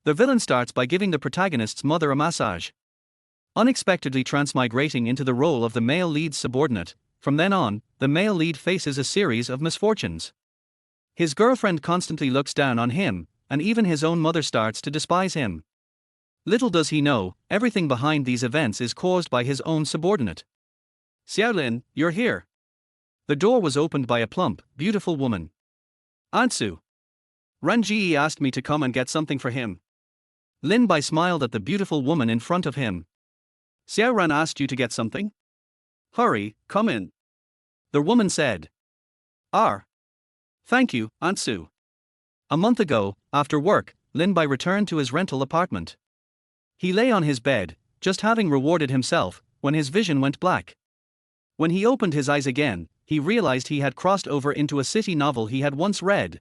The villain starts by giving the protagonist's mother a massage, unexpectedly transmigrating into the role of the male lead's subordinate. From then on, the male lead faces a series of misfortunes. His girlfriend constantly looks down on him, and even his own mother starts to despise him. Little does he know, everything behind these events is caused by his own subordinate. Xiaolin, you're here. The door was opened by a plump, beautiful woman. Ansu. Ranji asked me to come and get something for him. Lin Bai smiled at the beautiful woman in front of him. Xiao Ran asked you to get something? Hurry, come in. The woman said. Thank you, Ansu. A month ago, after work, Lin Bai returned to his rental apartment. He lay on his bed, just having rewarded himself, when his vision went black. When he opened his eyes again, he realized he had crossed over into a city novel he had once read.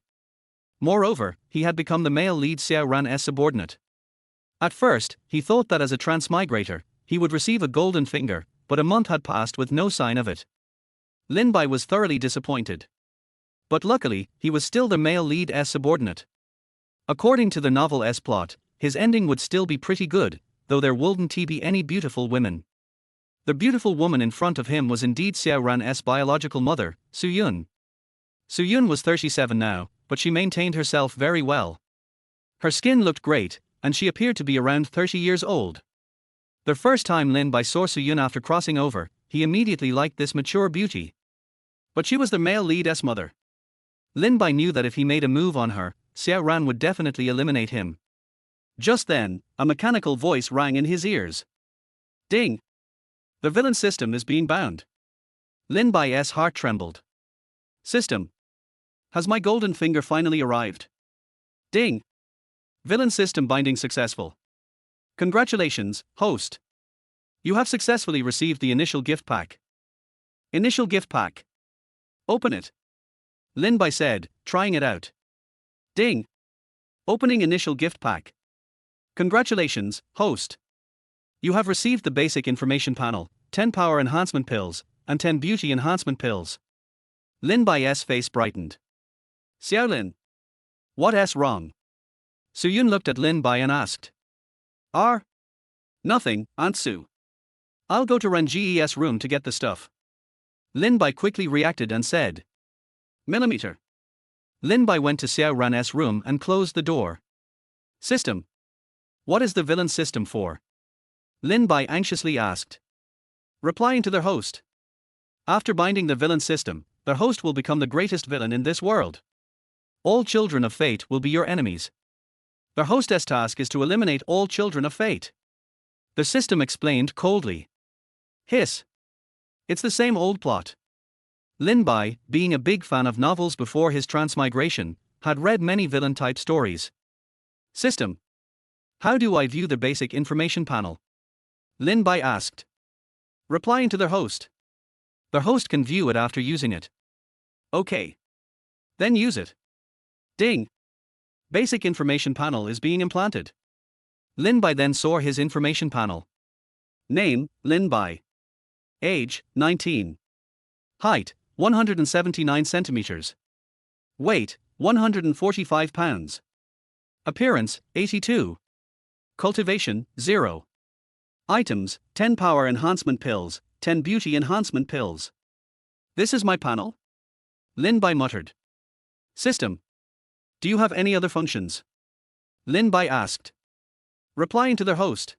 Moreover, he had become the male lead Xiao Ran's subordinate. At first, he thought that as a transmigrator, he would receive a golden finger, but a month had passed with no sign of it. Lin Bai was thoroughly disappointed. But luckily, he was still the male lead subordinate. According to the novel's plot, his ending would still be pretty good, though there wouldn't be any beautiful women. The beautiful woman in front of him was indeed Xiao Ran's biological mother, Su Yun. Su Yun was 37 now, but she maintained herself very well. Her skin looked great, and she appeared to be around 30 years old. The first time Lin Bai saw Su Yun after crossing over, he immediately liked this mature beauty. But she was the male lead's mother. Lin Bai knew that if he made a move on her, Xiao Ran would definitely eliminate him. Just then, a mechanical voice rang in his ears. Ding! The villain system is being bound. Lin Bai's heart trembled. System. Has my golden finger finally arrived? Ding! Villain system binding successful. Congratulations, host. You have successfully received the initial gift pack. Initial gift pack. Open it. Lin Bai said, trying it out. Ding! Opening initial gift pack. Congratulations, host. You have received the basic information panel, 10 power enhancement pills, and 10 beauty enhancement pills. Lin Bai's face brightened. Xiaolin. What's wrong? Su Yun looked at Lin Bai and asked. Nothing, Aunt Su. I'll go to Ranji's room to get the stuff. Lin Bai quickly reacted and said. Millimeter. Lin Bai went to Xiao Ran's room and closed the door. System. What is the villain system for? Lin Bai anxiously asked. Replying to their host. After binding the villain system, their host will become the greatest villain in this world. All children of fate will be your enemies. Their hostess' task is to eliminate all children of fate. The system explained coldly. Hiss. It's the same old plot. Lin Bai, being a big fan of novels before his transmigration, had read many villain-type stories. System. How do I view the basic information panel? Lin Bai asked. Replying to their host. Their host can view it after using it. Okay. Then use it. Ding! Basic information panel is being implanted. Lin Bai then saw his information panel. Name, Lin Bai. Age, 19. Height, 179 centimeters. Weight, 145 pounds. Appearance, 82. Cultivation, 0. Items, 10 power enhancement pills, 10 beauty enhancement pills. This is my panel? Lin Bai muttered. System. Do you have any other functions? Lin Bai asked. Replying to their host.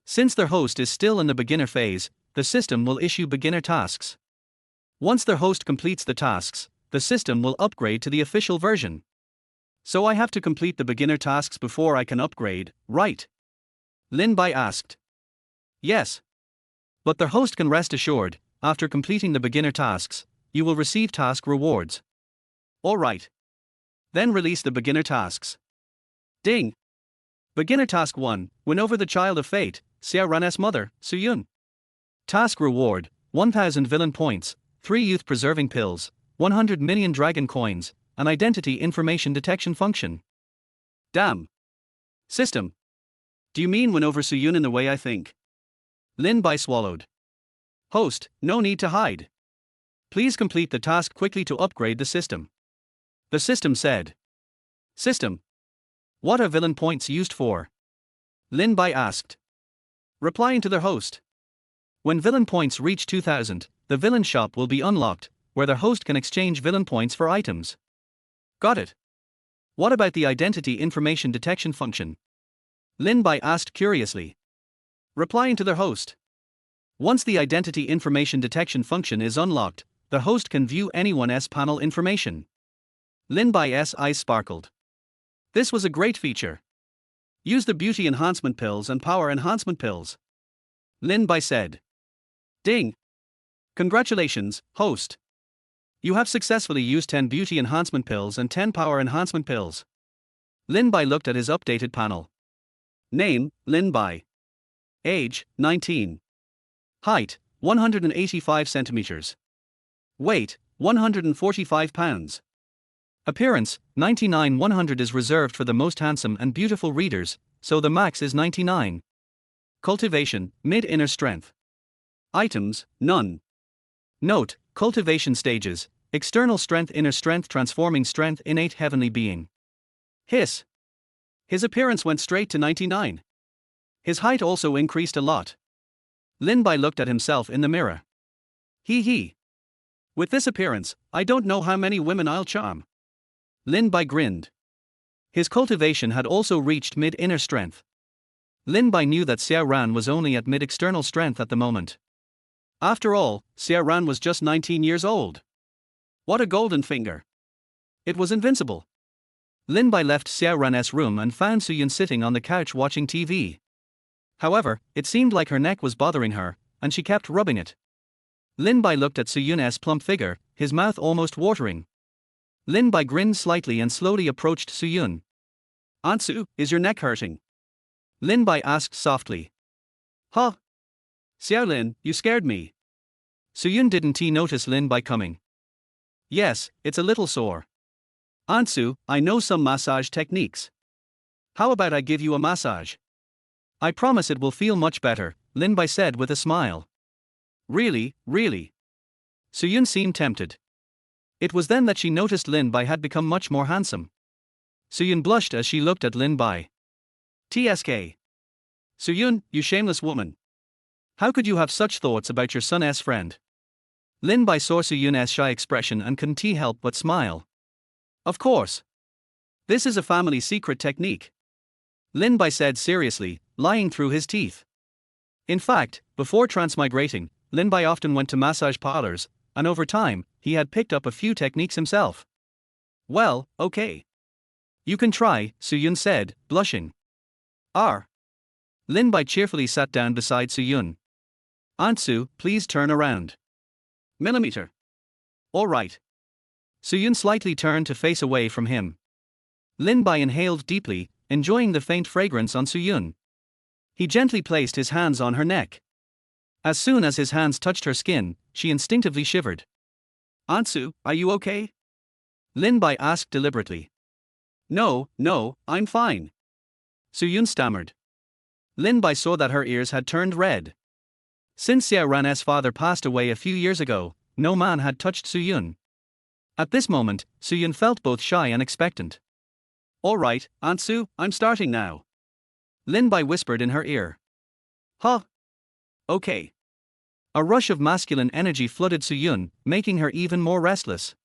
Since their host is still in the beginner phase, the system will issue beginner tasks. Once their host completes the tasks, the system will upgrade to the official version. So I have to complete the beginner tasks before I can upgrade, right? Lin Bai asked. Yes. But their host can rest assured, after completing the beginner tasks, you will receive task rewards. Alright. Then release the beginner tasks. Ding! Beginner task 1, win over the child of fate, Xiao Ran's mother, Su Yun. Task reward, 1000 villain points, 3 youth preserving pills, 100 million dragon coins, an identity information detection function. Damn. System. Do you mean win over Su Yun in the way I think? Lin Bai swallowed. Host, no need to hide. Please complete the task quickly to upgrade the system. The system said. System. What are villain points used for? Lin Bai asked. Replying to their host. When villain points reach 2000, the villain shop will be unlocked, where their host can exchange villain points for items. Got it. What about the identity information detection function? Lin Bai asked curiously. Replying to their host. Once the identity information detection function is unlocked, the host can view anyone's panel information. Lin Bai's eyes sparkled. This was a great feature. Use the beauty enhancement pills and power enhancement pills. Lin Bai said. Ding. Congratulations, host. You have successfully used 10 beauty enhancement pills and 10 power enhancement pills. Lin Bai looked at his updated panel. Name, Lin Bai. Age, 19. Height, 185 centimeters. Weight, 145 pounds. Appearance, 99-100 is reserved for the most handsome and beautiful readers, so the max is 99. Cultivation, mid-inner strength. Items, none. Note, cultivation stages, external strength, inner strength, transforming strength, innate heavenly being. Hiss. His appearance went straight to 99. His height also increased a lot. Lin Bai looked at himself in the mirror. Hee. With this appearance, I don't know how many women I'll charm. Lin Bai grinned. His cultivation had also reached mid-inner strength. Lin Bai knew that Xiao Ran was only at mid-external strength at the moment. After all, Xiao Ran was just 19 years old. What a golden finger. It was invincible. Lin Bai left Xiao Ran's room and found Suyun sitting on the couch watching TV. However, it seemed like her neck was bothering her, and she kept rubbing it. Lin Bai looked at Suyun's plump figure, his mouth almost watering. Lin Bai grinned slightly and slowly approached Suyun. Ansu, is your neck hurting? Lin Bai asked softly. Huh? Xiao Lin, you scared me. Suyun didn't notice Lin Bai coming. Yes, it's a little sore. Ansu, I know some massage techniques. How about I give you a massage? I promise it will feel much better, Lin Bai said with a smile. Really? Suyun seemed tempted. It was then that she noticed Lin Bai had become much more handsome. Suyun blushed as she looked at Lin Bai. TSK. Suyun, you shameless woman. How could you have such thoughts about your son's friend? Lin Bai saw Suyun's shy expression and couldn't help but smile. Of course. This is a family secret technique. Lin Bai said seriously, lying through his teeth. In fact, before transmigrating, Lin Bai often went to massage parlors, and over time, he had picked up a few techniques himself. Well, okay. You can try, Suyun said, blushing. Lin Bai cheerfully sat down beside Suyun. Ansu, please turn around. Millimeter. All right. Suyun slightly turned to face away from him. Lin Bai inhaled deeply, enjoying the faint fragrance on Suyun. He gently placed his hands on her neck. As soon as his hands touched her skin, she instinctively shivered. Ansu, are you okay? Lin Bai asked deliberately. No, I'm fine. Suyun stammered. Lin Bai saw that her ears had turned red. Since Xiao Ran's father passed away a few years ago, no man had touched Suyun. At this moment, Suyun felt both shy and expectant. All right, Ansu, I'm starting now. Lin Bai whispered in her ear. Huh? Okay. A rush of masculine energy flooded Suyun, making her even more restless.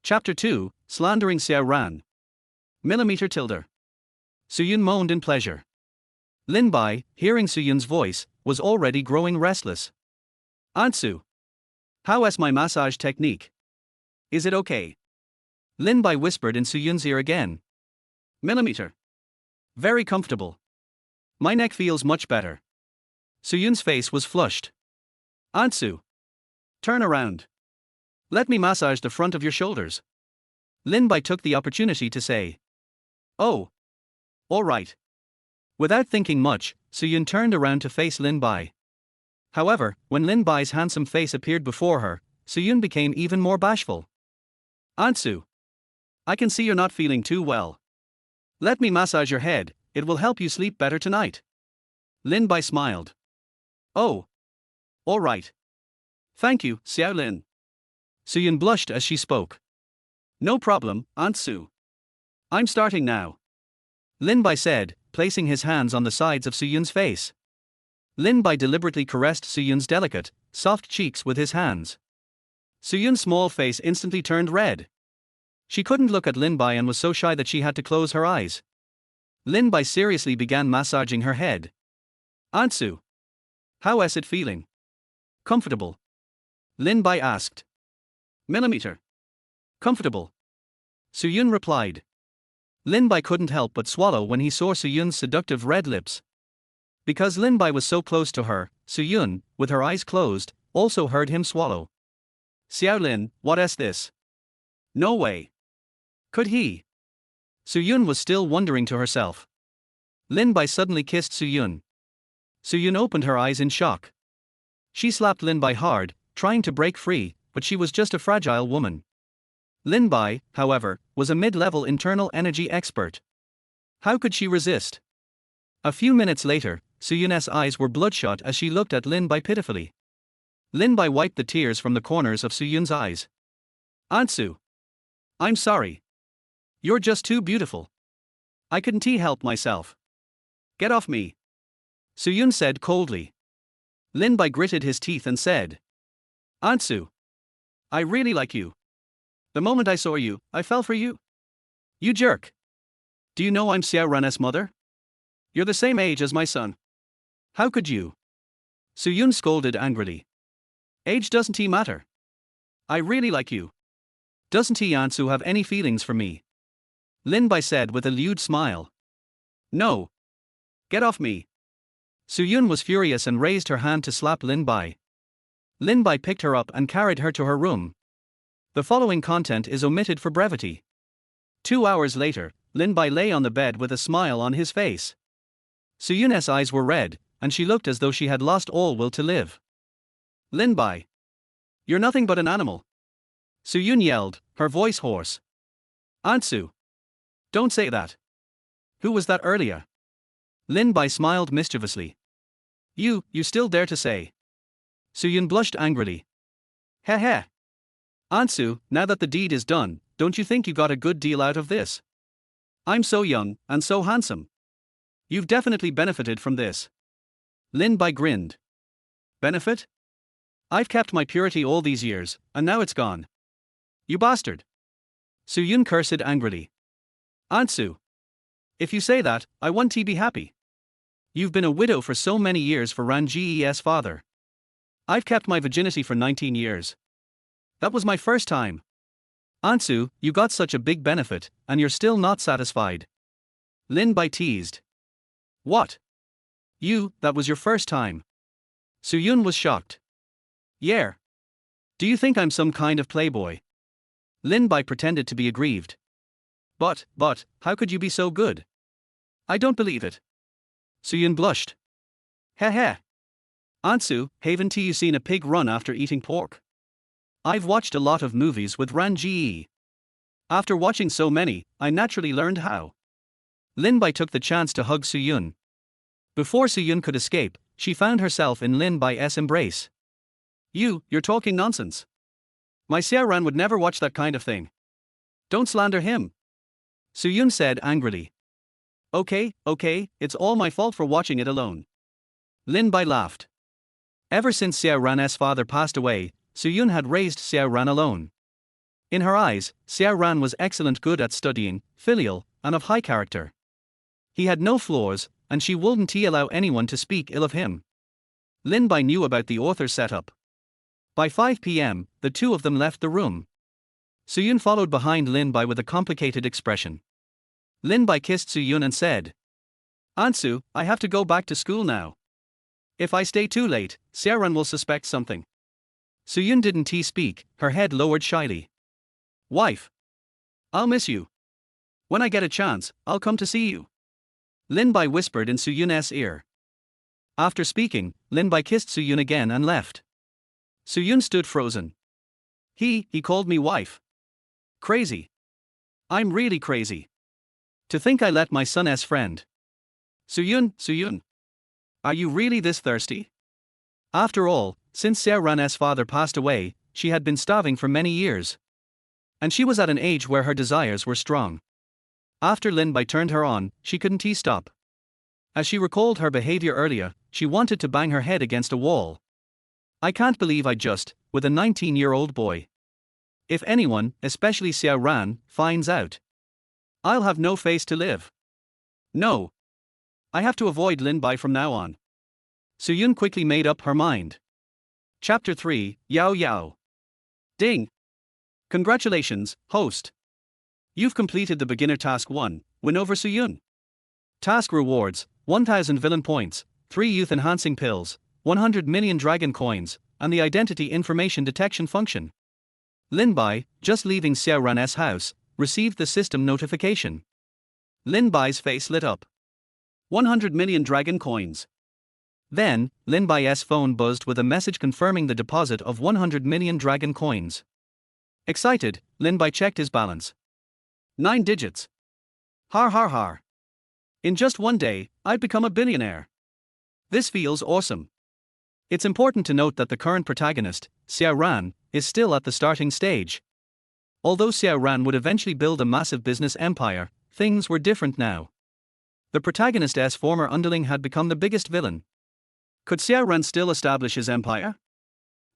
Chapter 2, Slandering Xiao Ran. Millimeter tilde. Suyun moaned in pleasure. Lin Bai, hearing Suyun's voice, was already growing restless. Ansu. How is my massage technique? Is it okay? Lin Bai whispered in Suyun's ear again. Millimeter. Very comfortable. My neck feels much better. Suyun's face was flushed. Ansu. Turn around. Let me massage the front of your shoulders. Lin Bai took the opportunity to say. Oh. All right. Without thinking much, Suyun turned around to face Lin Bai. However, when Lin Bai's handsome face appeared before her, Suyun became even more bashful. Ansu. I can see you're not feeling too well. Let me massage your head, it will help you sleep better tonight. Lin Bai smiled. Oh. All right. Thank you, Xiao Lin. Suyun blushed as she spoke. No problem, Ansu. I'm starting now. Lin Bai said, placing his hands on the sides of Suyun's face. Lin Bai deliberately caressed Suyun's delicate, soft cheeks with his hands. Suyun's small face instantly turned red. She couldn't look at Lin Bai and was so shy that she had to close her eyes. Lin Bai seriously began massaging her head. Ansu. How is it feeling? Comfortable? Lin Bai asked. Millimeter. Comfortable. Suyun replied. Lin Bai couldn't help but swallow when he saw Suyun's seductive red lips. Because Lin Bai was so close to her, Suyun, with her eyes closed, also heard him swallow. Xiao Lin, what is this? No way. Could he? Suyun was still wondering to herself. Lin Bai suddenly kissed Suyun. Suyun opened her eyes in shock. She slapped Lin Bai hard, trying to break free, but she was just a fragile woman. Lin Bai, however, was a mid-level internal energy expert. How could she resist? A few minutes later, Suyun's eyes were bloodshot as she looked at Lin Bai pitifully. Lin Bai wiped the tears from the corners of Suyun's eyes. Ansu. I'm sorry. You're just too beautiful. I couldn't help myself. Get off me. Suyun said coldly. Lin Bai gritted his teeth and said. Ansu. I really like you. The moment I saw you, I fell for you. You jerk. Do you know I'm Xiao Ran's mother? You're the same age as my son. How could you? Suyun scolded angrily. Age doesn't matter. I really like you. Doesn't Ansu have any feelings for me? Lin Bai said with a lewd smile. No. Get off me. Suyun was furious and raised her hand to slap Lin Bai. Lin Bai picked her up and carried her to her room. The following content is omitted for brevity. 2 hours later, Lin Bai lay on the bed with a smile on his face. Suyun's eyes were red, and she looked as though she had lost all will to live. Lin Bai. You're nothing but an animal. Suyun yelled, her voice hoarse. Ansu. Don't say that. Who was that earlier? Lin Bai smiled mischievously. You still dare to say. Suyun blushed angrily. Heh heh. Ansu, now that the deed is done, don't you think you got a good deal out of this? I'm so young, and so handsome. You've definitely benefited from this. Lin Bai grinned. Benefit? I've kept my purity all these years, and now it's gone. You bastard. Suyun cursed angrily. Ansu. If you say that, I won't be happy. You've been a widow for so many years for Ranji's father. I've kept my virginity for 19 years. That was my first time. Ansu, you got such a big benefit, and you're still not satisfied. Lin Bai teased. What? That was your first time. Suyun was shocked. Yeah. Do you think I'm some kind of playboy? Lin Bai pretended to be aggrieved. But, how could you be so good? I don't believe it. Suyun blushed. Heh heh. Ansu, haven't you seen a pig run after eating pork? I've watched a lot of movies with Ranji. After watching so many, I naturally learned how. Lin Bai took the chance to hug Suyun. Before Suyun could escape, she found herself in Lin Bai's embrace. You're talking nonsense. My Xiaoran would never watch that kind of thing. Don't slander him. Suyun said angrily. Okay, it's all my fault for watching it alone. Lin Bai laughed. Ever since Xiaoran's father passed away, Suyun had raised Xiaoran alone. In her eyes, Xiaoran was excellent, good at studying, filial, and of high character. He had no flaws, and she wouldn't allow anyone to speak ill of him. Lin Bai knew about the author's setup. By 5 p.m., the two of them left the room. Suyun followed behind Lin Bai with a complicated expression. Lin Bai kissed Suyun and said, Ansu, I have to go back to school now. If I stay too late, Xiaoran will suspect something. Suyun didn't speak, her head lowered shyly. Wife. I'll miss you. When I get a chance, I'll come to see you. Lin Bai whispered in Suyun's ear. After speaking, Lin Bai kissed Suyun again and left. Suyun stood frozen. He called me wife. Crazy. I'm really crazy. To think I let my son's friend. Suyun. Are you really this thirsty? After all, since Xiaoran's father passed away, she had been starving for many years. And she was at an age where her desires were strong. After Lin Bai turned her on, she couldn't stop. As she recalled her behavior earlier, she wanted to bang her head against a wall. I can't believe I just, with a 19-year-old boy. If anyone, especially Xiao Ran, finds out, I'll have no face to live. No. I have to avoid Lin Bai from now on. Suyun quickly made up her mind. Chapter 3, Yao Yao. Ding. Congratulations, host. You've completed the beginner task 1, win over Suyun. Task rewards, 1000 villain points, 3 youth enhancing pills, 100 million dragon coins, and the identity information detection function. Lin Bai, just leaving Xiao Ran's house, received the system notification. Lin Bai's face lit up. 100 million dragon coins. Then, Lin Bai's phone buzzed with a message confirming the deposit of 100 million dragon coins. Excited, Lin Bai checked his balance. 9 digits. Har har har. In just one day, I'd become a billionaire. This feels awesome. It's important to note that the current protagonist, Xiao Ran, is still at the starting stage. Although Xiao Ran would eventually build a massive business empire, things were different now. The protagonist's former underling had become the biggest villain. Could Xiao Ran still establish his empire?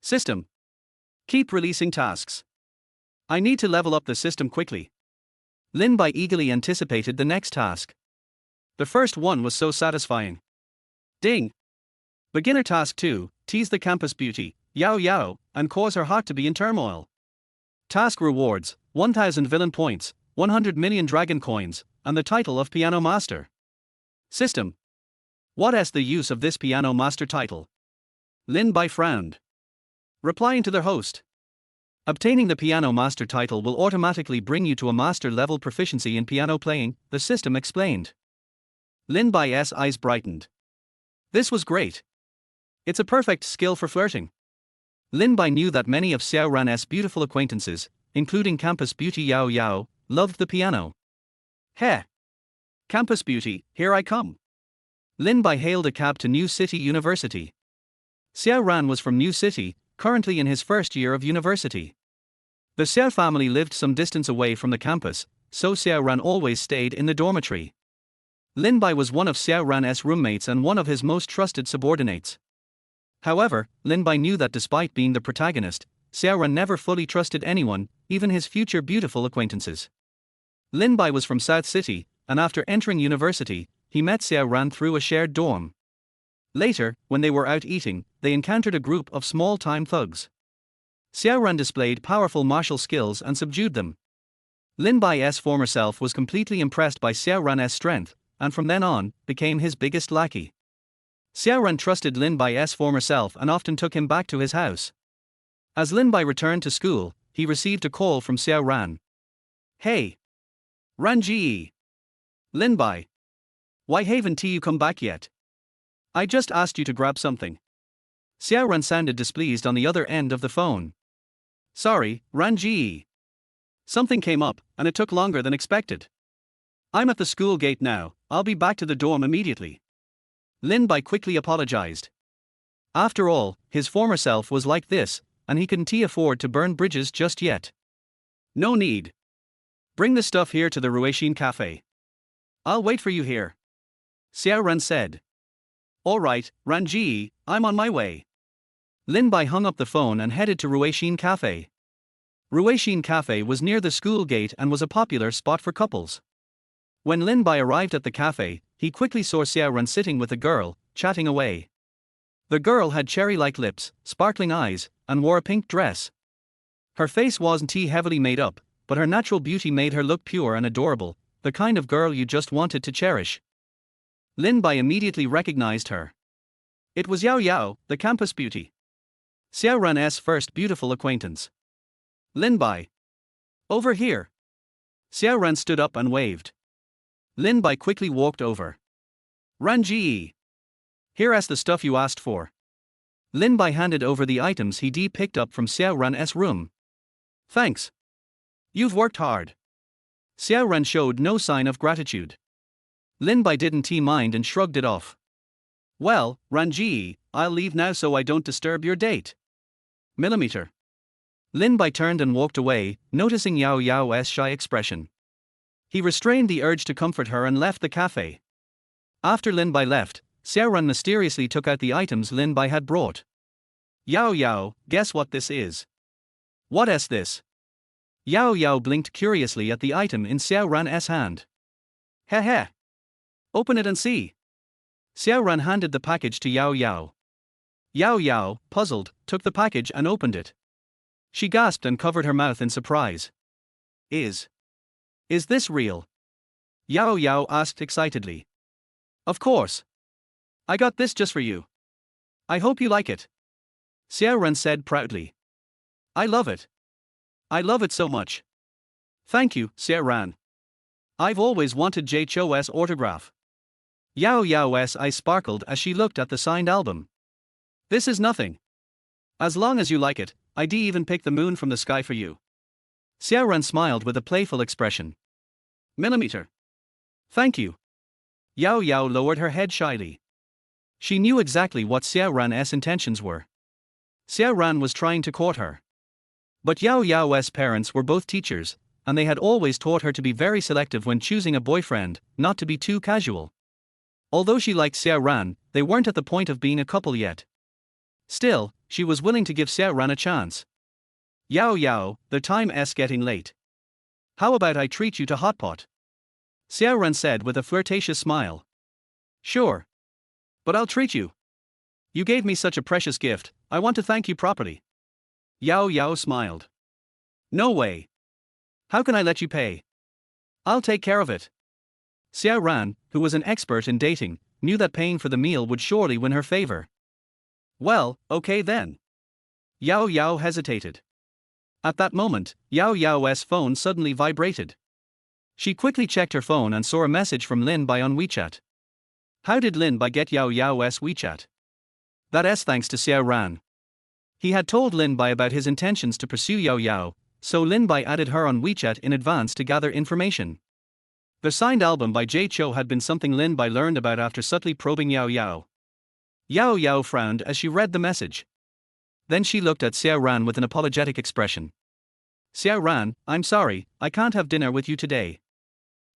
System. Keep releasing tasks. I need to level up the system quickly. Lin Bai eagerly anticipated the next task. The first one was so satisfying. Ding. Beginner task 2, tease the campus beauty, Yao Yao, and cause her heart to be in turmoil. Task rewards, 1000 villain points, 100 million dragon coins, and the title of piano master. System. What is the use of this piano master title? Lin Bai frowned. Replying to their host. Obtaining the piano master title will automatically bring you to a master level proficiency in piano playing, the system explained. Lin Bai's eyes brightened. This was great. It's a perfect skill for flirting. Lin Bai knew that many of Xiao Ran's beautiful acquaintances, including campus beauty Yao Yao, loved the piano. Heh! Campus beauty, here I come. Lin Bai hailed a cab to New City University. Xiao Ran was from New City, currently in his first year of university. The Xiao family lived some distance away from the campus, so Xiao Ran always stayed in the dormitory. Lin Bai was one of Xiao Ran's roommates and one of his most trusted subordinates. However, Lin Bai knew that despite being the protagonist, Xiao Ran never fully trusted anyone, even his future beautiful acquaintances. Lin Bai was from South City, and after entering university, he met Xiao Ran through a shared dorm. Later, when they were out eating, they encountered a group of small-time thugs. Xiao Ran displayed powerful martial skills and subdued them. Lin Bai's former self was completely impressed by Xiao Ran's strength, and from then on, became his biggest lackey. Xiao Ran trusted Lin Bai's former self and often took him back to his house. As Lin Bai returned to school, he received a call from Xiao Ran. Hey! Ran Ji! Lin Bai! Why haven't you come back yet? I just asked you to grab something. Xiao Ran sounded displeased on the other end of the phone. Sorry, Ran Ji. Something came up, and it took longer than expected. I'm at the school gate now, I'll be back to the dorm immediately. Lin Bai quickly apologized. After all, his former self was like this, and he couldn't afford to burn bridges just yet. No need. Bring the stuff here to the Ruixin Cafe. I'll wait for you here. Xiao Ran said. Alright, Ran Ji, I'm on my way. Lin Bai hung up the phone and headed to Ruixin Cafe. Ruixin Cafe was near the school gate and was a popular spot for couples. When Lin Bai arrived at the cafe, he quickly saw Xiao Ran sitting with a girl, chatting away. The girl had cherry-like lips, sparkling eyes, and wore a pink dress. Her face wasn't heavily made up, but her natural beauty made her look pure and adorable, the kind of girl you just wanted to cherish. Lin Bai immediately recognized her. It was Yao Yao, the campus beauty. Xiao Ran's first beautiful acquaintance. Lin Bai. Over here. Xiao Ran stood up and waved. Lin Bai quickly walked over. Ran Ji. Here is the stuff you asked for. Lin Bai handed over the items he picked up from Xiao Ran's room. Thanks. You've worked hard. Xiao Ran showed no sign of gratitude. Lin Bai didn't mind and shrugged it off. Well, Ran Ji, I'll leave now so I don't disturb your date. Millimeter. Lin Bai turned and walked away, noticing Yao Yao's shy expression. He restrained the urge to comfort her and left the cafe. After Lin Bai left, Xiaoran mysteriously took out the items Lin Bai had brought. Yao Yao, guess what this is? What's this? Yao Yao blinked curiously at the item in Xiaoran's hand. Heh heh. Open it and see. Xiaoran handed the package to Yao Yao. Yao Yao, puzzled, took the package and opened it. She gasped and covered her mouth in surprise. Is this real? Yao Yao asked excitedly. Of course. I got this just for you. I hope you like it. Xiaoran said proudly. I love it. I love it so much. Thank you, Xiaoran. I've always wanted Jay Cho's autograph. Yao Yao's eyes sparkled as she looked at the signed album. This is nothing. As long as you like it, I'd even pick the moon from the sky for you. Xiaoran smiled with a playful expression. Millimeter. Thank you. Yao Yao lowered her head shyly. She knew exactly what Xiaoran's intentions were. Xiaoran was trying to court her. But Yao Yao's parents were both teachers, and they had always taught her to be very selective when choosing a boyfriend, not to be too casual. Although she liked Xiaoran, they weren't at the point of being a couple yet. Still, she was willing to give Xiaoran a chance. Yao Yao, the time's getting late. How about I treat you to hot pot? Xiaoran said with a flirtatious smile. Sure. But I'll treat you. You gave me such a precious gift, I want to thank you properly. Yao Yao smiled. No way. How can I let you pay? I'll take care of it. Xiaoran, who was an expert in dating, knew that paying for the meal would surely win her favor. Well, okay then. Yao Yao hesitated. At that moment, Yao Yao's phone suddenly vibrated. She quickly checked her phone and saw a message from Lin Bai on WeChat. How did Lin Bai get Yao Yao's WeChat? That's thanks to Xiaoran. He had told Lin Bai about his intentions to pursue Yao Yao, so Lin Bai added her on WeChat in advance to gather information. The signed album by Jay Cho had been something Lin Bai learned about after subtly probing Yao Yao. Yao Yao frowned as she read the message. Then she looked at Xiaoran with an apologetic expression. Xiaoran, I'm sorry, I can't have dinner with you today.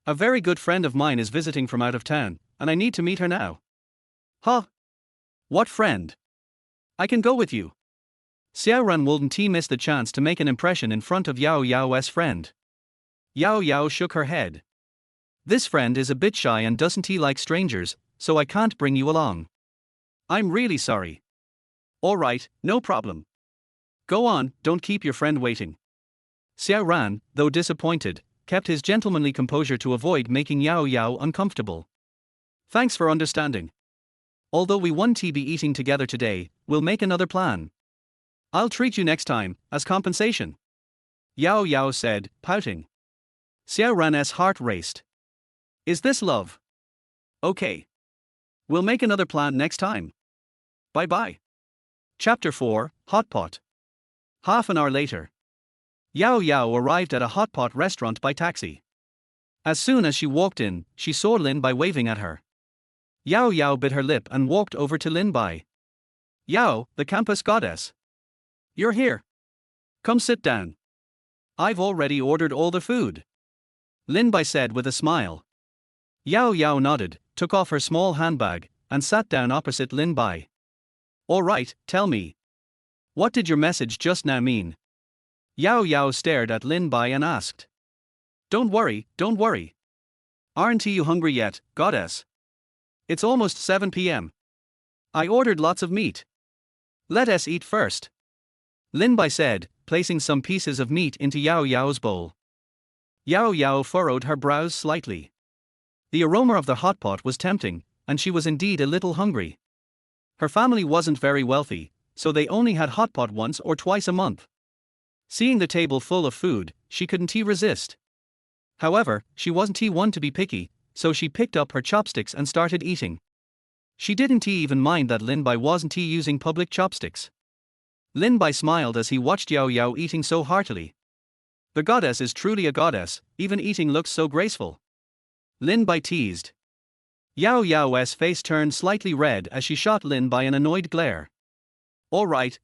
A very good friend of mine is visiting from out of town, and I need to meet her now. Huh? What friend? I can go with you. Xiaoran wouldn't miss the chance to make an impression in front of Yao Yao's friend. Yao Yao shook her head. This friend is a bit shy and doesn't like strangers, so I can't bring you along. I'm really sorry. Alright, no problem. Go on, don't keep your friend waiting. Xiaoran, though disappointed, kept his gentlemanly composure to avoid making Yao Yao uncomfortable. Thanks for understanding. Although we won't be eating together today, we'll make another plan. I'll treat you next time, as compensation. Yao Yao said, pouting. Xiaoran's heart raced. Is this love? Okay. We'll make another plan next time. Bye-bye. Chapter 4, Hot Pot. Half an hour later. Yao Yao arrived at a hot pot restaurant by taxi. As soon as she walked in, she saw Lin Bai waving at her. Yao Yao bit her lip and walked over to Lin Bai. Yao, the campus goddess. You're here. Come sit down. I've already ordered all the food. Lin Bai said with a smile. Yao Yao nodded, took off her small handbag, and sat down opposite Lin Bai. All right, tell me. What did your message just now mean? Yao Yao stared at Lin Bai and asked. Don't worry, don't worry. Aren't you hungry yet, goddess? It's almost 7 p.m. I ordered lots of meat. Let us eat first. Lin Bai said, placing some pieces of meat into Yao Yao's bowl. Yao Yao furrowed her brows slightly. The aroma of the hot pot was tempting, and she was indeed a little hungry. Her family wasn't very wealthy, so they only had hot pot once or twice a month. Seeing the table full of food, she couldn't resist. However, she wasn't one to be picky, so she picked up her chopsticks and started eating. She didn't even mind that Lin Bai wasn't using public chopsticks. Lin Bai smiled as he watched Yao Yao eating so heartily. The goddess is truly a goddess, even eating looks so graceful. Lin Bai teased. Yao Yao's face turned slightly red as she shot Lin Bai an annoyed glare. All right.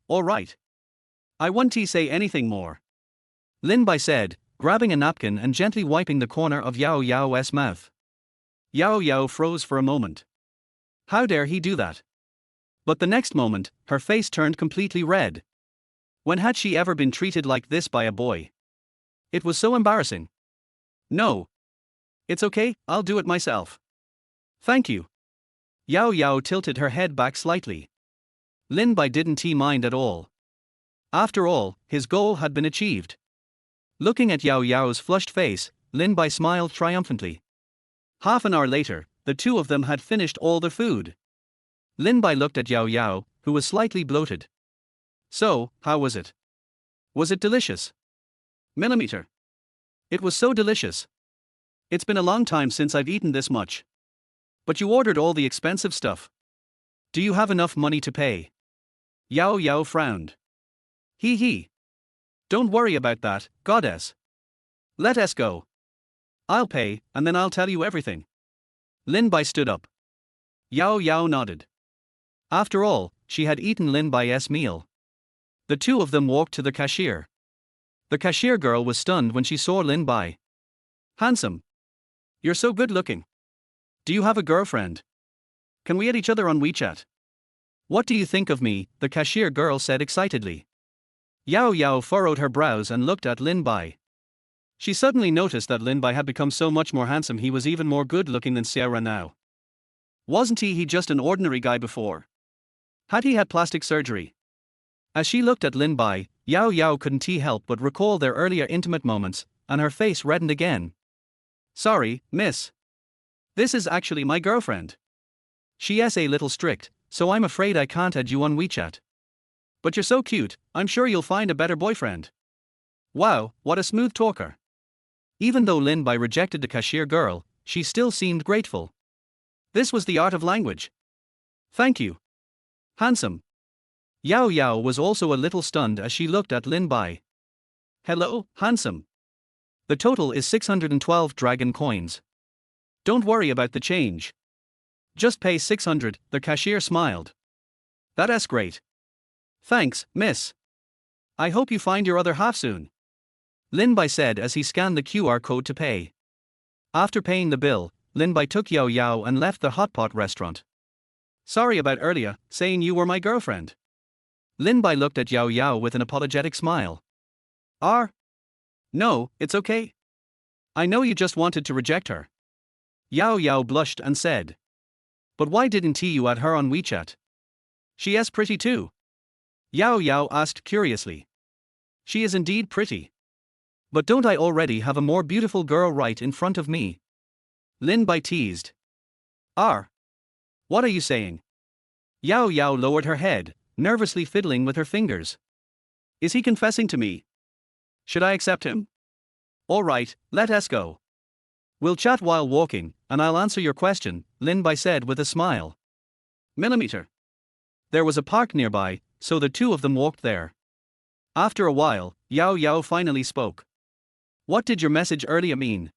I won't say anything more. Lin Bai said, grabbing a napkin and gently wiping the corner of Yao Yao's mouth. Yao Yao froze for a moment. How dare he do that? But the next moment, her face turned completely red. When had she ever been treated like this by a boy? It was so embarrassing. No. It's okay, I'll do it myself. Thank you. Yao Yao tilted her head back slightly. Lin Bai didn't mind at all. After all, his goal had been achieved. Looking at Yao Yao's flushed face, Lin Bai smiled triumphantly. Half an hour later, the two of them had finished all the food. Lin Bai looked at Yao Yao, who was slightly bloated. So, how was it? Was it delicious? Millimeter. It was so delicious. It's been a long time since I've eaten this much. But you ordered all the expensive stuff. Do you have enough money to pay? Yao Yao frowned. He. Don't worry about that, goddess. Let us go. I'll pay, and then I'll tell you everything. Lin Bai stood up. Yao Yao nodded. After all, she had eaten Lin Bai's meal. The two of them walked to the cashier. The cashier girl was stunned when she saw Lin Bai. Handsome. You're so good looking. Do you have a girlfriend? Can we add each other on WeChat? What do you think of me? The cashier girl said excitedly. Yao Yao furrowed her brows and looked at Lin Bai. She suddenly noticed that Lin Bai had become so much more handsome. He was even more good looking than Xiao Ran now. Wasn't he just an ordinary guy before? Had he had plastic surgery? As she looked at Lin Bai, Yao Yao couldn't help but recall their earlier intimate moments, and her face reddened again. Sorry, miss. This is actually my girlfriend. She's a little strict, so I'm afraid I can't add you on WeChat. But you're so cute, I'm sure you'll find a better boyfriend. Wow, what a smooth talker. Even though Lin Bai rejected the cashier girl, she still seemed grateful. This was the art of language. Thank you. Handsome. Yao Yao was also a little stunned as she looked at Lin Bai. Hello, handsome. The total is 612 dragon coins. Don't worry about the change. Just pay 600, the cashier smiled. That's great. Thanks, miss. I hope you find your other half soon. Lin Bai said as he scanned the QR code to pay. After paying the bill, Lin Bai took Yao Yao and left the hot pot restaurant. Sorry about earlier, saying you were my girlfriend. Lin Bai looked at Yao Yao with an apologetic smile. No, it's okay. I know you just wanted to reject her. Yao Yao blushed and said. But why didn't you add her on WeChat? She is pretty too. Yao Yao asked curiously. She is indeed pretty. But don't I already have a more beautiful girl right in front of me? Lin Bai teased. What are you saying? Yao Yao lowered her head, nervously fiddling with her fingers. Is he confessing to me? Should I accept him? All right, let us go. We'll chat while walking, and I'll answer your question, Lin Bai said with a smile. Millimeter. There was a park nearby, so the two of them walked there. After a while, Yao Yao finally spoke. What did your message earlier mean?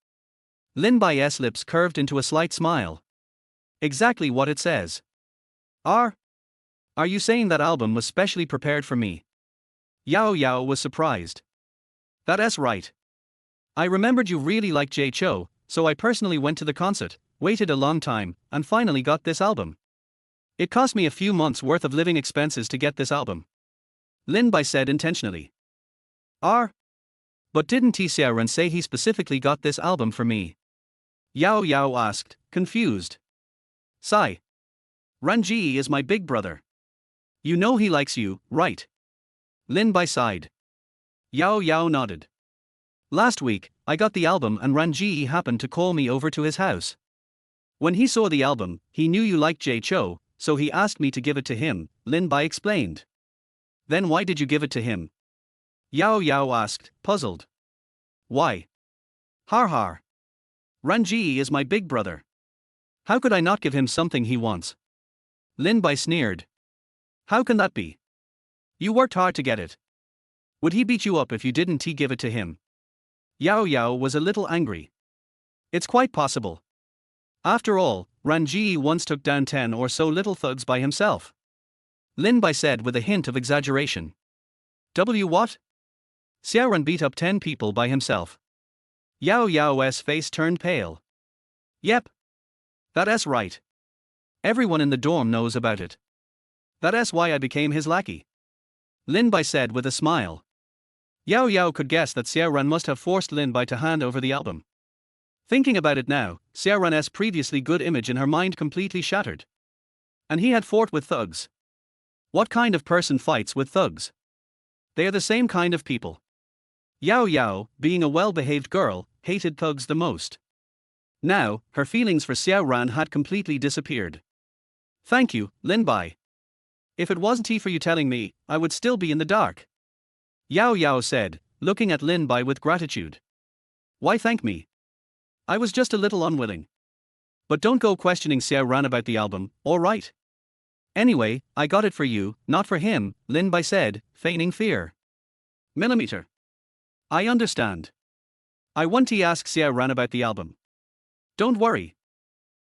Lin Bai's lips curved into a slight smile. Exactly what it says. Are you saying that album was specially prepared for me? Yao Yao was surprised. That's right. I remembered you really liked Jay Cho, so I personally went to the concert, waited a long time, and finally got this album. It cost me a few months' worth of living expenses to get this album. Lin Bai said intentionally. But didn't Xiao Ran say he specifically got this album for me? Yao Yao asked, confused. Sigh. Ranji is my big brother. You know he likes you, right? Lin Bai sighed. Yao Yao nodded. Last week, I got the album and Ranji happened to call me over to his house. When he saw the album, he knew you liked Jay Cho, so he asked me to give it to him, Lin Bai explained. Then why did you give it to him? Yao Yao asked, puzzled. Why? Har. Ranji is my big brother. How could I not give him something he wants? Lin Bai sneered. How can that be? You worked hard to get it. Would he beat you up if you didn't give it to him? Yao Yao was a little angry. It's quite possible. After all, Ranji once took down 10 or so little thugs by himself. Lin Bai said with a hint of exaggeration. What? Xiao Ran beat up 10 people by himself. Yao Yao's face turned pale. Yep. That's right. Everyone in the dorm knows about it. That's why I became his lackey. Lin Bai said with a smile. Yao Yao could guess that Xiao Ran must have forced Lin Bai to hand over the album. Thinking about it now, Xiao Ran's previously good image in her mind completely shattered. And he had fought with thugs. What kind of person fights with thugs? They are the same kind of people. Yao Yao, being a well-behaved girl, hated thugs the most. Now, her feelings for Xiao Ran had completely disappeared. Thank you, Lin Bai. If it wasn't for you telling me, I would still be in the dark. Yao Yao said, looking at Lin Bai with gratitude. Why thank me? I was just a little unwilling. But don't go questioning Xiao Ran about the album, alright? Anyway, I got it for you, not for him, Lin Bai said, feigning fear. Millimeter. I understand. I want to ask Xiao Ran about the album. Don't worry.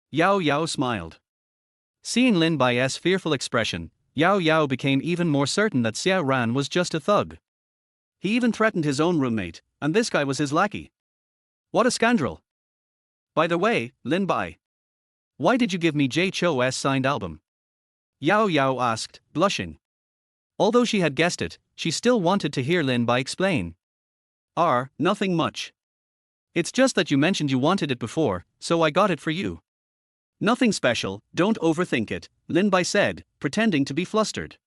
Yao Yao smiled. Seeing Lin Bai's fearful expression, Yao Yao became even more certain that Xiao Ran was just a thug. He even threatened his own roommate, and this guy was his lackey. What a scoundrel. By the way, Lin Bai. Why did you give me Jay Cho's signed album? Yao Yao asked, blushing. Although she had guessed it, she still wanted to hear Lin Bai explain. Nothing much. It's just that you mentioned you wanted it before, so I got it for you. Nothing special, don't overthink it, Lin Bai said, pretending to be flustered.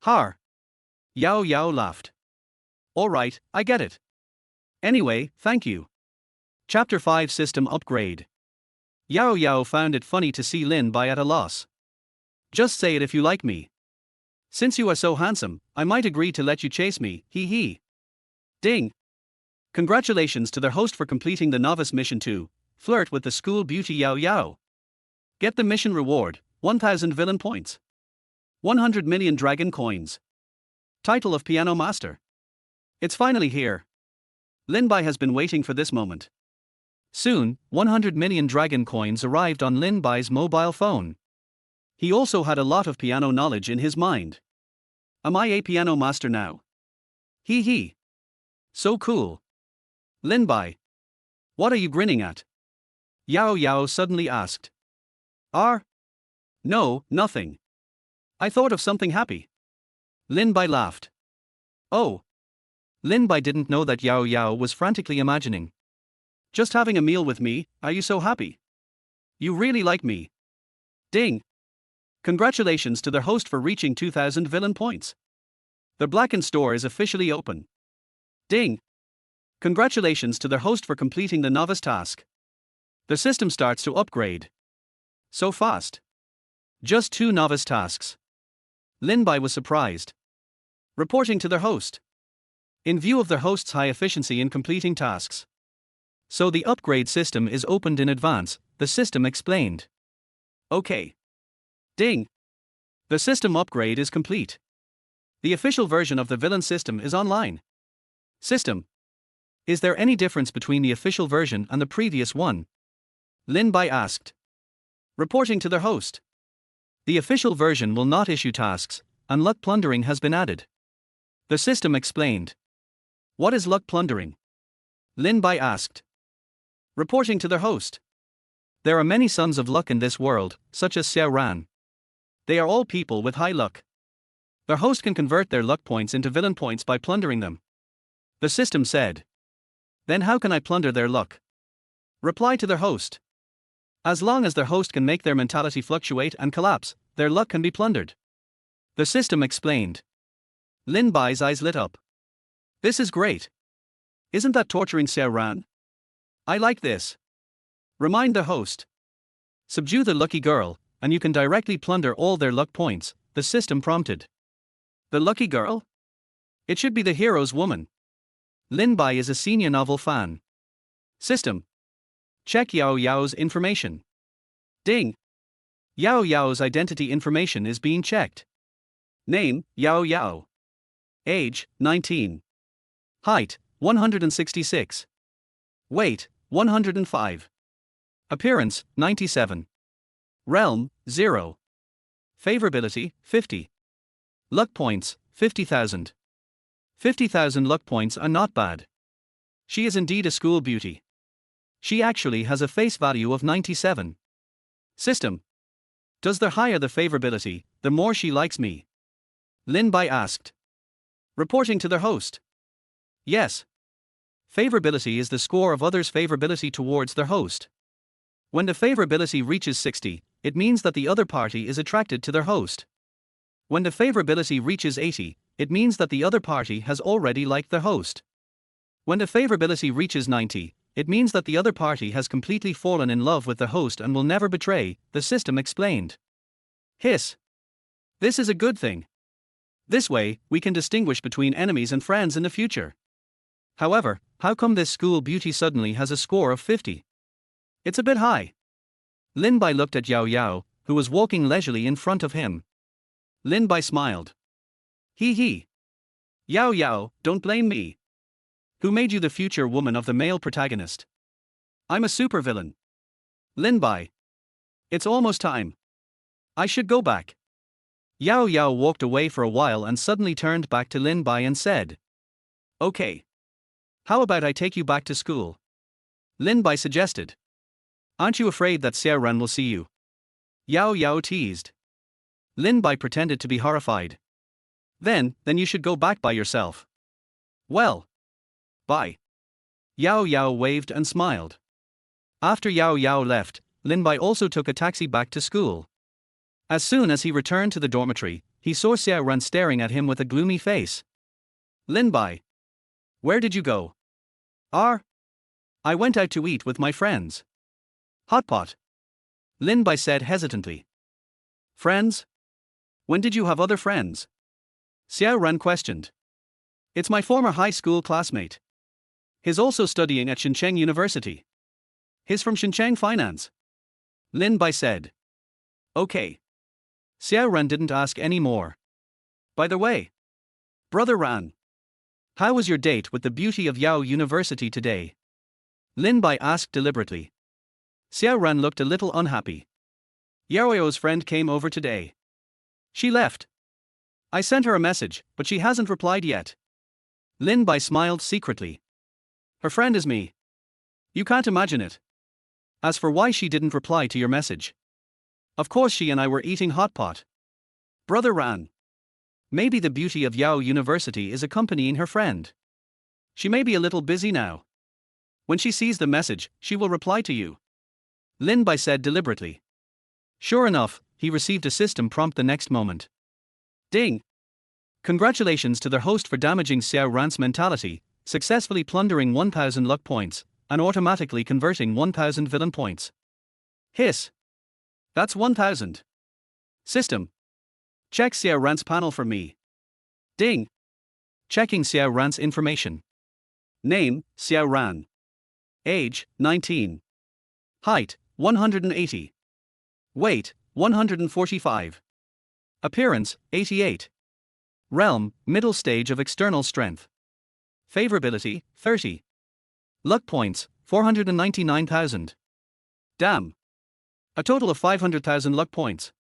Har. Yao Yao laughed. Alright, I get it. Anyway, thank you. Chapter 5 System Upgrade. Yao Yao found it funny to see Lin Bai at a loss. Just say it if you like me. Since you are so handsome, I might agree to let you chase me, hee hee. Ding. Congratulations to their host for completing the novice mission 2, flirt with the school beauty Yao Yao. Get the mission reward, 1000 villain points. 100 million dragon coins. Title of piano master. It's finally here. Lin Bai has been waiting for this moment. Soon, 100 million dragon coins arrived on Lin Bai's mobile phone. He also had a lot of piano knowledge in his mind. Am I a piano master now? Hee hee. So cool. Lin Bai. What are you grinning at? Yao Yao suddenly asked. No, nothing. I thought of something happy. Lin Bai laughed. Oh. Lin Bai didn't know that Yao Yao was frantically imagining. Just having a meal with me, are you so happy? You really like me. Ding. Congratulations to their host for reaching 2000 villain points. The Blackened store is officially open. Ding. Congratulations to their host for completing the novice task. The system starts to upgrade. So fast. Just 2 novice tasks. Lin Bai was surprised. Reporting to their host. In view of their host's high efficiency in completing tasks. So the upgrade system is opened in advance, the system explained. Okay. Ding. The system upgrade is complete. The official version of the villain system is online. System. Is there any difference between the official version and the previous one? Lin Bai asked. Reporting to their host. The official version will not issue tasks, and luck plundering has been added. The system explained. What is luck plundering? Lin Bai asked. Reporting to their host. There are many sons of luck in this world, such as Xiao Ran. They are all people with high luck. Their host can convert their luck points into villain points by plundering them. The system said. Then how can I plunder their luck? Reply to their host. As long as their host can make their mentality fluctuate and collapse, their luck can be plundered. The system explained. Lin Bai's eyes lit up. This is great. Isn't that torturing Xiao Ran? I like this. Remind the host. Subdue the lucky girl, and you can directly plunder all their luck points, the system prompted. The lucky girl? It should be the hero's woman. Lin Bai is a senior novel fan. System. Check Yao Yao's information. Ding. Yao Yao's identity information is being checked. Name, Yao Yao. Age, 19. Height, 166. Weight, 105. Appearance, 97. Realm, 0. Favorability, 50. Luck points, 50,000. 50,000 luck points are not bad. She is indeed a school beauty. She actually has a face value of 97. System. Does the higher the favorability, the more she likes me? Lin Bai asked. Reporting to their host. Yes. Favorability is the score of others' favorability towards their host. When the favorability reaches 60, it means that the other party is attracted to their host. When the favorability reaches 80, it means that the other party has already liked their host. When the favorability reaches 90, it means that the other party has completely fallen in love with the host and will never betray, the system explained. Hiss. This is a good thing. This way, we can distinguish between enemies and friends in the future. However, how come this school beauty suddenly has a score of 50? It's a bit high. Lin Bai looked at Yao Yao, who was walking leisurely in front of him. Lin Bai smiled. Hee hee. Yao Yao, don't blame me. Who made you the future woman of the male protagonist? I'm a supervillain. Lin Bai. It's almost time. I should go back. Yao Yao walked away for a while and suddenly turned back to Lin Bai and said. Okay. How about I take you back to school? Lin Bai suggested. Aren't you afraid that Xiao Ran will see you? Yao Yao teased. Lin Bai pretended to be horrified. Then you should go back by yourself. Well. Bye. Yao Yao waved and smiled. After Yao Yao left, Lin Bai also took a taxi back to school. As soon as he returned to the dormitory, he saw Xiao Ran staring at him with a gloomy face. Lin Bai. Where did you go? I went out to eat with my friends. Hot pot. Lin Bai said hesitantly. Friends? When did you have other friends? Xiao Ran questioned. It's my former high school classmate. He's also studying at Shenzhen University. He's from Shenzhen Finance. Lin Bai said. Okay. Xiao Ran didn't ask any more. By the way, Brother Ran, how was your date with the beauty of Yao University today? Lin Bai asked deliberately. Xiao Ran looked a little unhappy. Yao Yao's friend came over today. She left. I sent her a message, but she hasn't replied yet. Lin Bai smiled secretly. Her friend is me. You can't imagine it. As for why she didn't reply to your message. Of course she and I were eating hot pot. Brother Ran. Maybe the beauty of Yao University is accompanying her friend. She may be a little busy now. When she sees the message, she will reply to you. Lin Bai said deliberately. Sure enough, he received a system prompt the next moment. Ding! Congratulations to their host for damaging Xiao Ran's mentality, successfully plundering 1000 luck points, and automatically converting 1000 villain points. Hiss! That's 1000. System. Check Xiao Ran's panel for me. Ding! Checking Xiao Ran's information. Name, Xiao Ran. Age, 19. Height, 180. Weight, 145. Appearance, 88. Realm, middle stage of external strength. Favorability, 30. Luck points, 499,000. Damn. A total of 500,000 luck points.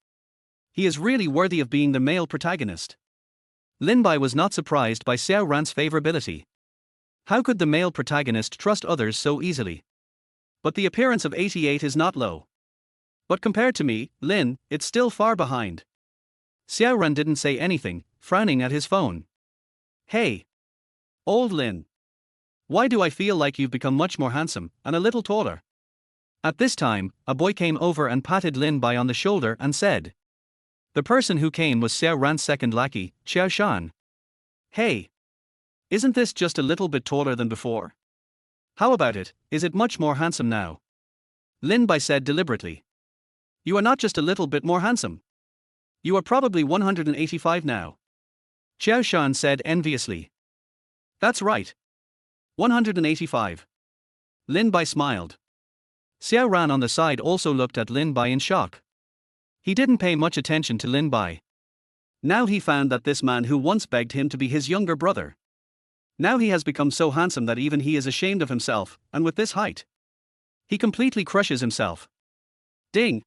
He is really worthy of being the male protagonist. Lin Bai was not surprised by Xiao Ran's favorability. How could the male protagonist trust others so easily? But the appearance of 88 is not low. But compared to me, Lin, it's still far behind. Xiao Ran didn't say anything, frowning at his phone. Hey! Old Lin. Why do I feel like you've become much more handsome, and a little taller? At this time, a boy came over and patted Lin Bai on the shoulder and said. The person who came was Xiao Ran's second lackey, Xiao Shan. Hey! Isn't this just a little bit taller than before? How about it, is it much more handsome now? Lin Bai said deliberately. You are not just a little bit more handsome. You are probably 185 now. Xiao Shan said enviously. That's right. 185. Lin Bai smiled. Xiao Ran on the side also looked at Lin Bai in shock. He didn't pay much attention to Lin Bai. Now he found that this man who once begged him to be his younger brother. Now he has become so handsome that even he is ashamed of himself, and with this height. He completely crushes himself. Ding!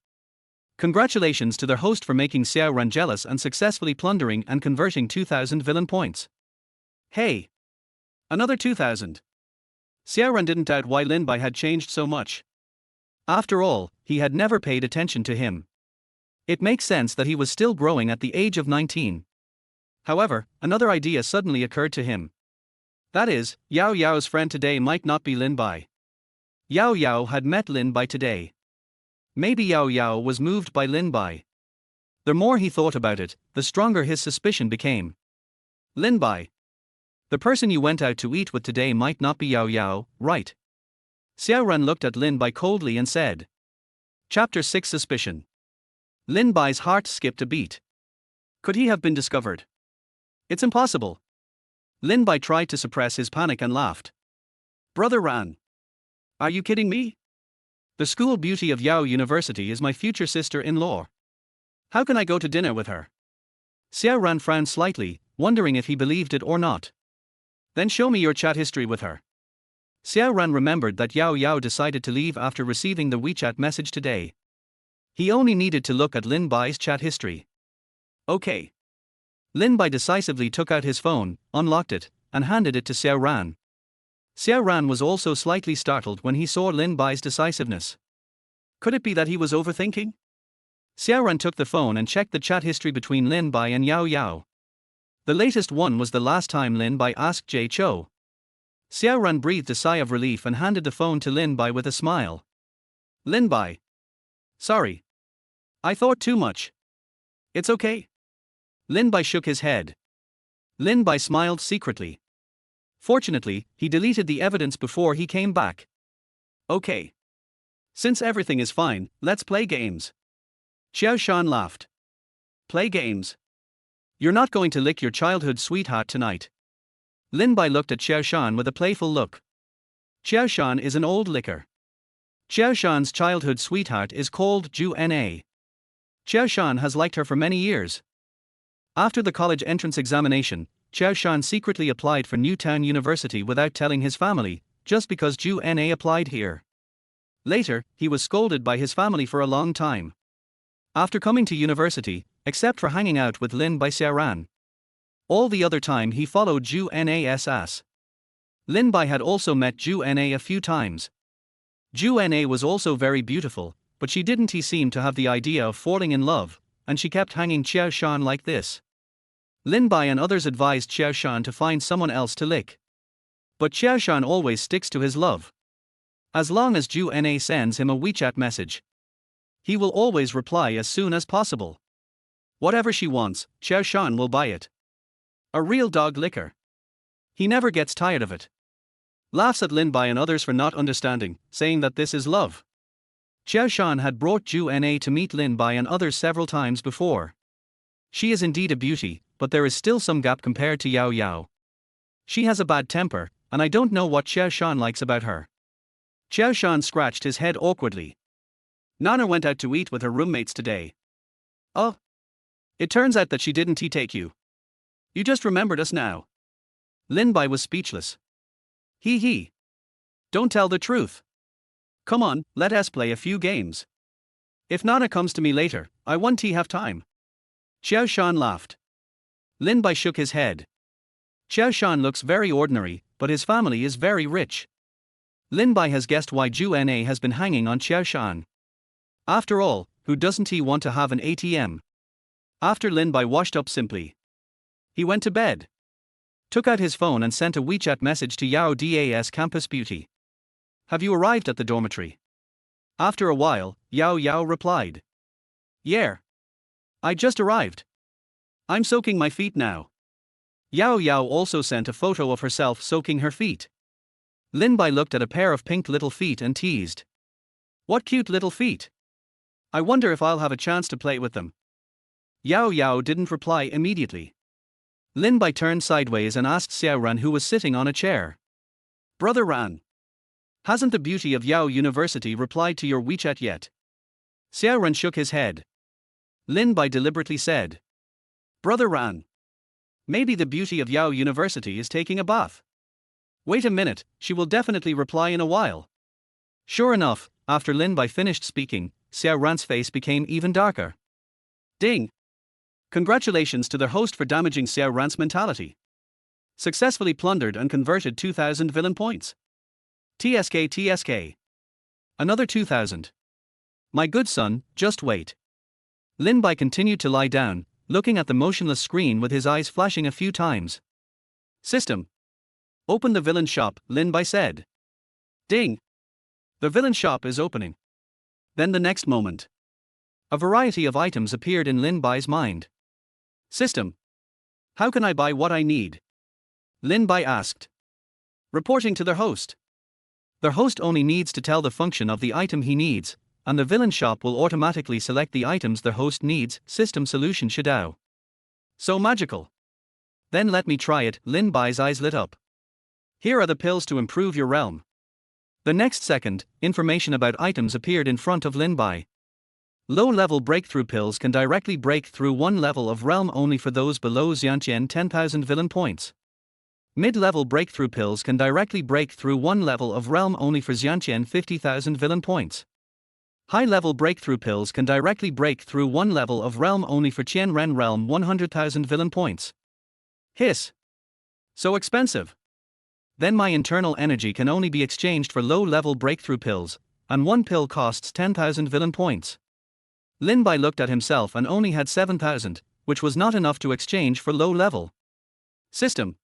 Congratulations to their host for making Xiao Ran jealous and successfully plundering and converting 2000 villain points. Hey! Another 2000. Xiaoran didn't doubt why Lin Bai had changed so much. After all, he had never paid attention to him. It makes sense that he was still growing at the age of 19. However, another idea suddenly occurred to him. That is, Yao Yao's friend today might not be Lin Bai. Yao Yao had met Lin Bai today. Maybe Yao Yao was moved by Lin Bai. The more he thought about it, the stronger his suspicion became. Lin Bai. The person you went out to eat with today might not be Yao Yao, right? Xiaoran looked at Lin Bai coldly and said. Chapter 6 Suspicion. Lin Bai's heart skipped a beat. Could he have been discovered? It's impossible. Lin Bai tried to suppress his panic and laughed. Brother Ran. Are you kidding me? The school beauty of Yao University is my future sister-in-law. How can I go to dinner with her? Xiaoran frowned slightly, wondering if he believed it or not. Then show me your chat history with her. Xiaoran remembered that Yao Yao decided to leave after receiving the WeChat message today. He only needed to look at Lin Bai's chat history. Okay. Lin Bai decisively took out his phone, unlocked it, and handed it to Xiaoran. Xiaoran was also slightly startled when he saw Lin Bai's decisiveness. Could it be that he was overthinking? Xiaoran took the phone and checked the chat history between Lin Bai and Yao Yao. The latest one was the last time Lin Bai asked Jay Cho. Xiaoran breathed a sigh of relief and handed the phone to Lin Bai with a smile. Lin Bai. Sorry. I thought too much. It's okay. Lin Bai shook his head. Lin Bai smiled secretly. Fortunately, he deleted the evidence before he came back. Okay. Since everything is fine, let's play games. Xiao Shan laughed. Play games? You're not going to lick your childhood sweetheart tonight. Lin Bai looked at Xiao Shan with a playful look. Xiao Shan is an old licker. Xiao Shan's childhood sweetheart is called Ju Na. Xiao Shan has liked her for many years. After the college entrance examination, Xiao Shan secretly applied for Newtown University without telling his family, just because Ju Na applied here. Later, he was scolded by his family for a long time. After coming to university, except for hanging out with Lin Bai Xiaoran. All the other time he followed Ju Na's ass. Lin Bai had also met Ju Na a few times. Ju Na was also very beautiful, but she didn't seem to have the idea of falling in love, and she kept hanging Xiao Shan like this. Lin Bai and others advised Xiao Shan to find someone else to lick. But Xiao Shan always sticks to his love. As long as Ju Na sends him a WeChat message, he will always reply as soon as possible. Whatever she wants, Xiao Shan will buy it. A real dog licker. He never gets tired of it. Laughs at Lin Bai and others for not understanding, saying that this is love. Xiao Shan had brought Ju Na to meet Lin Bai and others several times before. She is indeed a beauty, but there is still some gap compared to Yao Yao. She has a bad temper, and I don't know what Xiao Shan likes about her. Xiao Shan scratched his head awkwardly. Nana went out to eat with her roommates today. Oh. It turns out that she didn't take you. You just remembered us now. Lin Bai was speechless. He. Don't tell the truth. Come on, let us play a few games. If Nana comes to me later, I won't have time. Xiao Shan laughed. Lin Bai shook his head. Xiao Shan looks very ordinary, but his family is very rich. Lin Bai has guessed why Ju Na has been hanging on Xiao Shan. After all, who doesn't want to have an ATM? After Lin Bai washed up simply, he went to bed. Took out his phone and sent a WeChat message to Yao Das campus beauty. Have you arrived at the dormitory? After a while, Yao Yao replied. Yeah. I just arrived. I'm soaking my feet now. Yao Yao also sent a photo of herself soaking her feet. Lin Bai looked at a pair of pink little feet and teased. What cute little feet. I wonder if I'll have a chance to play with them. Yao Yao didn't reply immediately. Lin Bai turned sideways and asked Xiaoran, who was sitting on a chair. Brother Ran. Hasn't the beauty of Yao University replied to your WeChat yet? Xiaoran shook his head. Lin Bai deliberately said. Brother Ran. Maybe the beauty of Yao University is taking a bath. Wait a minute, she will definitely reply in a while. Sure enough, after Lin Bai finished speaking, Xiaoran's face became even darker. Ding! Congratulations to their host for damaging Xiaoran's mentality. Successfully plundered and converted 2,000 villain points. TSK TSK. Another 2000. My good son, just wait. Lin Bai continued to lie down, looking at the motionless screen with his eyes flashing a few times. System. Open the villain shop, Lin Bai said. Ding. The villain shop is opening. Then the next moment, a variety of items appeared in Lin Bai's mind. System. How can I buy what I need? Lin Bai asked. Reporting to their host. Their host only needs to tell the function of the item he needs, and the villain shop will automatically select the items their host needs. System solution Shadao. So magical. Then let me try it. Lin Bai's eyes lit up. Here are the pills to improve your realm. The next second, information about items appeared in front of Lin Bai. Low-level breakthrough pills can directly break through one level of realm only for those below Xiantian 10,000 villain points. Mid-level breakthrough pills can directly break through one level of realm only for Xiantian 50,000 villain points. High-level breakthrough pills can directly break through one level of realm only for Qianren realm 100,000 villain points. Hiss. So expensive. Then my internal energy can only be exchanged for low-level breakthrough pills, and one pill costs 10,000 villain points. Lin Bai looked at himself and only had 7,000, which was not enough to exchange for low-level. System.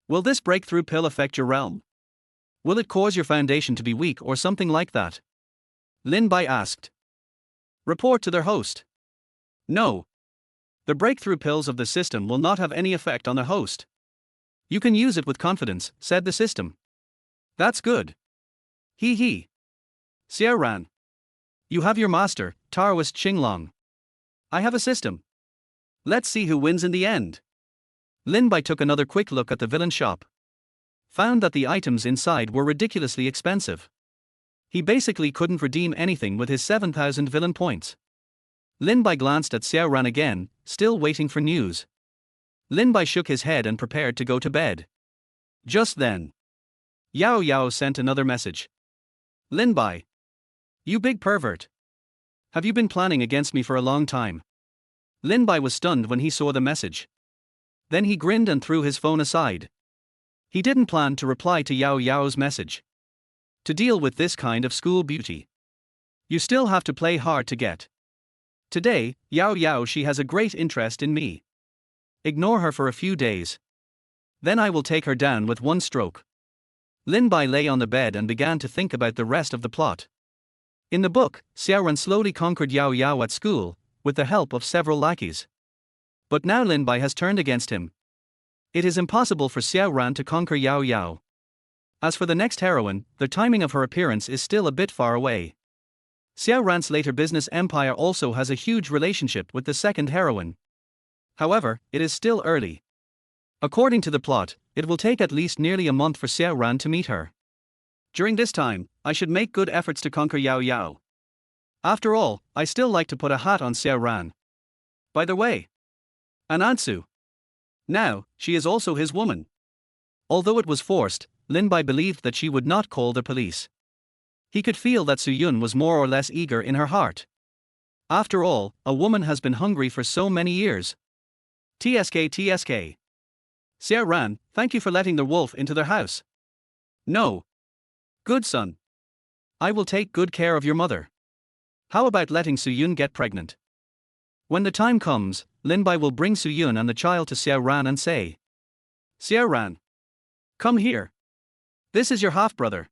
Will this breakthrough pill affect your realm? Will it cause your foundation to be weak or something like that? Lin Bai asked. Report to their host. No. The breakthrough pills of the system will not have any effect on the host. You can use it with confidence, said the system. That's good. He. Xiao Ran. You have your master, Taoist Xinglong. I have a system. Let's see who wins in the end. Lin Bai took another quick look at the villain shop. Found that the items inside were ridiculously expensive. He basically couldn't redeem anything with his 7,000 villain points. Lin Bai glanced at Xiao Ran again, still waiting for news. Lin Bai shook his head and prepared to go to bed. Just then, Yao Yao sent another message. Lin Bai. You big pervert. Have you been planning against me for a long time? Lin Bai was stunned when he saw the message. Then he grinned and threw his phone aside. He didn't plan to reply to Yao Yao's message. To deal with this kind of school beauty, you still have to play hard to get. Today, Yao Yao she has a great interest in me. Ignore her for a few days. Then I will take her down with one stroke. Lin Bai lay on the bed and began to think about the rest of the plot. In the book, Xiao Ran slowly conquered Yao Yao at school, with the help of several lackeys. But now Lin Bai has turned against him. It is impossible for Xiao Ran to conquer Yao Yao. As for the next heroine, the timing of her appearance is still a bit far away. Xiao Ran's later business empire also has a huge relationship with the second heroine. However, it is still early. According to the plot, it will take at least nearly a month for Xiao Ran to meet her. During this time, I should make good efforts to conquer Yao Yao. After all, I still like to put a hat on Xiao Ran. By the way, Anansu. Now, she is also his woman. Although it was forced, Lin Bai believed that she would not call the police. He could feel that Su Yun was more or less eager in her heart. After all, a woman has been hungry for so many years. TSK. Xiao Ran, thank you for letting the wolf into their house. No. Good son. I will take good care of your mother. How about letting Su Yun get pregnant? When the time comes, Lin Bai will bring Su Yun and the child to Xiao Ran and say, Xiao Ran, come here. This is your half-brother.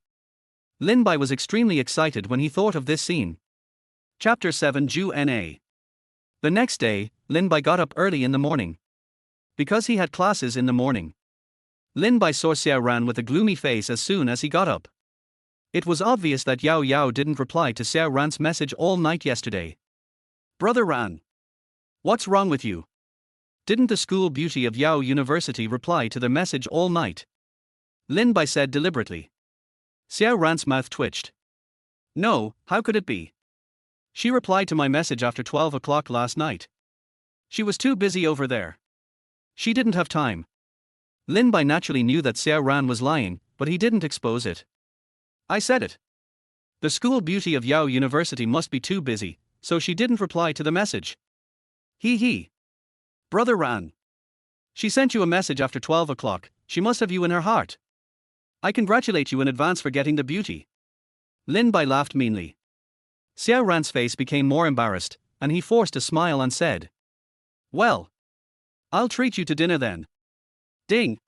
Lin Bai was extremely excited when he thought of this scene. Chapter 7 Ju Na. The next day, Lin Bai got up early in the morning. Because he had classes in the morning, Lin Bai saw Xiao Ran with a gloomy face as soon as he got up. It was obvious that Yao Yao didn't reply to Xiao Ran's message all night yesterday. Brother Ran. What's wrong with you? Didn't the school beauty of Yao University reply to the message all night? Lin Bai said deliberately. Xiao Ran's mouth twitched. No, how could it be? She replied to my message after 12 o'clock last night. She was too busy over there. She didn't have time. Lin Bai naturally knew that Xiao Ran was lying, but he didn't expose it. I said it. The school beauty of Yao University must be too busy, so she didn't reply to the message. He. Brother Ran. She sent you a message after 12 o'clock, she must have you in her heart. I congratulate you in advance for getting the beauty. Lin Bai laughed meanly. Xiao Ran's face became more embarrassed, and he forced a smile and said, "Well, I'll treat you to dinner then." Ding!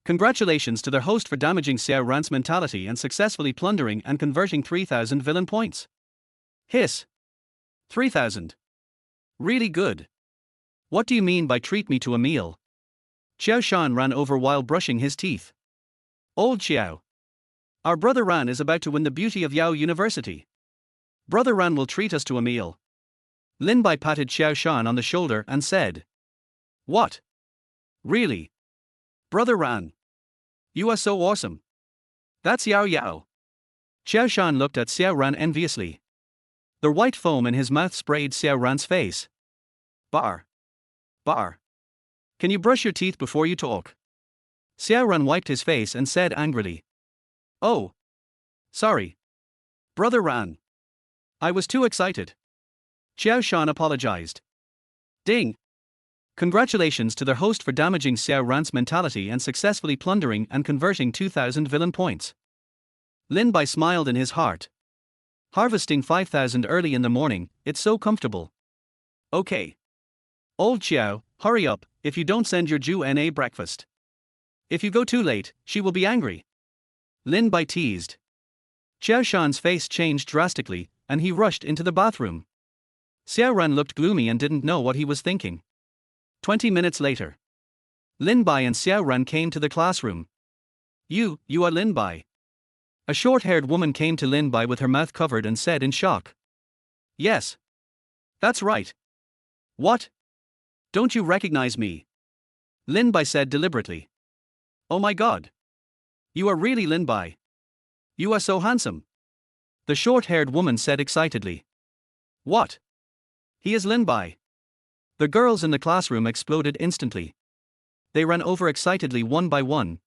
Congratulations to their host for damaging Xiao Ran's mentality and successfully plundering and converting 3,000 villain points. Hiss. 3,000. Really good. What do you mean by treat me to a meal? Xiao Shan ran over while brushing his teeth. Old Xiao. Our brother Ran is about to win the beauty of Yao University. Brother Ran will treat us to a meal. Lin Bai patted Xiao Shan on the shoulder and said, "What? Really? Brother Ran. You are so awesome. That's Yao Yao." Xiao Shan looked at Xiao Ran enviously. The white foam in his mouth sprayed Xiao Ran's face. Bar. Bar. Can you brush your teeth before you talk? Xiao Ran wiped his face and said angrily. Oh. Sorry. Brother Ran. I was too excited. Xiao Shan apologized. Ding. Congratulations to their host for damaging Xiao Ran's mentality and successfully plundering and converting 2,000 villain points. Lin Bai smiled in his heart. Harvesting 5,000 early in the morning, it's so comfortable. Okay. Old Xiao, hurry up, if you don't send your Ju Na breakfast. If you go too late, she will be angry. Lin Bai teased. Xiao Shan's face changed drastically, and he rushed into the bathroom. Xiao Ran looked gloomy and didn't know what he was thinking. 20 minutes later. Lin Bai and Xiao Ran came to the classroom. You are Lin Bai. A short-haired woman came to Lin Bai with her mouth covered and said in shock. Yes. That's right. What? Don't you recognize me? Lin Bai said deliberately. Oh my god. You are really Lin Bai. You are so handsome. The short-haired woman said excitedly. What? He is Lin Bai. The girls in the classroom exploded instantly. They ran over excitedly one by one.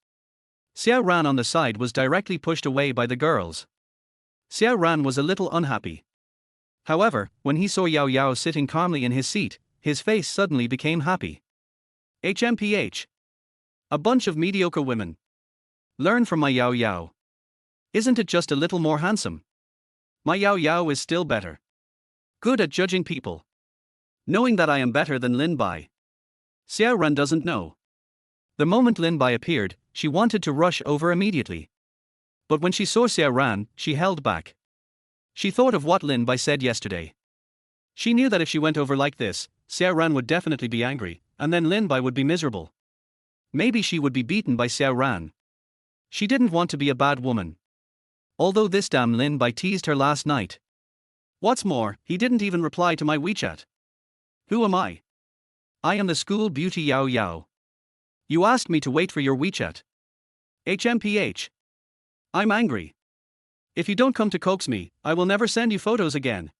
Xiao Ran on the side was directly pushed away by the girls. Xiao Ran was a little unhappy. However, when he saw Yao Yao sitting calmly in his seat, his face suddenly became happy. HMPH. A bunch of mediocre women. Learn from my Yao Yao. Isn't it just a little more handsome? My Yao Yao is still better. Good at judging people. Knowing that I am better than Lin Bai. Xiao Ran doesn't know. The moment Lin Bai appeared, she wanted to rush over immediately. But when she saw Xiao Ran, she held back. She thought of what Lin Bai said yesterday. She knew that if she went over like this, Xiao Ran would definitely be angry, and then Lin Bai would be miserable. Maybe she would be beaten by Xiao Ran. She didn't want to be a bad woman. Although this damn Lin Bai teased her last night. What's more, he didn't even reply to my WeChat. Who am I? I am the school beauty Yao Yao. You asked me to wait for your WeChat. HMPH. I'm angry. If you don't come to coax me, I will never send you photos again.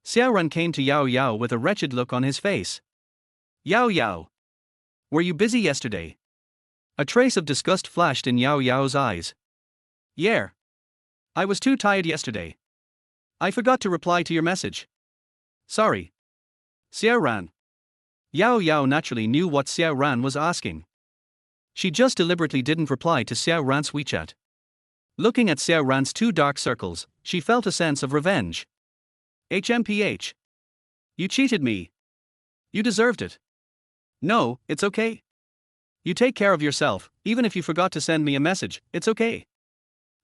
Xiao Ran came to Yao Yao with a wretched look on his face. Yao Yao. Were you busy yesterday? A trace of disgust flashed in Yao Yao's eyes. Yeah. I was too tired yesterday. I forgot to reply to your message. Sorry. Xiao Ran. Yao Yao naturally knew what Xiao Ran was asking. She just deliberately didn't reply to Xiao Ran's WeChat. Looking at Xiao Ran's two dark circles, she felt a sense of revenge. HMPH. You cheated me. You deserved it. No, it's okay. You take care of yourself, even if you forgot to send me a message, it's okay.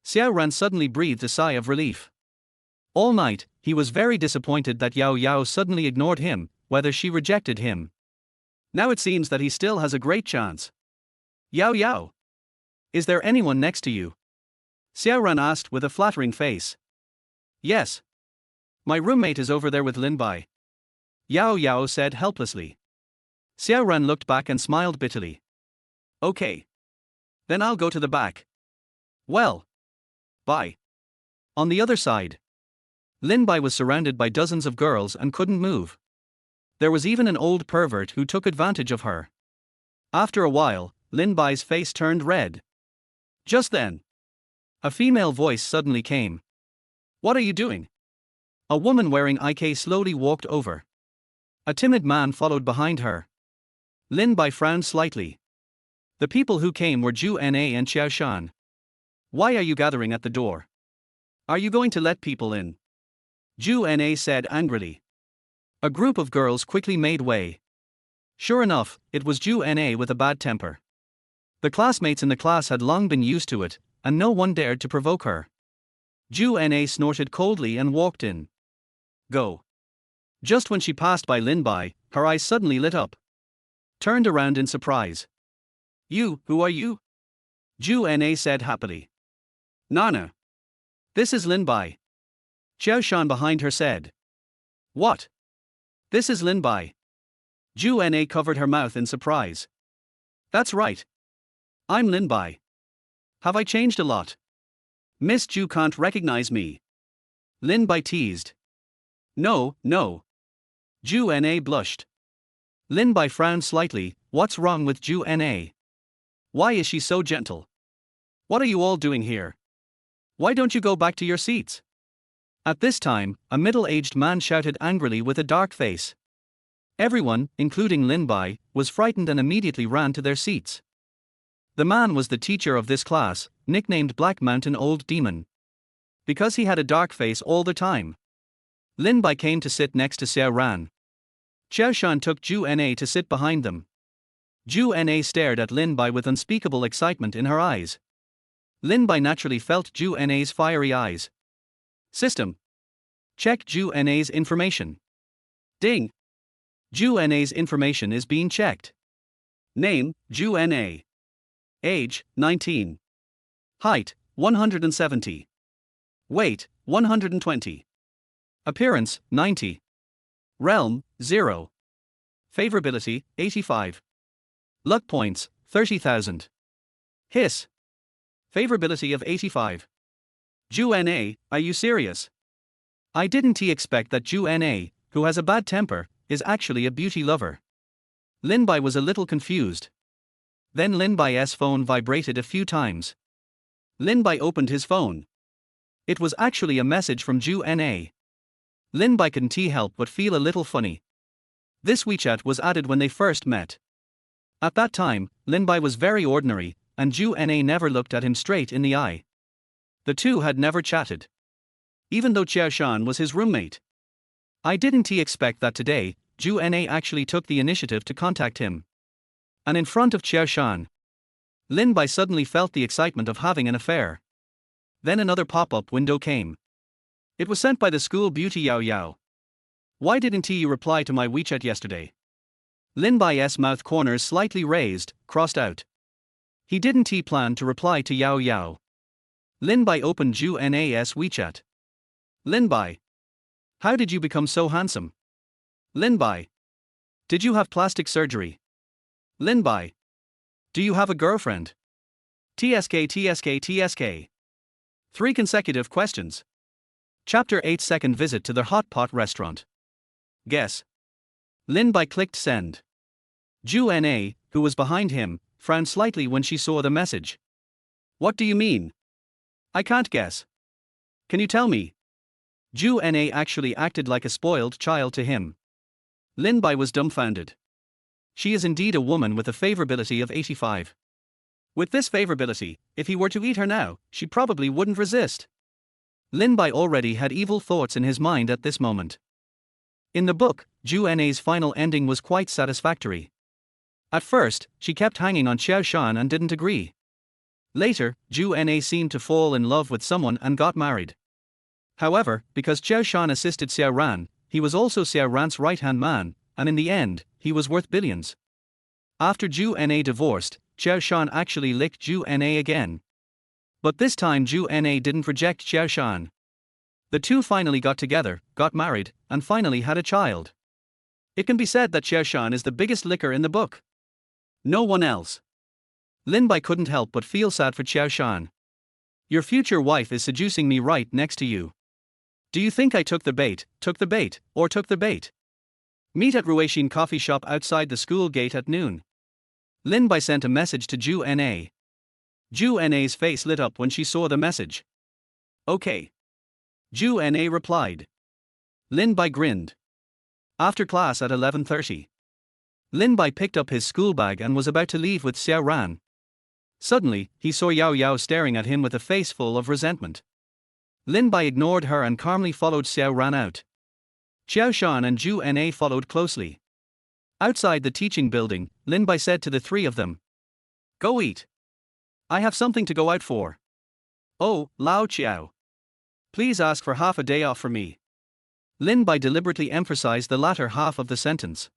Xiao Ran suddenly breathed a sigh of relief. All night, he was very disappointed that Yao Yao suddenly ignored him, whether she rejected him. Now it seems that he still has a great chance. Yao Yao. Is there anyone next to you? Xiao Ran asked with a flattering face. Yes. My roommate is over there with Lin Bai. Yao Yao said helplessly. Xiao Ran looked back and smiled bitterly. Okay. Then I'll go to the back. Well. Bye. On the other side. Lin Bai was surrounded by dozens of girls and couldn't move. There was even an old pervert who took advantage of her. After a while, Lin Bai's face turned red. Just then, a female voice suddenly came. What are you doing? A woman wearing IK slowly walked over. A timid man followed behind her. Lin Bai frowned slightly. The people who came were Ju Na and Xiao Shan. Why are you gathering at the door? Are you going to let people in? Ju Na said angrily. A group of girls quickly made way. Sure enough, it was Ju Na with a bad temper. The classmates in the class had long been used to it, and no one dared to provoke her. Ju Na snorted coldly and walked in. Go. Just when she passed by Lin Bai, her eyes suddenly lit up. Turned around in surprise. You, who are you? Ju Na said happily. Nana. This is Lin Bai. Xiao Shan behind her said. What? This is Lin Bai. Ju Na covered her mouth in surprise. That's right. I'm Lin Bai. Have I changed a lot? Miss Ju can't recognize me. Lin Bai teased. No, no. Ju Na blushed. Lin Bai frowned slightly. What's wrong with Ju Na? Why is she so gentle? What are you all doing here? Why don't you go back to your seats? At this time, a middle-aged man shouted angrily with a dark face. Everyone, including Lin Bai, was frightened and immediately ran to their seats. The man was the teacher of this class, nicknamed Black Mountain Old Demon. Because he had a dark face all the time. Lin Bai came to sit next to Xiao Ran. Xiao Shan took Ju Na to sit behind them. Ju Na stared at Lin Bai with unspeakable excitement in her eyes. Lin Bai naturally felt Ju Na's fiery eyes. System. Check Ju Na's information. Ding. Ju Na's information is being checked. Name, Ju Na. Age, 19. Height, 170. Weight, 120. Appearance, 90. Realm, 0. Favorability, 85. Luck points, 30,000. Hiss. Favorability of 85. Ju Na, are you serious? I didn't expect that Ju Na, who has a bad temper, is actually a beauty lover. Lin Bai was a little confused. Then Lin Bai's phone vibrated a few times. Lin Bai opened his phone. It was actually a message from Ju Na. Lin Bai couldn't help but feel a little funny. This WeChat was added when they first met. At that time, Lin Bai was very ordinary, and Ju Na never looked at him straight in the eye. The two had never chatted. Even though Xiao Shan was his roommate. I didn't expect that today, Ju Na actually took the initiative to contact him. And in front of Xiao Shan. Lin Bai suddenly felt the excitement of having an affair. Then another pop-up window came. It was sent by the school beauty Yao Yao. Why didn't you reply to my WeChat yesterday? Lin Bai's mouth corners slightly raised, crossed out. He didn't plan to reply to Yao Yao. Lin Bai opened Ju Na's WeChat. Lin Bai. How did you become so handsome? Lin Bai. Did you have plastic surgery? Lin Bai. Do you have a girlfriend? TSK. 3 consecutive questions. Chapter 8 Second visit to the hot pot restaurant. Guess. Lin Bai clicked send. Ju Na, who was behind him, frowned slightly when she saw the message. What do you mean? I can't guess. Can you tell me? Ju Na actually acted like a spoiled child to him. Lin Bai was dumbfounded. She is indeed a woman with a favorability of 85. With this favorability, if he were to eat her now, she probably wouldn't resist. Lin Bai already had evil thoughts in his mind at this moment. In the book, Ju Na's final ending was quite satisfactory. At first, she kept hanging on Xiao Shan and didn't agree. Later, Ju Na seemed to fall in love with someone and got married. However, because Xiao Shan assisted Xiao Ran, he was also Xiao Ran's right-hand man, and in the end, he was worth billions. After Ju Na divorced, Xiao Shan actually licked Ju Na again. But this time Ju Na didn't reject Xiao Shan. The two finally got together, got married, and finally had a child. It can be said that Xiao Shan is the biggest licker in the book. No one else. Lin Bai couldn't help but feel sad for Xiao Shan. Your future wife is seducing me right next to you. Do you think I took the bait, or took the bait? Meet at Ruixin coffee shop outside the school gate at noon. Lin Bai sent a message to Ju Na. Ju Na's face lit up when she saw the message. Okay. Ju Na replied. Lin Bai grinned. After class at 11:30. Lin Bai picked up his school bag and was about to leave with Xiao Ran. Suddenly, he saw Yao Yao staring at him with a face full of resentment. Lin Bai ignored her and calmly followed Xiao Ran out. Xiao Shan and Zhu Na followed closely. Outside the teaching building, Lin Bai said to the three of them, "Go eat. I have something to go out for. Oh, Lao Chiao. Please ask for half a day off for me." Lin Bai deliberately emphasized the latter half of the sentence.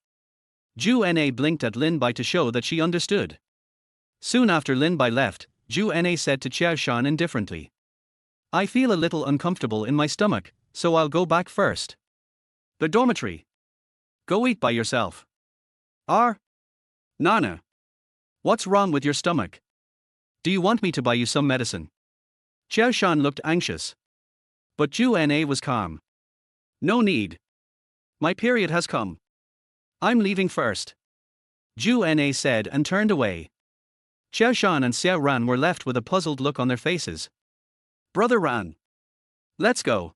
Zhu Na blinked at Lin Bai to show that she understood. Soon after Lin Bai left, Zhu Na said to Xiao Shan indifferently, "I feel a little uncomfortable in my stomach, so I'll go back first." "The dormitory. Go eat by yourself." Nana. What's wrong with your stomach? Do you want me to buy you some medicine?" Xiao Shan looked anxious. But Zhu Na was calm. "No need. My period has come. I'm leaving first." Zhu Na said and turned away. Xiao Shan and Xiao Ran were left with a puzzled look on their faces. "Brother Ran. Let's go.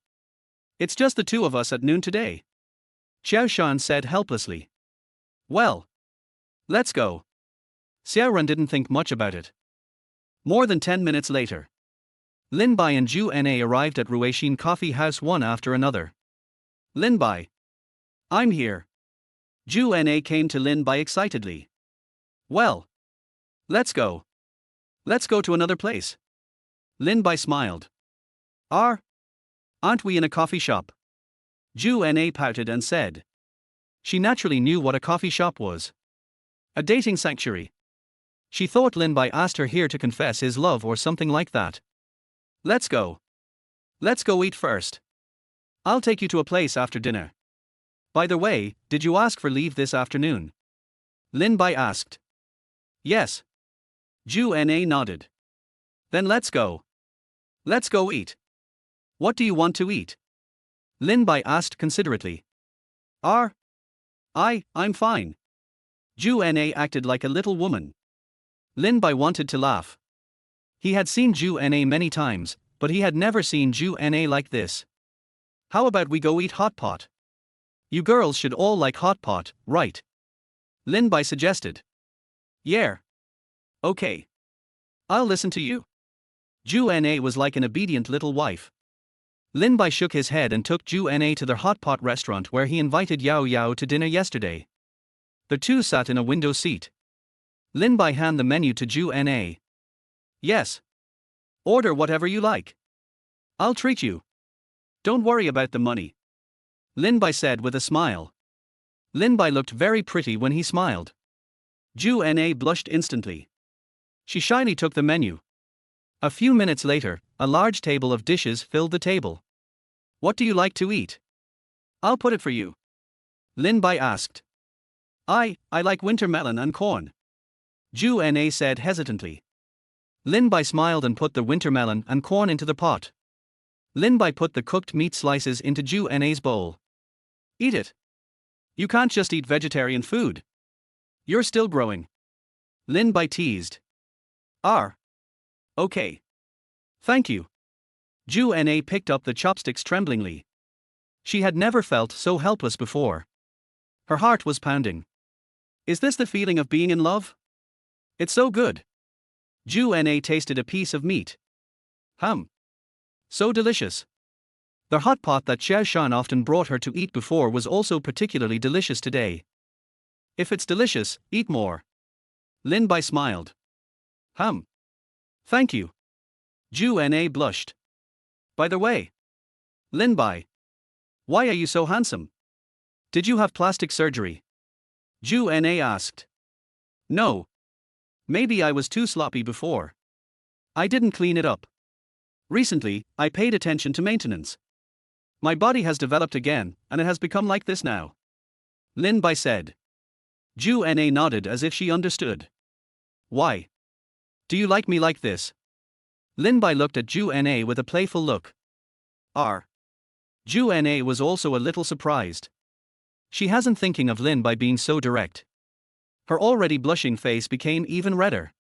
It's just the two of us at noon today," Xiao Shan said helplessly. "Well, let's go." Xiao Ran didn't think much about it. More than 10 minutes later, Lin Bai and Zhu Na arrived at Ruixin Coffee House one after another. "Lin Bai. I'm here." Zhu Na came to Lin Bai excitedly. "Well, let's go. Let's go to another place." Lin Bai smiled. Aren't we in a coffee shop?" Zhu Na pouted and said. She naturally knew what a coffee shop was. A dating sanctuary. She thought Lin Bai asked her here to confess his love or something like that. "Let's go. Let's go eat first. I'll take you to a place after dinner. By the way, did you ask for leave this afternoon?" Lin Bai asked. "Yes." Zhu Na nodded. "Then let's go. Let's go eat." "What do you want to eat?" Lin Bai asked considerately. I'm fine." Zhu Na acted like a little woman. Lin Bai wanted to laugh. He had seen Zhu Na many times, but he had never seen Zhu Na like this. "How about we go eat hot pot? You girls should all like hot pot, right?" Lin Bai suggested. "Yeah. Okay. I'll listen to you." Zhu Na was like an obedient little wife. Lin Bai shook his head and took Zhu Na to their hot pot restaurant where he invited Yao Yao to dinner yesterday. The two sat in a window seat. Lin Bai handed the menu to Zhu Na. "Yes. Order whatever you like. I'll treat you. Don't worry about the money," Lin Bai said with a smile. Lin Bai looked very pretty when he smiled. Zhu Na blushed instantly. She shyly took the menu. A few minutes later, a large table of dishes filled the table. "What do you like to eat?" "I'll put it for you," Lin Bai asked. I like winter melon and corn," Zhu Na said hesitantly. Lin Bai smiled and put the winter melon and corn into the pot. Lin Bai put the cooked meat slices into Zhu Na's bowl. "Eat it. You can't just eat vegetarian food. You're still growing," Lin Bai teased. Okay. Thank you." Zhu Na picked up the chopsticks tremblingly. She had never felt so helpless before. Her heart was pounding. Is this the feeling of being in love? It's so good. Zhu Na tasted a piece of meat. So delicious. The hot pot that Xiao Shan often brought her to eat before was also particularly delicious today. "If it's delicious, eat more." Lin Bai smiled. Thank you." Zhu Na blushed. "By the way, Lin Bai, why are you so handsome? Did you have plastic surgery?" Zhu Na asked. "No. Maybe I was too sloppy before. I didn't clean it up. Recently, I paid attention to maintenance. My body has developed again, and it has become like this now," Lin Bai said. Zhu Na nodded as if she understood. "Why? Do you like me like this?" Lin Bai looked at Zhu Na with a playful look. Zhu Na was also a little surprised. She hasn't thinking of Lin Bai being so direct. Her already blushing face became even redder.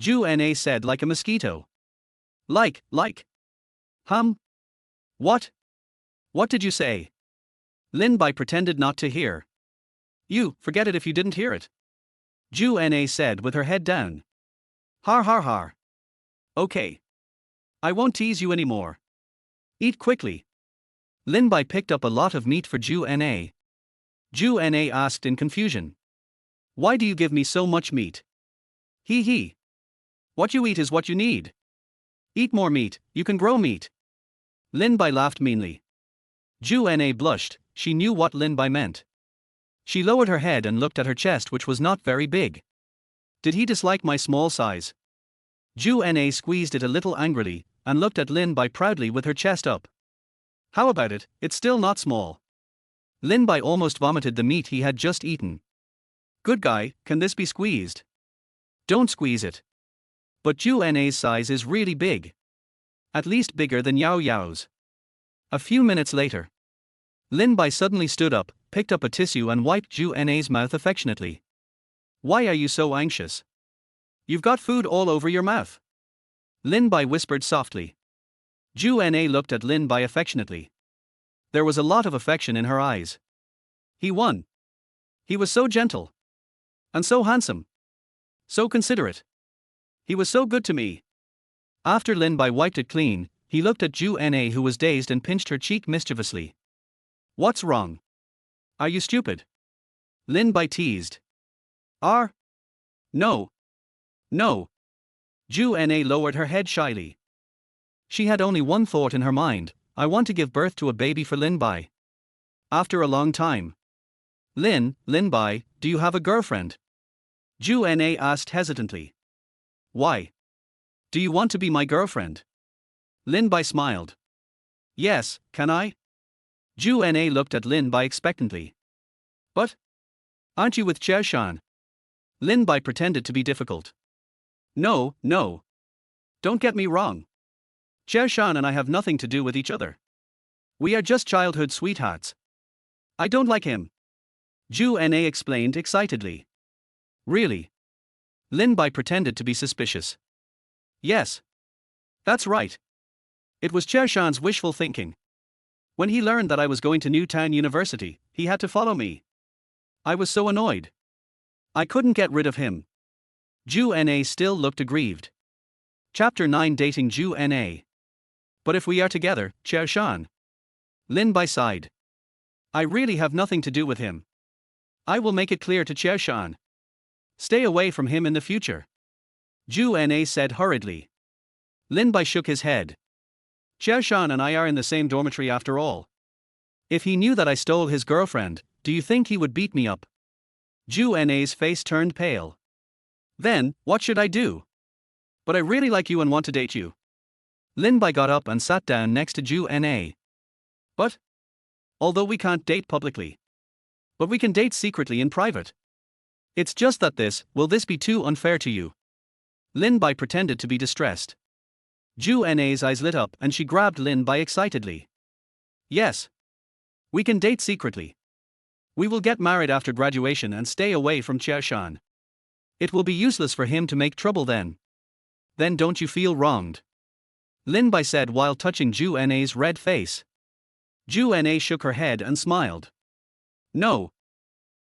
Zhu Na said like a mosquito. Like. What? What did you say?" Lin Bai pretended not to hear. "You, forget it if you didn't hear it," Zhu Na said with her head down. Har har har. Okay. I won't tease you anymore. Eat quickly. Lin Bai picked up a lot of meat for Ju Na. Ju Na asked in confusion. Why do you give me so much meat? Hee hee. What you eat is what you need. Eat more meat, you can grow meat. Lin Bai laughed meanly. Ju Na blushed, she knew what Lin Bai meant. She lowered her head and looked at her chest, which was not very big. Did he dislike my small size? Ju Na squeezed it a little angrily, and looked at Lin Bai proudly with her chest up. How about it, it's still not small. Lin Bai almost vomited the meat he had just eaten. Good guy, can this be squeezed? Don't squeeze it. But Ju Na's size is really big. At least bigger than Yao Yao's. A few minutes later, Lin Bai suddenly stood up, picked up a tissue and wiped Ju Na's mouth affectionately. Why are you so anxious? You've got food all over your mouth. Lin Bai whispered softly. Ju Na looked at Lin Bai affectionately. There was a lot of affection in her eyes. He won. He was so gentle. And so handsome. So considerate. He was so good to me. After Lin Bai wiped it clean, he looked at Ju Na, who was dazed, and pinched her cheek mischievously. What's wrong? Are you stupid? Lin Bai teased. No. No. Ju Na lowered her head shyly. She had only one thought in her mind: I want to give birth to a baby for Lin Bai. After a long time. Lin Bai, do you have a girlfriend? Ju Na asked hesitantly. Why? Do you want to be my girlfriend? Lin Bai smiled. Yes, can I? Ju Na looked at Lin Bai expectantly. But? Aren't you with Cher Shan? Lin Bai pretended to be difficult. No. Don't get me wrong. Cher Shan and I have nothing to do with each other. We are just childhood sweethearts. I don't like him. Ju Na explained excitedly. Really? Lin Bai pretended to be suspicious. Yes. That's right. It was Cher Shan's wishful thinking. When he learned that I was going to Newtown University, he had to follow me. I was so annoyed. I couldn't get rid of him. Ju Na still looked aggrieved. Chapter 9: Dating Ju Na. But if we are together, Cher Shan. Lin Bai sighed. I really have nothing to do with him. I will make it clear to Cher Shan. Stay away from him in the future. Ju Na said hurriedly. Lin Bai shook his head. Cher Shan and I are in the same dormitory after all. If he knew that I stole his girlfriend, do you think he would beat me up? Ju Na's face turned pale. Then, what should I do? But I really like you and want to date you. Lin Bai got up and sat down next to Ju Na. But? Although we can't date publicly. But we can date secretly in private. It's just that will this be too unfair to you? Lin Bai pretended to be distressed. Ju Na's eyes lit up and she grabbed Lin Bai excitedly. Yes. We can date secretly. We will get married after graduation and stay away from Cher Shan. It will be useless for him to make trouble then. Then don't you feel wronged? Lin Bai said while touching Ju Na's red face. Ju Na shook her head and smiled. No.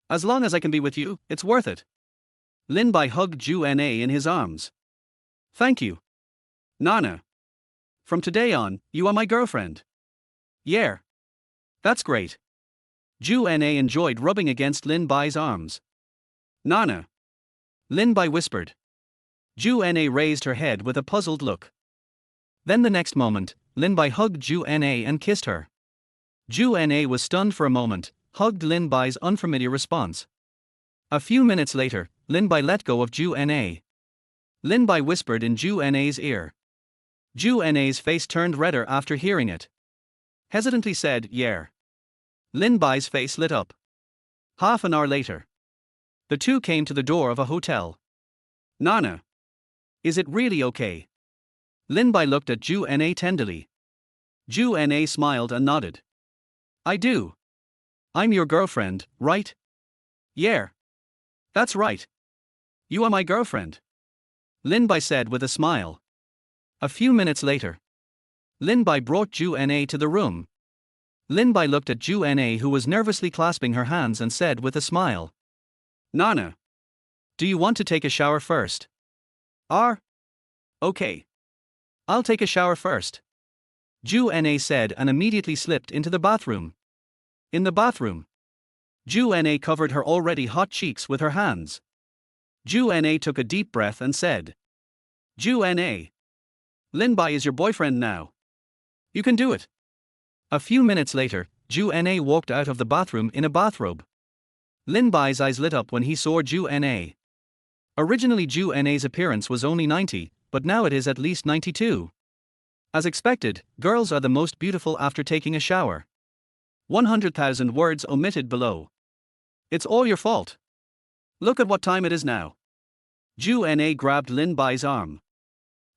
As long as I can be with you, it's worth it. Lin Bai hugged Ju Na in his arms. Thank you. Nana. From today on, you are my girlfriend. Yeah. That's great. Ju Na enjoyed rubbing against Lin Bai's arms. Nana. Lin Bai whispered. Ju Na raised her head with a puzzled look. Then the next moment, Lin Bai hugged Ju Na and kissed her. Ju Na was stunned for a moment, hugged Lin Bai's unfamiliar response. A few minutes later, Lin Bai let go of Ju Na. Lin Bai whispered in Ju Na's ear. Ju Na's face turned redder after hearing it. Hesitantly said, yeah. Lin Bai's face lit up. Half an hour later, the two came to the door of a hotel. Nana. Is it really okay? Lin Bai looked at Ju Na tenderly. Ju Na smiled and nodded. I do. I'm your girlfriend, right? Yeah. That's right. You are my girlfriend. Lin Bai said with a smile. A few minutes later, Lin Bai brought Ju Na to the room. Lin Bai looked at Ju Na, who was nervously clasping her hands, and said with a smile. Nana. Do you want to take a shower first? Okay. I'll take a shower first. Ju Na said and immediately slipped into the bathroom. In the bathroom, Ju Na covered her already hot cheeks with her hands. Ju Na took a deep breath and said, Ju Na. Lin Bai is your boyfriend now. You can do it. A few minutes later, Ju Na walked out of the bathroom in a bathrobe. Lin Bai's eyes lit up when he saw Ju Na. Originally Ju Na's appearance was only 90, but now it is at least 92. As expected, girls are the most beautiful after taking a shower. 100,000 words omitted below. It's all your fault. Look at what time it is now. Ju Na grabbed Lin Bai's arm.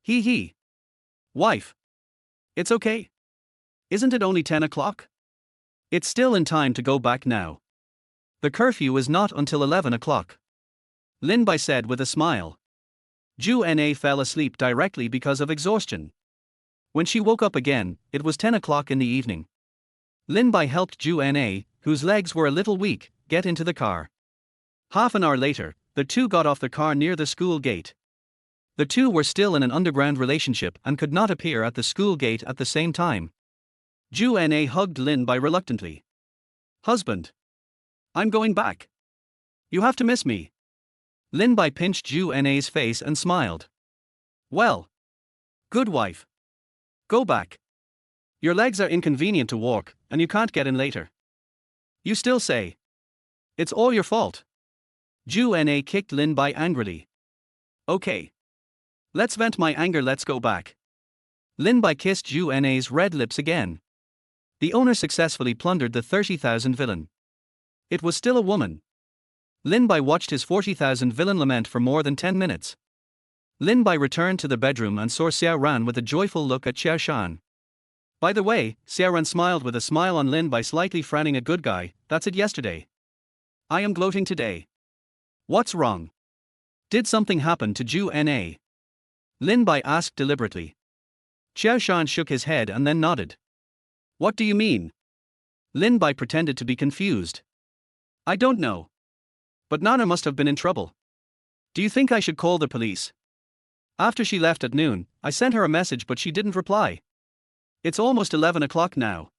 Hee. Wife. It's okay. Isn't it only 10 o'clock? It's still in time to go back now. The curfew is not until 11 o'clock. Lin Bai said with a smile. Ju Na fell asleep directly because of exhaustion. When she woke up again, it was 10 o'clock in the evening. Lin Bai helped Ju Na, whose legs were a little weak, get into the car. Half an hour later, the two got off the car near the school gate. The two were still in an underground relationship and could not appear at the school gate at the same time. Ju Na hugged Lin Bai reluctantly. Husband. I'm going back. You have to miss me. Lin Bai pinched Ju Na's face and smiled. Well. Good wife. Go back. Your legs are inconvenient to walk, and you can't get in later. You still say. It's all your fault. Ju Na kicked Lin Bai angrily. Okay. Let's vent my anger, let's go back. Lin Bai kissed Ju Na's red lips again. The owner successfully plundered the 30,000 villain. It was still a woman. Lin Bai watched his 40,000 villain lament for more than 10 minutes. Lin Bai returned to the bedroom and saw Xiao Ran with a joyful look at Xiao Shan. By the way, Xiao Ran smiled with a smile on Lin Bai, slightly frowning. A good guy, that's it yesterday. I am gloating today. What's wrong? Did something happen to Ju Na? Lin Bai asked deliberately. Xiao Shan shook his head and then nodded. What do you mean? Lin Bai pretended to be confused. I don't know. But Nana must have been in trouble. Do you think I should call the police? After she left at noon, I sent her a message but she didn't reply. It's almost 11 o'clock now.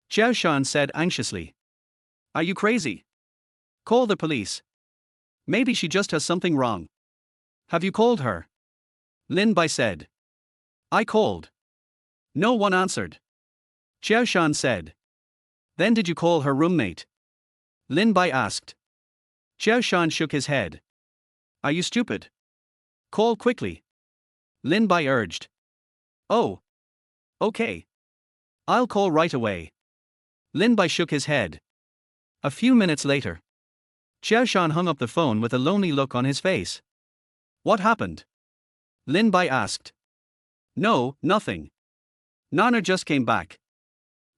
Xiao Shan said anxiously. Are you crazy? Call the police. Maybe she just has something wrong. Have you called her? Lin Bai said. I called. No one answered. Xiao Shan said. Then did you call her roommate? Lin Bai asked. Xiao Shan shook his head. Are you stupid? Call quickly. Lin Bai urged. Oh. Okay. I'll call right away. Lin Bai shook his head. A few minutes later, Xiao Shan hung up the phone with a lonely look on his face. What happened? Lin Bai asked. No, nothing. Nana just came back.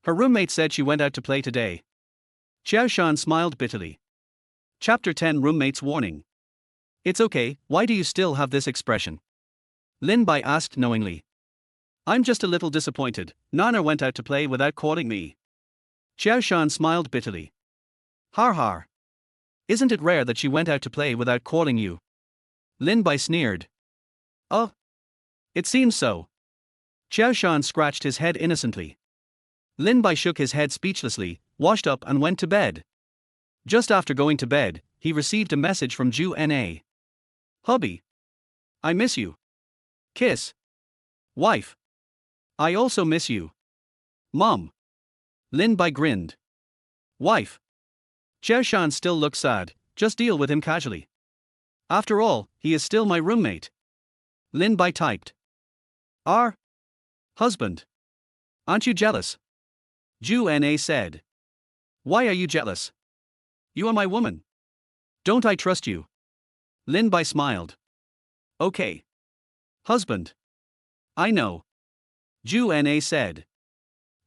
Her roommate said she went out to play today. Xiao Shan smiled bitterly. Chapter 10 Roommate's Warning. It's okay, why do you still have this expression? Lin Bai asked knowingly. I'm just a little disappointed. Nana went out to play without calling me. Xiao Shan smiled bitterly. Har har. Isn't it rare that she went out to play without calling you? Lin Bai sneered. Oh. It seems so. Xiao Shan scratched his head innocently. Lin Bai shook his head speechlessly, washed up and went to bed. Just after going to bed, he received a message from Ju Na. Hubby. I miss you. Kiss. Wife. I also miss you. Mom. Lin Bai grinned. Wife. Xiao Shan still looked sad, just deal with him casually. After all, he is still my roommate. Lin Bai typed. Our husband. Aren't you jealous? Ju Na said. Why are you jealous? You are my woman. Don't I trust you? Lin Bai smiled. Okay. Husband. I know. Ju Na said.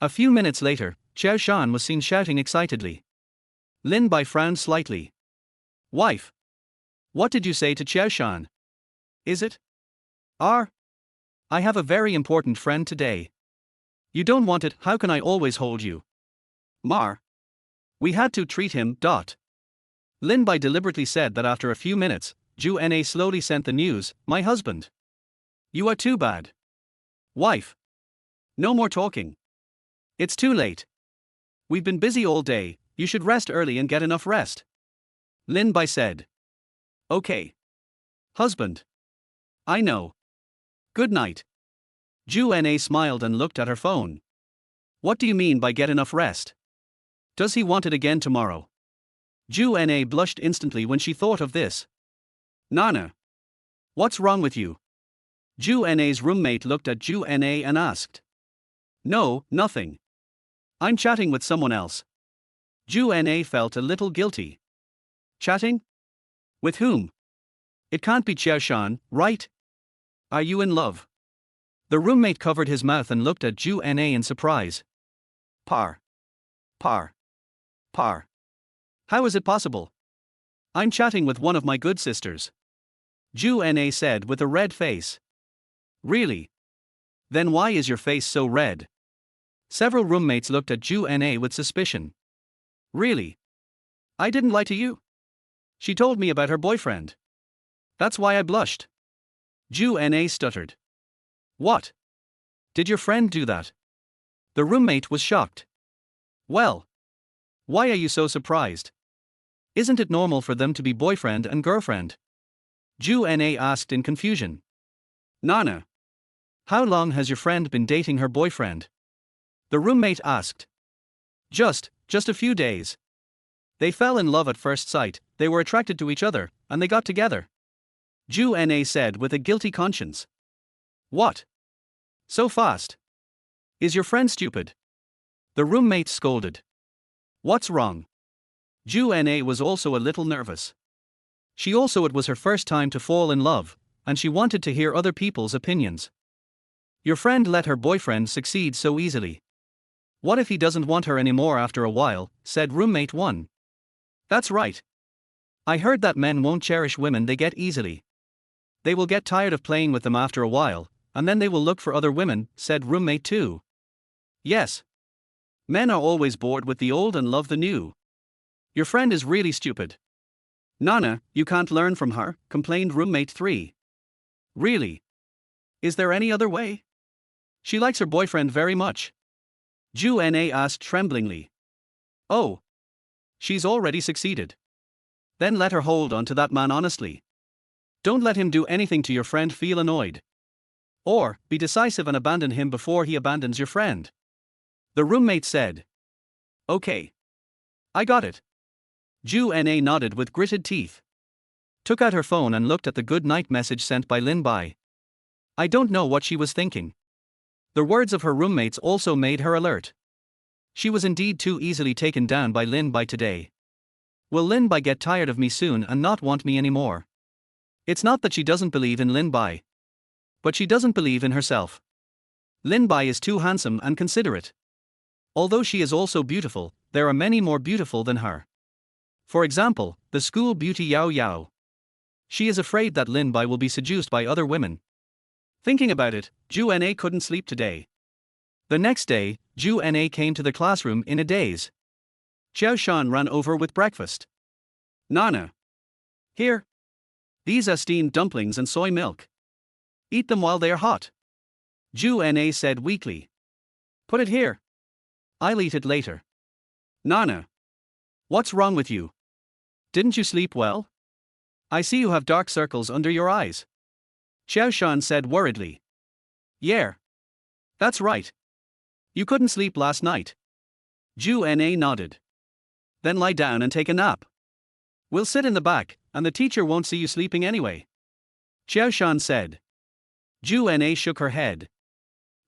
A few minutes later, Xiao Shan was seen shouting excitedly. Lin Bai frowned slightly. Wife. What did you say to Xiao Shan? Is it? I have a very important friend today. You don't want it, how can I always hold you? Mar. We had to treat him. Lin Bai deliberately said that after a few minutes, Ju Na slowly sent the news, my husband. You are too bad. Wife. No more talking. It's too late. We've been busy all day, you should rest early and get enough rest. Lin Bai said. Okay. Husband. I know. Good night. Ju Na smiled and looked at her phone. What do you mean by get enough rest? Does he want it again tomorrow? Ju Na blushed instantly when she thought of this. Nana. What's wrong with you? Ju Na's roommate looked at Ju Na and asked. No, nothing. I'm chatting with someone else. Ju Na felt a little guilty. Chatting? With whom? It can't be Xiao Shan, right? Are you in love? The roommate covered his mouth and looked at Ju Na in surprise. Par. Par. Par. How is it possible? I'm chatting with one of my good sisters. Ju Na said with a red face. Really? Then why is your face so red? Several roommates looked at Ju Na with suspicion. Really? I didn't lie to you. She told me about her boyfriend. That's why I blushed. Ju Na stuttered. What? Did your friend do that? The roommate was shocked. Well. Why are you so surprised? Isn't it normal for them to be boyfriend and girlfriend? Ju Na asked in confusion. Nana. How long has your friend been dating her boyfriend? The roommate asked. Just a few days. They fell in love at first sight, they were attracted to each other, and they got together. Ju Na said with a guilty conscience. What? So fast? Is your friend stupid? The roommate scolded. What's wrong? Ju Na was also a little nervous. It was her first time to fall in love, and she wanted to hear other people's opinions. Your friend let her boyfriend succeed so easily. What if he doesn't want her anymore after a while, said roommate 1. That's right. I heard that men won't cherish women they get easily. They will get tired of playing with them after a while, and then they will look for other women, said roommate 2. Yes. Men are always bored with the old and love the new. Your friend is really stupid. Nana, you can't learn from her, complained roommate 3. Really? Is there any other way? She likes her boyfriend very much. Ju Na asked tremblingly. Oh. She's already succeeded. Then let her hold on to that man honestly. Don't let him do anything to your friend feel annoyed. Or, be decisive and abandon him before he abandons your friend. The roommate said. Okay. I got it. Ju Na nodded with gritted teeth. Took out her phone and looked at the good night message sent by Lin Bai. I don't know what she was thinking. The words of her roommates also made her alert. She was indeed too easily taken down by Lin Bai today. Will Lin Bai get tired of me soon and not want me anymore? It's not that she doesn't believe in Lin Bai. But she doesn't believe in herself. Lin Bai is too handsome and considerate. Although she is also beautiful, there are many more beautiful than her. For example, the school beauty Yao Yao. She is afraid that Lin Bai will be seduced by other women. Thinking about it, Ju Na couldn't sleep today. The next day, Ju Na came to the classroom in a daze. Xiao Shan ran over with breakfast. Nana. Here. These are steamed dumplings and soy milk. Eat them while they are hot. Ju Na said weakly. Put it here. I'll eat it later. Nana. What's wrong with you? Didn't you sleep well? I see you have dark circles under your eyes. Xiao Shan said worriedly. Yeah. That's right. You couldn't sleep last night. Ju Na nodded. Then lie down and take a nap. We'll sit in the back, and the teacher won't see you sleeping anyway. Xiao Shan said. Ju Na shook her head.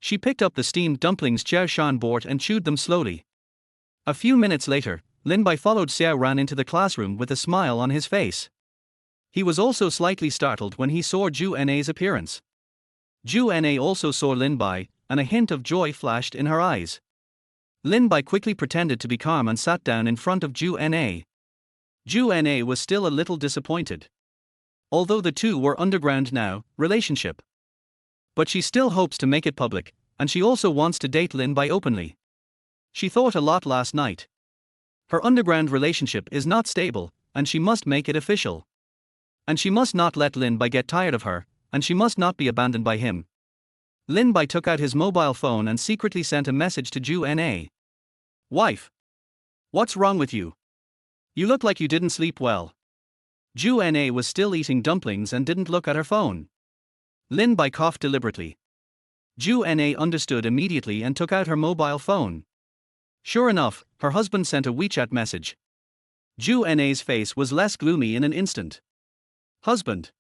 She picked up the steamed dumplings Xiao Shan bought and chewed them slowly. A few minutes later, Lin Bai followed Xiao Ran into the classroom with a smile on his face. He was also slightly startled when he saw Ju Na's appearance. Ju Na also saw Lin Bai, and a hint of joy flashed in her eyes. Lin Bai quickly pretended to be calm and sat down in front of Ju Na. Ju Na was still a little disappointed. Although the two were underground now, relationship. But she still hopes to make it public, and she also wants to date Lin Bai openly. She thought a lot last night. Her underground relationship is not stable, and she must make it official. And she must not let Lin Bai get tired of her, and she must not be abandoned by him. Lin Bai took out his mobile phone and secretly sent a message to Ju Na. Wife. What's wrong with you? You look like you didn't sleep well. Ju Na was still eating dumplings and didn't look at her phone. Lin Bai coughed deliberately. Ju Na understood immediately and took out her mobile phone. Sure enough, her husband sent a WeChat message. Ju Na's face was less gloomy in an instant. Husband.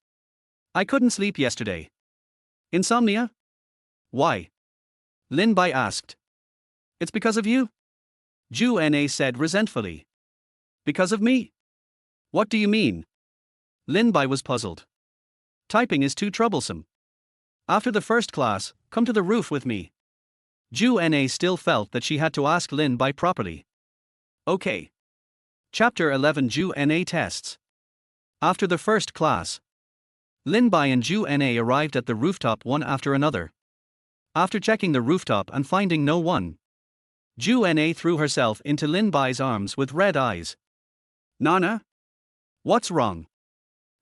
I couldn't sleep yesterday. Insomnia? Why? Lin Bai asked. It's because of you? Ju Na said resentfully. Because of me? What do you mean? Lin Bai was puzzled. Typing is too troublesome. After the first class, come to the roof with me. Ju Na still felt that she had to ask Lin Bai properly. Okay. Chapter 11 Ju Na tests. After the first class, Lin Bai and Ju Na arrived at the rooftop one after another. After checking the rooftop and finding no one, Ju Na threw herself into Lin Bai's arms with red eyes. Nana? What's wrong?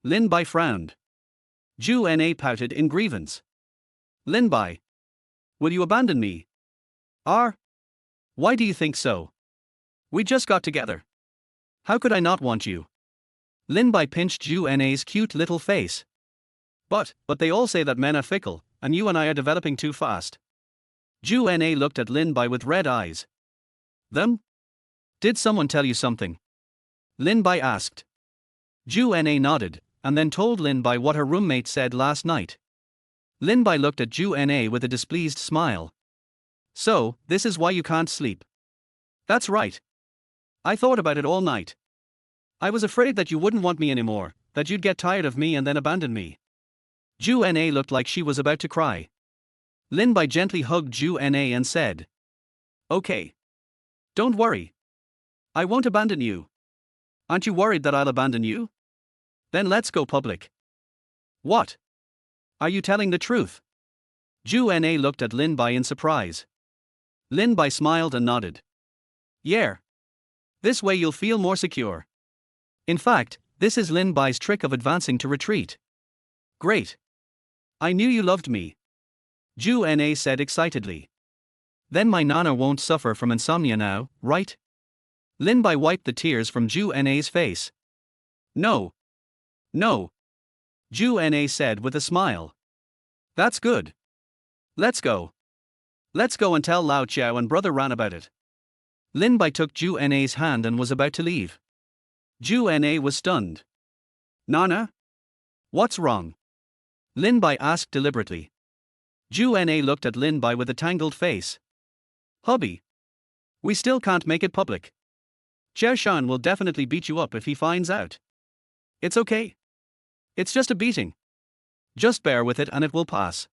Lin Bai frowned. Ju Na pouted in grievance. Lin Bai. Will you abandon me? Why do you think so? We just got together. How could I not want you? Lin Bai pinched Ju Na's cute little face. But they all say that men are fickle, and you and I are developing too fast. Ju Na looked at Lin Bai with red eyes. Them? Did someone tell you something? Lin Bai asked. Ju Na nodded, and then told Lin Bai what her roommate said last night. Lin Bai looked at Ju Na with a displeased smile. So, this is why you can't sleep. That's right. I thought about it all night. I was afraid that you wouldn't want me anymore, that you'd get tired of me and then abandon me. Ju Na looked like she was about to cry. Lin Bai gently hugged Ju Na and said, Okay. Don't worry. I won't abandon you. Aren't you worried that I'll abandon you? Then let's go public. What? Are you telling the truth? Ju Na looked at Lin Bai in surprise. Lin Bai smiled and nodded. Yeah. This way you'll feel more secure. In fact, this is Lin Bai's trick of advancing to retreat. Great. I knew you loved me. Ju Na said excitedly. Then my Nana won't suffer from insomnia now, right? Lin Bai wiped the tears from Ju Na's face. No. Ju Na said with a smile. That's good. Let's go. Let's go and tell Lao Chiao and Brother Ran about it. Lin Bai took Ju Na's hand and was about to leave. Ju Na was stunned. Nana? What's wrong? Lin Bai asked deliberately. Ju Na looked at Lin Bai with a tangled face. Hubby. We still can't make it public. Xiao Shan will definitely beat you up if he finds out. It's okay. It's just a beating. Just bear with it and it will pass.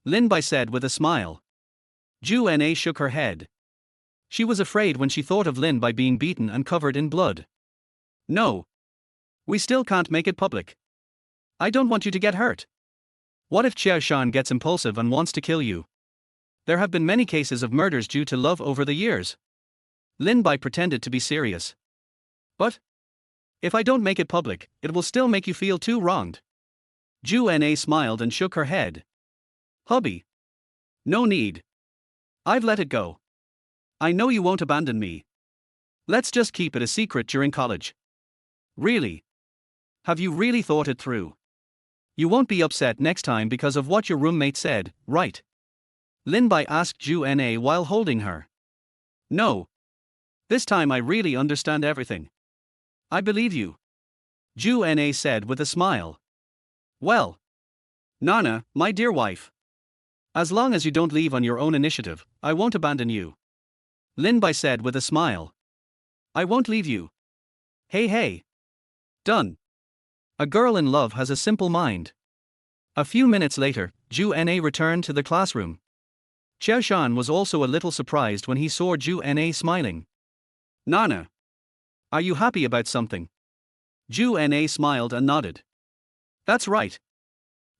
Lin Bai said with a smile. Ju Na shook her head. She was afraid when she thought of Lin Bai being beaten and covered in blood. No. We still can't make it public. I don't want you to get hurt. What if Xiao Shan gets impulsive and wants to kill you? There have been many cases of murders due to love over the years. Lin Bai pretended to be serious. But if I don't make it public, it will still make you feel too wronged. Ju Na smiled and shook her head. Hubby. No need. I've let it go. I know you won't abandon me. Let's just keep it a secret during college. Really? Have you really thought it through? You won't be upset next time because of what your roommate said, right? Lin Bai asked Ju Na while holding her. No. This time I really understand everything. I believe you. Ju Na said with a smile. Well. Nana, my dear wife. As long as you don't leave on your own initiative, I won't abandon you. Lin Bai said with a smile. I won't leave you. Hey. Done. A girl in love has a simple mind. A few minutes later, Ju Na returned to the classroom. Xiao Shan was also a little surprised when he saw Ju Na smiling. Nana. Are you happy about something? Ju Na smiled and nodded. That's right.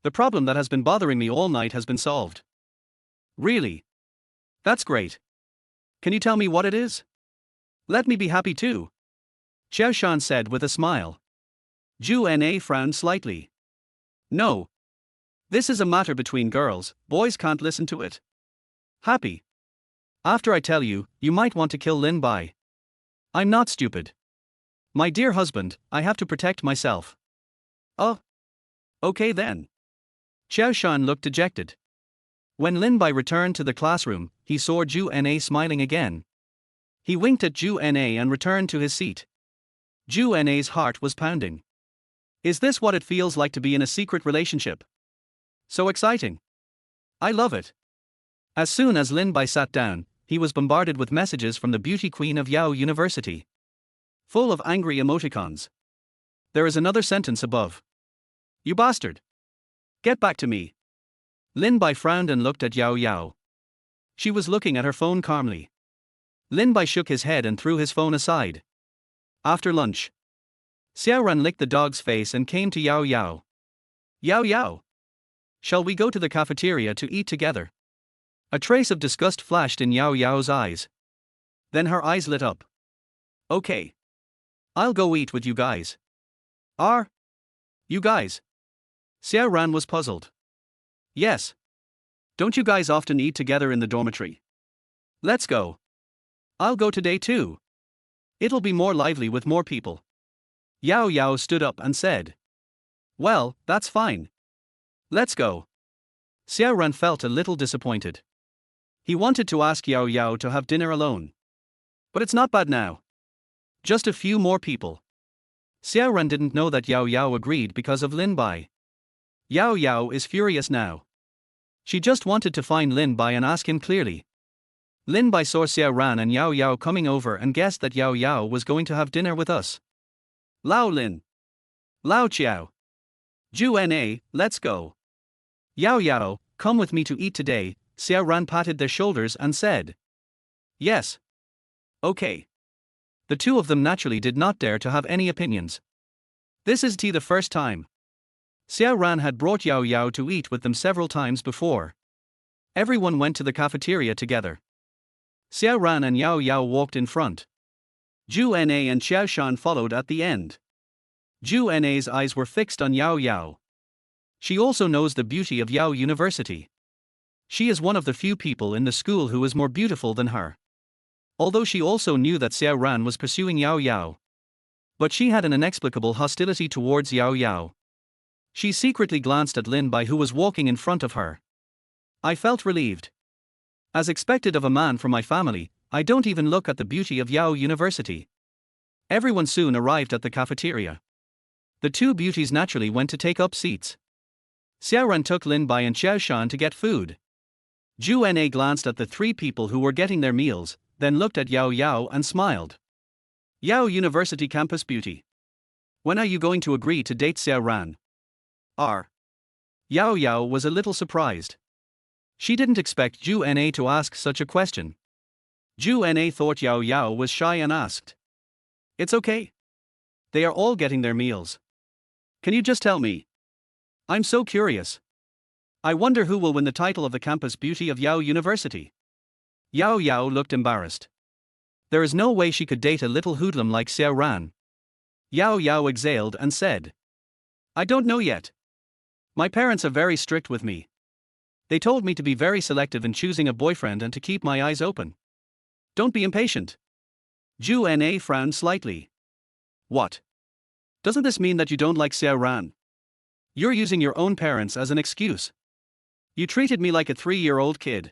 The problem that has been bothering me all night has been solved. Really? That's great. Can you tell me what it is? Let me be happy too. Xiao Shan said with a smile. Ju Na frowned slightly. No. This is a matter between girls, boys can't listen to it. Happy. After I tell you, you might want to kill Lin Bai. I'm not stupid. My dear husband, I have to protect myself. Oh. Okay then. Xiao Shan looked dejected. When Lin Bai returned to the classroom, he saw Zhu Na smiling again. He winked at Zhu Na and returned to his seat. Zhu Na's heart was pounding. Is this what it feels like to be in a secret relationship? So exciting. I love it. As soon as Lin Bai sat down, he was bombarded with messages from the beauty queen of Yao University. Full of angry emoticons. There is another sentence above. You bastard. Get back to me. Lin Bai frowned and looked at Yao Yao. She was looking at her phone calmly. Lin Bai shook his head and threw his phone aside. After lunch, Xiaoran licked the dog's face and came to Yao Yao. Yao Yao. Shall we go to the cafeteria to eat together? A trace of disgust flashed in Yao Yao's eyes. Then her eyes lit up. Okay. I'll go eat with you guys. Are you guys? Xiaoran was puzzled. Yes. Don't you guys often eat together in the dormitory? Let's go. I'll go today too. It'll be more lively with more people. Yao Yao stood up and said. Well, that's fine. Let's go. Xiaoran felt a little disappointed. He wanted to ask Yao Yao to have dinner alone. But it's not bad now. Just a few more people. Xiaoran didn't know that Yao Yao agreed because of Lin Bai. Yao Yao is furious now. She just wanted to find Lin Bai and ask him clearly. Lin Bai saw Xiaoran and Yao Yao coming over and guessed that Yao Yao was going to have dinner with us. Lao Lin. Lao Chiao. Zhu Na, let's go. Yao Yao, come with me to eat today, Xiaoran patted their shoulders and said. Yes. Okay. The two of them naturally did not dare to have any opinions. This is the first time. Xiaoran had brought Yao Yao to eat with them several times before. Everyone went to the cafeteria together. Xiaoran and Yao Yao walked in front. Zhu Na and Xiao Shan followed at the end. Zhu Na's eyes were fixed on Yao Yao. She also knows the beauty of Yao University. She is one of the few people in the school who is more beautiful than her. Although she also knew that Xiaoran was pursuing Yao Yao. But she had an inexplicable hostility towards Yao Yao. She secretly glanced at Lin Bai, who was walking in front of her. I felt relieved. As expected of a man from my family, I don't even look at the beauty of Yao University. Everyone soon arrived at the cafeteria. The two beauties naturally went to take up seats. Xiaoran took Lin Bai and Xiao Shan to get food. Zhu Na glanced at the three people who were getting their meals, then looked at Yao Yao and smiled. Yao University campus beauty. When are you going to agree to date Xiaoran? Yao Yao was a little surprised. She didn't expect Zhu Na to ask such a question. Zhu Na thought Yao Yao was shy and asked. It's okay. They are all getting their meals. Can you just tell me? I'm so curious. I wonder who will win the title of the campus beauty of Yao University. Yao Yao looked embarrassed. There is no way she could date a little hoodlum like Xiaoran. Yao Yao exhaled and said. I don't know yet. My parents are very strict with me. They told me to be very selective in choosing a boyfriend and to keep my eyes open. Don't be impatient. Zhu Na frowned slightly. What? Doesn't this mean that you don't like Xiaoran? You're using your own parents as an excuse. You treated me like a 3-year-old kid.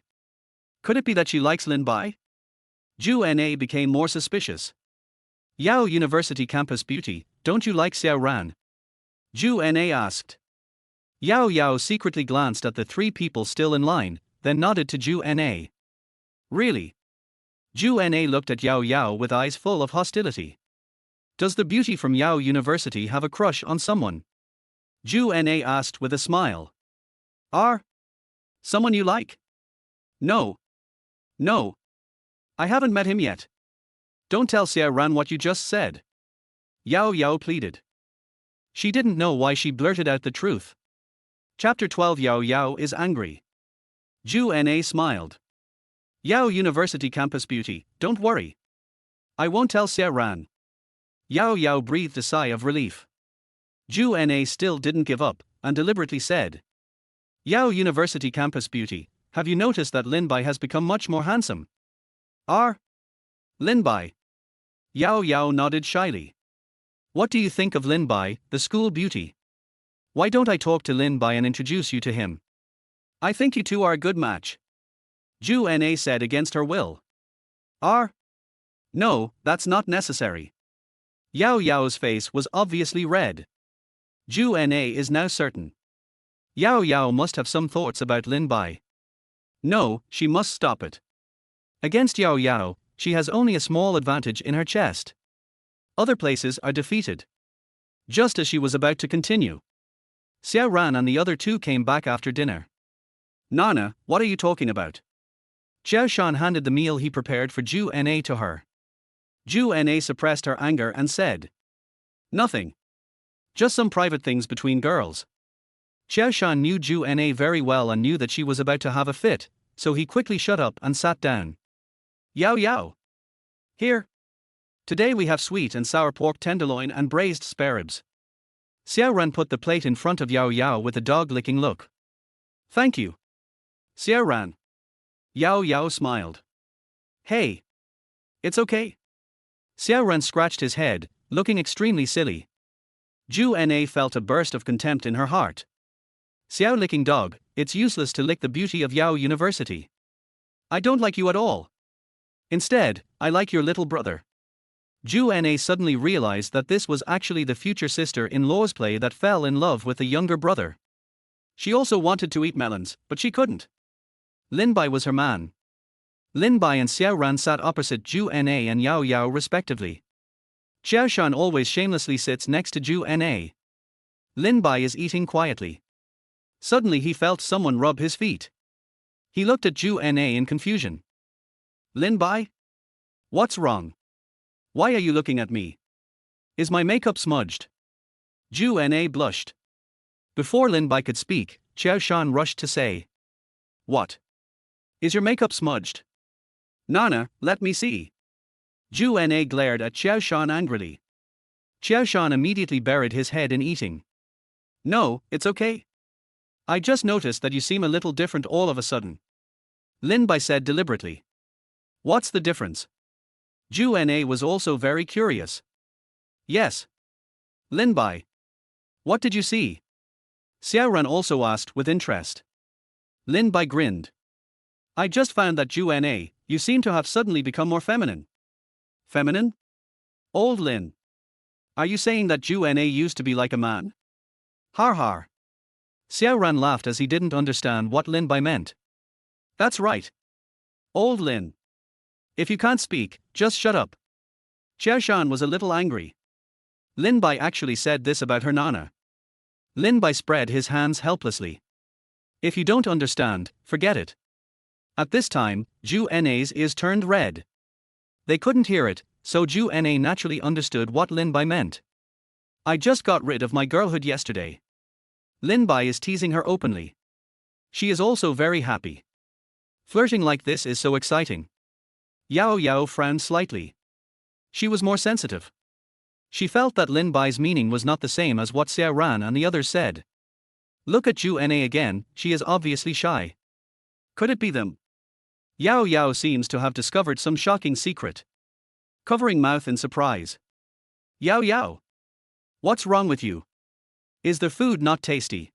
Could it be that she likes Lin Bai? Zhu Na became more suspicious. Yao University campus beauty, don't you like Xiaoran? Zhu Na asked. Yao Yao secretly glanced at the three people still in line, then nodded to Zhu Na. Really? Zhu Na looked at Yao Yao with eyes full of hostility. Does the beauty from Yao University have a crush on someone? Zhu Na asked with a smile. Someone you like? No. I haven't met him yet. Don't tell Xiaoran what you just said. Yao Yao pleaded. She didn't know why she blurted out the truth. Chapter 12. Yao Yao is angry. Zhu Na smiled. Yao University campus beauty, don't worry. I won't tell Xiaoran. Yao Yao breathed a sigh of relief. Zhu Na still didn't give up, and deliberately said. Yao University campus beauty, have you noticed that Lin Bai has become much more handsome? R. Lin Bai. Yao Yao nodded shyly. What do you think of Lin Bai, the school beauty? Why don't I talk to Lin Bai and introduce you to him? I think you two are a good match. Ju Na said against her will. R. No, that's not necessary. Yao Yao's face was obviously red. Ju Na is now certain. Yao Yao must have some thoughts about Lin Bai. No, she must stop it. Against Yao Yao, she has only a small advantage in her chest. Other places are defeated. Just as she was about to continue, Xiao Ran and the other two came back after dinner. Nana, what are you talking about? Xiao Shan handed the meal he prepared for Ju Na to her. Ju Na suppressed her anger and said, Nothing. Just some private things between girls. Xiao Shan knew Ju Na very well and knew that she was about to have a fit, so he quickly shut up and sat down. Yao Yao. Here. Today we have sweet and sour pork tenderloin and braised spare ribs. Xiao Ran put the plate in front of Yao Yao with a dog-licking look. Thank you. Xiao Ran. Yao Yao smiled. Hey. It's okay. Xiao Ran scratched his head, looking extremely silly. Ju Na felt a burst of contempt in her heart. Xiao licking dog, it's useless to lick the beauty of Yao University. I don't like you at all. Instead, I like your little brother. Ju Na suddenly realized that this was actually the future sister-in-law's play that fell in love with the younger brother. She also wanted to eat melons, but she couldn't. Lin Bai was her man. Lin Bai and Xiao Ran sat opposite Ju Na and Yao Yao respectively. Xiao Shan always shamelessly sits next to Ju Na. Lin Bai is eating quietly. Suddenly he felt someone rub his feet. He looked at Ju Na in confusion. Lin Bai? What's wrong? Why are you looking at me? Is my makeup smudged? Ju Na blushed. Before Lin Bai could speak, Xiao Shan rushed to say. What? Is your makeup smudged? Nana, let me see. Ju Na glared at Xiao Shan angrily. Xiao Shan immediately buried his head in eating. No, it's okay. I just noticed that you seem a little different all of a sudden. Lin Bai said deliberately. What's the difference? Ju Na was also very curious. Yes. Lin Bai. What did you see? Xiao Ran also asked with interest. Lin Bai grinned. I just found that Ju Na, you seem to have suddenly become more feminine. Feminine? Old Lin. Are you saying that Ju Na used to be like a man? Har har. Xiao Ran laughed as he didn't understand what Lin Bai meant. That's right. Old Lin. If you can't speak, just shut up. Xiao Shan was a little angry. Lin Bai actually said this about her Nana. Lin Bai spread his hands helplessly. If you don't understand, forget it. At this time, Ju Na's ears turned red. They couldn't hear it, so Ju Na naturally understood what Lin Bai meant. I just got rid of my girlhood yesterday. Lin Bai is teasing her openly. She is also very happy. Flirting like this is so exciting. Yao Yao frowned slightly. She was more sensitive. She felt that Lin Bai's meaning was not the same as what Xiao Ran and the others said. Look at Ju Na again, she is obviously shy. Could it be them? Yao Yao seems to have discovered some shocking secret. Covering mouth in surprise. Yao Yao. What's wrong with you? Is the food not tasty?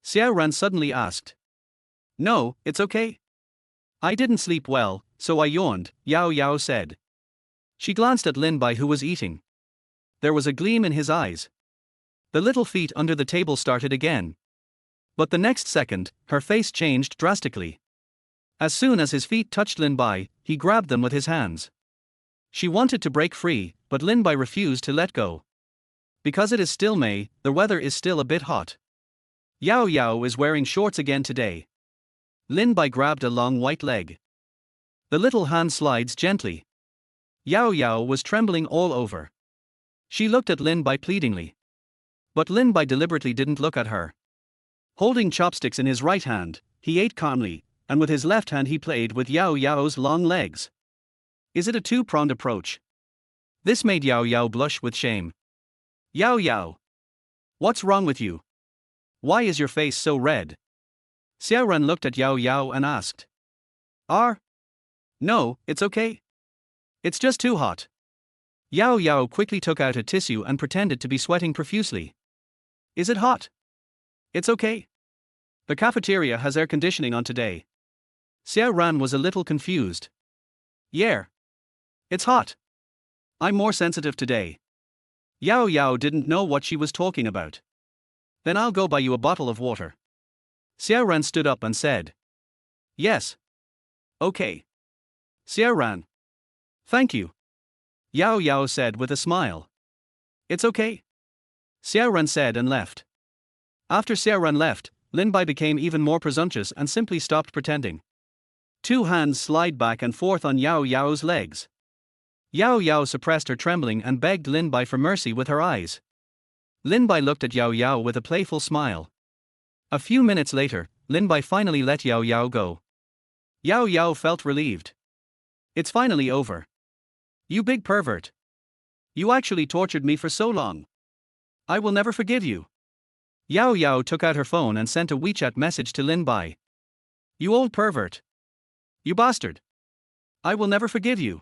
Xiao Ran suddenly asked. No, it's okay. I didn't sleep well, so I yawned, Yao Yao said. She glanced at Lin Bai who was eating. There was a gleam in his eyes. The little feet under the table started again. But the next second, her face changed drastically. As soon as his feet touched Lin Bai, he grabbed them with his hands. She wanted to break free, but Lin Bai refused to let go. Because it is still May, the weather is still a bit hot. Yao Yao is wearing shorts again today. Lin Bai grabbed a long white leg. The little hand slides gently. Yao Yao was trembling all over. She looked at Lin Bai pleadingly. But Lin Bai deliberately didn't look at her. Holding chopsticks in his right hand, he ate calmly, and with his left hand he played with Yao Yao's long legs. Is it a two-pronged approach? This made Yao Yao blush with shame. Yao Yao. What's wrong with you? Why is your face so red? Xiao Ran looked at Yao Yao and asked. No, it's okay. It's just too hot. Yao Yao quickly took out a tissue and pretended to be sweating profusely. Is it hot? It's okay. The cafeteria has air conditioning on today. Xiao Ran was a little confused. Yeah. It's hot. I'm more sensitive today. Yao Yao didn't know what she was talking about. Then I'll go buy you a bottle of water. Xiao Ran stood up and said. Yes. Okay. Xiao Ran. Thank you. Yao Yao said with a smile. It's okay. Xiao Ran said and left. After Xiao Ran left, Lin Bai became even more presumptuous and simply stopped pretending. Two hands slid back and forth on Yao Yao's legs. Yao Yao suppressed her trembling and begged Lin Bai for mercy with her eyes. Lin Bai looked at Yao Yao with a playful smile. A few minutes later, Lin Bai finally let Yao Yao go. Yao Yao felt relieved. It's finally over. You big pervert. You actually tortured me for so long. I will never forgive you. Yao Yao took out her phone and sent a WeChat message to Lin Bai. You old pervert. You bastard. I will never forgive you.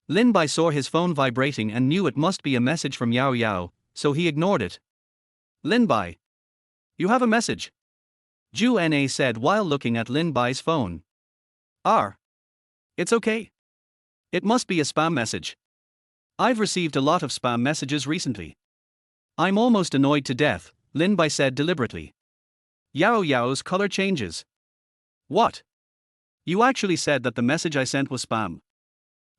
Lin Bai saw his phone vibrating and knew it must be a message from Yao Yao, so he ignored it. Lin Bai. You have a message. Ju Na said while looking at Lin Bai's phone. It's okay. It must be a spam message. I've received a lot of spam messages recently. I'm almost annoyed to death, Lin Bai said deliberately. Yao Yao's color changes. What? You actually said that the message I sent was spam.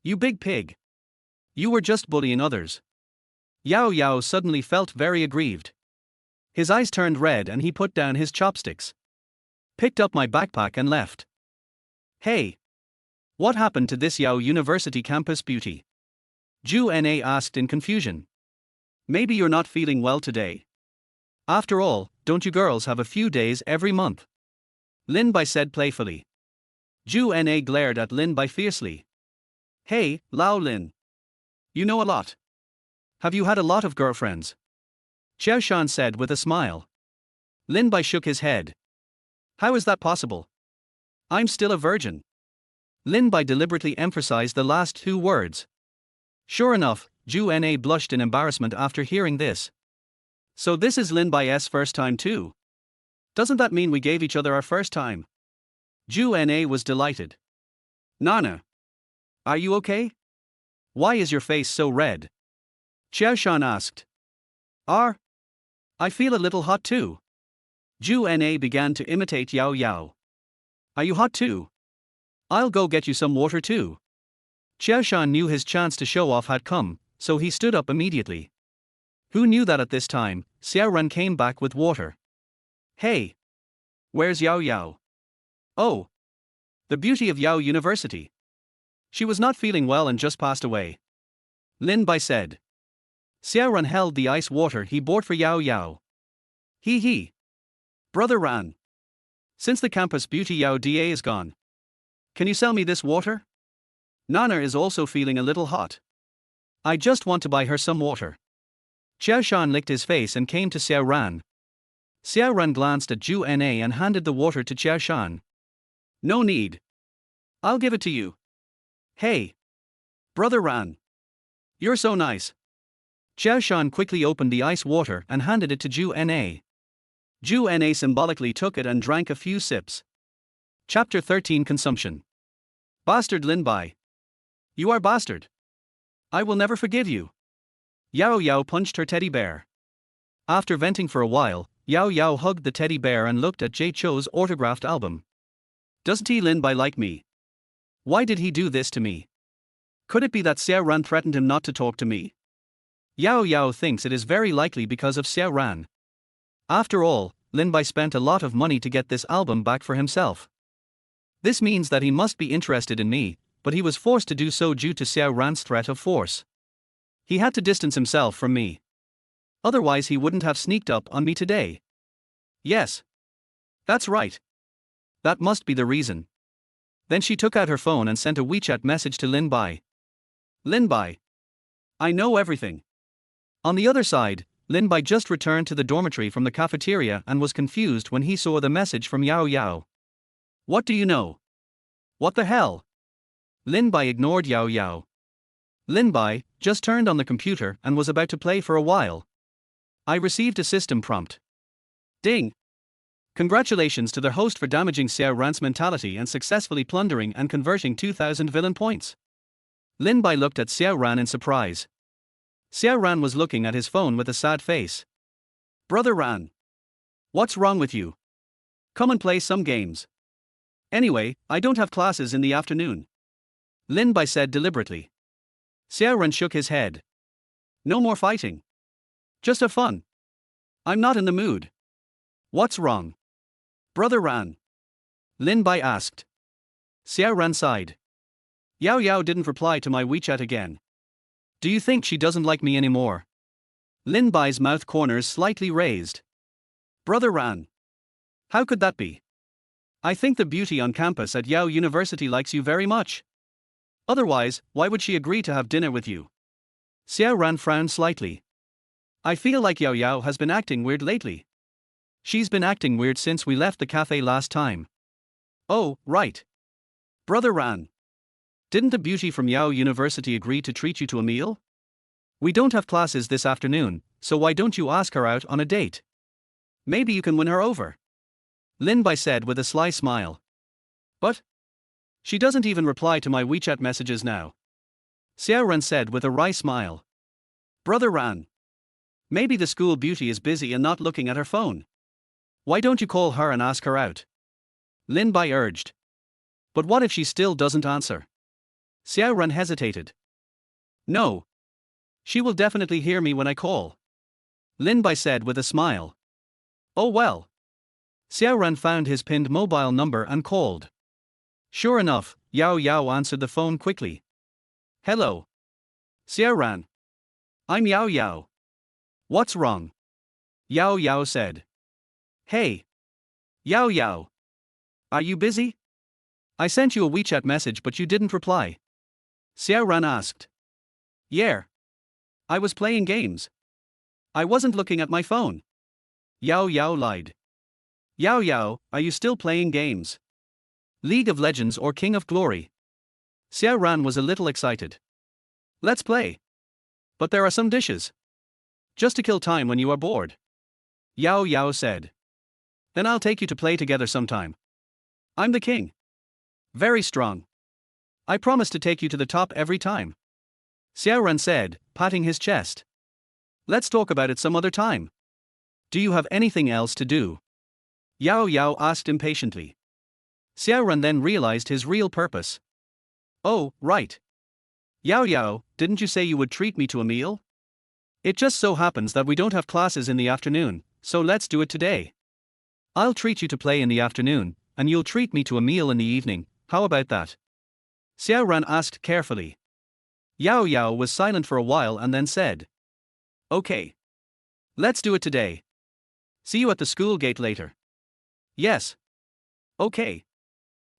You big pig. You were just bullying others. Yao Yao suddenly felt very aggrieved. His eyes turned red and he put down his chopsticks. Picked up my backpack and left. Hey. What happened to this Yao University campus beauty? Ju Na asked in confusion. Maybe you're not feeling well today. After all, don't you girls have a few days every month? Lin Bai said playfully. Ju Na glared at Lin Bai fiercely. Hey, Lao Lin. You know a lot. Have you had a lot of girlfriends? Xiao Shan said with a smile. Lin Bai shook his head. How is that possible? I'm still a virgin. Lin Bai deliberately emphasized the last two words. Sure enough, Ju Na blushed in embarrassment after hearing this. So this is Lin Bai's first time too? Doesn't that mean we gave each other our first time? Ju Na was delighted. Nana. Are you okay? Why is your face so red? Xiao Shan asked. I feel a little hot too. Ju Na began to imitate Yao Yao. Are you hot too? I'll go get you some water too. Xiao Shan knew his chance to show off had come, so he stood up immediately. Who knew that at this time, Xiao Ran came back with water. Hey! Where's Yao Yao? Oh! The beauty of Yao University. She was not feeling well and just passed away. Lin Bai said. Xiao Ran held the ice water he bought for Yao Yao. He. Brother Ran. Since the campus beauty Yao Da is gone. Can you sell me this water? Nana is also feeling a little hot. I just want to buy her some water. Xiao Shan licked his face and came to Xiao Ran. Xiao Ran glanced at Ju Na and handed the water to Xiao Shan. No need. I'll give it to you. Hey. Brother Ran. You're so nice. Xiao Shan quickly opened the ice water and handed it to Ju Na. Ju Na symbolically took it and drank a few sips. Chapter 13 Consumption. Bastard Lin Bai. You are bastard. I will never forgive you. Yao Yao punched her teddy bear. After venting for a while, Yao Yao hugged the teddy bear and looked at Jay Cho's autographed album. Doesn't he Lin Bai like me? Why did he do this to me? Could it be that Xiao Ran threatened him not to talk to me? Yao Yao thinks it is very likely because of Xiao Ran. After all, Lin Bai spent a lot of money to get this album back for himself. This means that he must be interested in me, but he was forced to do so due to Xiao Ran's threat of force. He had to distance himself from me. Otherwise he wouldn't have sneaked up on me today. Yes. That's right. That must be the reason. Then she took out her phone and sent a WeChat message to Lin Bai. Lin Bai. I know everything. On the other side, Lin Bai just returned to the dormitory from the cafeteria and was confused when he saw the message from Yao Yao. What do you know? What the hell? Lin Bai ignored Yao Yao. Lin Bai just turned on the computer and was about to play for a while. I received a system prompt. Ding! Congratulations to the host for damaging Xiao Ran's mentality and successfully plundering and converting 2,000 villain points. Lin Bai looked at Xiao Ran in surprise. Xiao Ran was looking at his phone with a sad face. Brother Ran. What's wrong with you? Come and play some games. Anyway, I don't have classes in the afternoon. Lin Bai said deliberately. Xiao Ran shook his head. No more fighting. Just have fun. I'm not in the mood. What's wrong? Brother Ran. Lin Bai asked. Xiao Ran sighed. Yao Yao didn't reply to my WeChat again. Do you think she doesn't like me anymore? Lin Bai's mouth corners slightly raised. Brother Ran. How could that be? I think the beauty on campus at Yao University likes you very much. Otherwise, why would she agree to have dinner with you? Xiao Ran frowned slightly. I feel like Yao Yao has been acting weird lately. She's been acting weird since we left the cafe last time. Oh, right. Brother Ran. Didn't the beauty from Yao University agree to treat you to a meal? We don't have classes this afternoon, so why don't you ask her out on a date? Maybe you can win her over. Lin Bai said with a sly smile. But she doesn't even reply to my WeChat messages now. Xiao Ran said with a wry smile. Brother Ran. Maybe the school beauty is busy and not looking at her phone. Why don't you call her and ask her out? Lin Bai urged. But what if she still doesn't answer? Xiao Ran hesitated. No. She will definitely hear me when I call. Lin Bai said with a smile. Oh well. Xiao Ran found his pinned mobile number and called. Sure enough, Yao Yao answered the phone quickly. Hello. Xiao Ran. I'm Yao Yao. What's wrong? Yao Yao said. Hey. Yao Yao. Are you busy? I sent you a WeChat message but you didn't reply. Xiao Ran asked. Yeah. I was playing games. I wasn't looking at my phone. Yao Yao lied. Yao Yao, are you still playing games? League of Legends or King of Glory? Xiao Ran was a little excited. Let's play. But there are some dishes. Just to kill time when you are bored. Yao Yao said. Then I'll take you to play together sometime. I'm the king. Very strong. I promise to take you to the top every time. Xiao Ran said, patting his chest. Let's talk about it some other time. Do you have anything else to do? Yao Yao asked impatiently. Xiao Ran then realized his real purpose. Oh, right. Yao Yao, didn't you say you would treat me to a meal? It just so happens that we don't have classes in the afternoon, so let's do it today. I'll treat you to play in the afternoon, and you'll treat me to a meal in the evening, how about that? Xiao Ran asked carefully. Yao Yao was silent for a while and then said. Okay. Let's do it today. See you at the school gate later. Yes. Okay.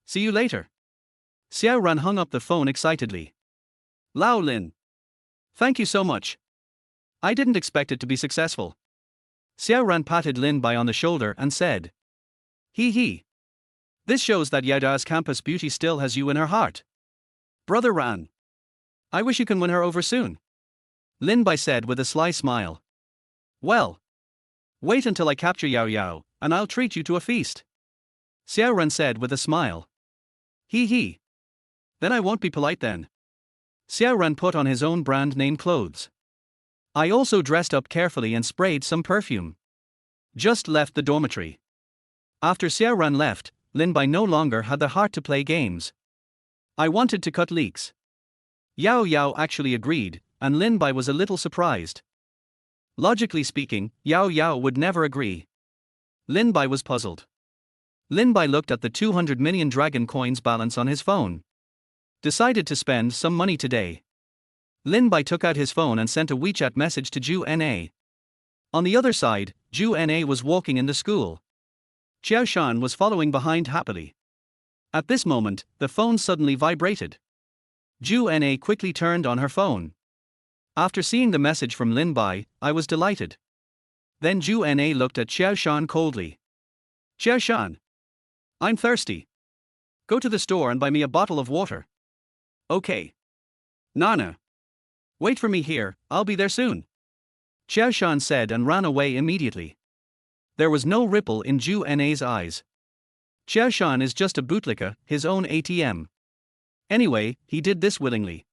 See you later. Xiao Ran hung up the phone excitedly. Lao Lin. Thank you so much. I didn't expect it to be successful. Xiao Ran patted Lin Bai on the shoulder and said. He. This shows that Yada's campus beauty still has you in her heart. Brother Ran. I wish you can win her over soon. Lin Bai said with a sly smile. Well. Wait until I capture Yao Yao, and I'll treat you to a feast. Xiao Ran said with a smile. He. Then I won't be polite then. Xiao Ran put on his own brand name clothes. I also dressed up carefully and sprayed some perfume. Just left the dormitory. After Xiao Ran left, Lin Bai no longer had the heart to play games. I wanted to cut leaks. Yao Yao actually agreed, and Lin Bai was a little surprised. Logically speaking, Yao Yao would never agree. Lin Bai was puzzled. Lin Bai looked at the 200 million dragon coins balance on his phone. Decided to spend some money today. Lin Bai took out his phone and sent a WeChat message to Ju Na. On the other side, Ju Na was walking in the school. Qiao Shan was following behind happily. At this moment, the phone suddenly vibrated. Ju Na quickly turned on her phone. After seeing the message from Lin Bai, I was delighted. Then Ju Na looked at Xiao Shan coldly. Xiao Shan. I'm thirsty. Go to the store and buy me a bottle of water. Okay. Nana. Wait for me here, I'll be there soon. Xiao Shan said and ran away immediately. There was no ripple in Ju Na's eyes. Xiao Shan is just a bootlicker, his own ATM. Anyway, he did this willingly.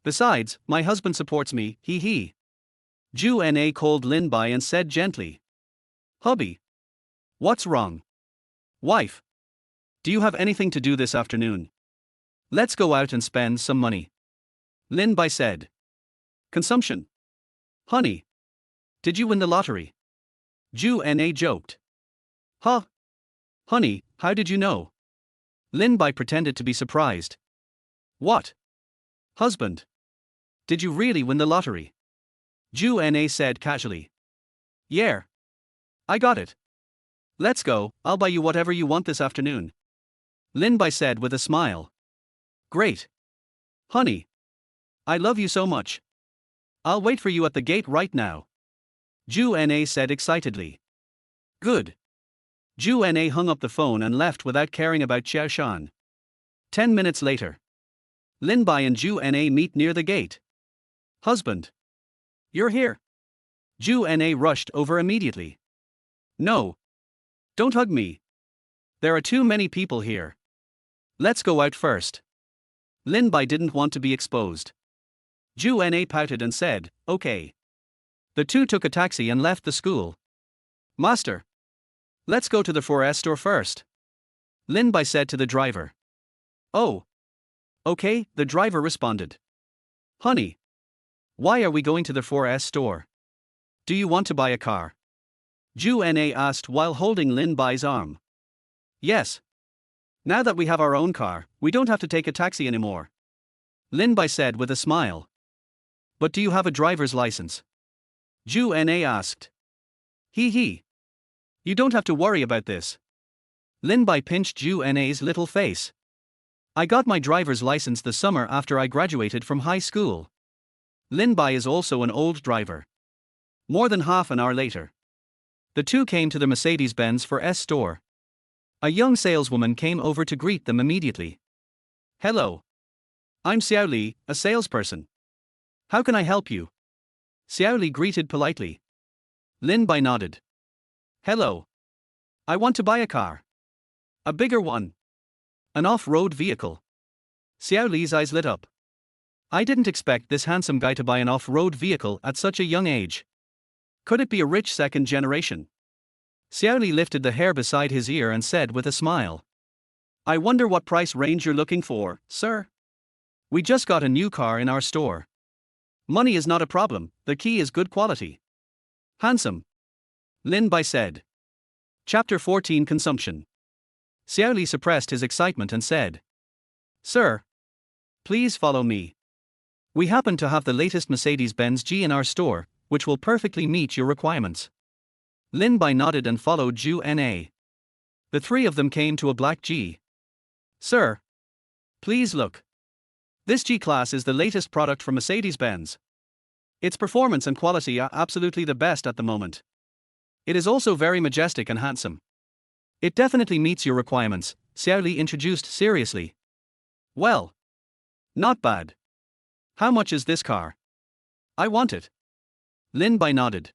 Besides, my husband supports me, hee hee. Ju Na called Lin Bai and said gently. Hubby. What's wrong? Wife. Do you have anything to do this afternoon? Let's go out and spend some money. Lin Bai said. Consumption. Honey. Did you win the lottery? Ju Na joked. Huh? Honey, how did you know? Lin Bai pretended to be surprised. What? Husband. Did you really win the lottery? Ju Na said casually. Yeah. I got it. Let's go, I'll buy you whatever you want this afternoon. Lin Bai said with a smile. Great. Honey. I love you so much. I'll wait for you at the gate right now. Ju Na said excitedly. Good. Ju Na hung up the phone and left without caring about Xiao Shan. 10 minutes later. Lin Bai and Ju Na meet near the gate. Husband. You're here. Ju Na rushed over immediately. No. Don't hug me. There are too many people here. Let's go out first. Lin Bai didn't want to be exposed. Ju Na pouted and said, okay. The two took a taxi and left the school. Master. Let's go to the 4S store first. Lin Bai said to the driver. Oh. Okay, the driver responded. Honey. Why are we going to the 4S store? Do you want to buy a car? Ju Na asked while holding Lin Bai's arm. Yes. Now that we have our own car, we don't have to take a taxi anymore. Lin Bai said with a smile. But do you have a driver's license? Ju Na asked. Hee hee. You don't have to worry about this. Lin Bai pinched Ju Na's little face. I got my driver's license the summer after I graduated from high school. Lin Bai is also an old driver. More than half an hour later. The two came to the Mercedes-Benz 4S store. A young saleswoman came over to greet them immediately. Hello. I'm Xiao Li, a salesperson. How can I help you? Xiao Li greeted politely. Lin Bai nodded. Hello. I want to buy a car. A bigger one. An off-road vehicle. Xiao Li's eyes lit up. I didn't expect this handsome guy to buy an off-road vehicle at such a young age. Could it be a rich second generation? Xiao Li lifted the hair beside his ear and said with a smile. I wonder what price range you're looking for, sir? We just got a new car in our store. Money is not a problem, the key is good quality. Handsome. Lin Bai said. Chapter 14 Consumption. Xiao Li suppressed his excitement and said. Sir. Please follow me. We happen to have the latest Mercedes-Benz G in our store, which will perfectly meet your requirements. Lin Bai nodded and followed Ju Na. The three of them came to a black G. Sir. Please look. This G-Class is the latest product from Mercedes-Benz. Its performance and quality are absolutely the best at the moment. It is also very majestic and handsome. It definitely meets your requirements, Xiao Li introduced seriously. Well. Not bad. How much is this car? I want it. Lin Bai nodded.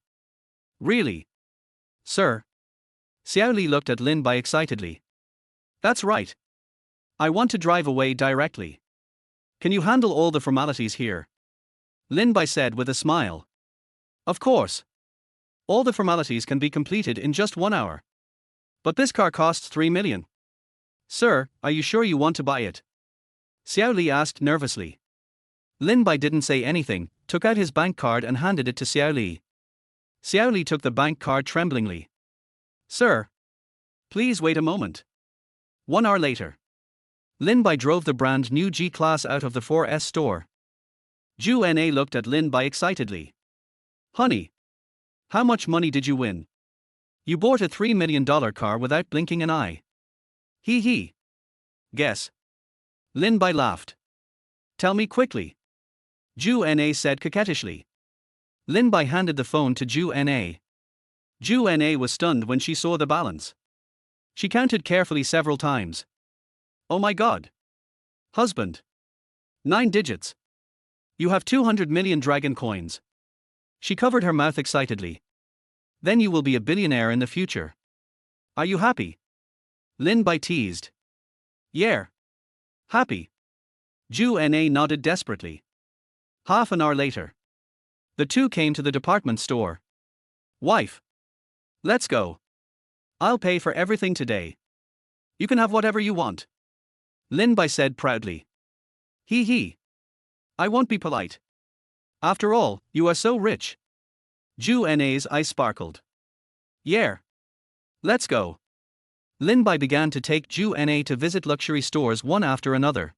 Really? Sir? Xiao Li looked at Lin Bai excitedly. That's right. I want to drive away directly. Can you handle all the formalities here? Lin Bai said with a smile. Of course. All the formalities can be completed in just 1 hour. But this car costs 3 million. Sir, are you sure you want to buy it? Xiao Li asked nervously. Lin Bai didn't say anything, took out his bank card and handed it to Xiao Li. Xiao Li took the bank card tremblingly. Sir. Please wait a moment. 1 hour later. Lin Bai drove the brand new G-Class out of the 4S store. Ju Na looked at Lin Bai excitedly. Honey. How much money did you win? You bought a $3 million car without blinking an eye. Hee hee. Guess. Lin Bai laughed. Tell me quickly. Ju Na said coquettishly. Lin Bai handed the phone to Ju Na. Ju Na was stunned when she saw the balance. She counted carefully several times. Oh my god. Husband. 9 digits. You have 200 million dragon coins. She covered her mouth excitedly. Then you will be a billionaire in the future. Are you happy? Lin Bai teased. Yeah. Happy. Ju Na nodded desperately. Half an hour later. The two came to the department store. Wife. Let's go. I'll pay for everything today. You can have whatever you want. Lin Bai said proudly. Hee hee. I won't be polite. After all, you are so rich. Ju Na's eyes sparkled. Yeah. Let's go. Lin Bai began to take Ju Na to visit luxury stores one after another.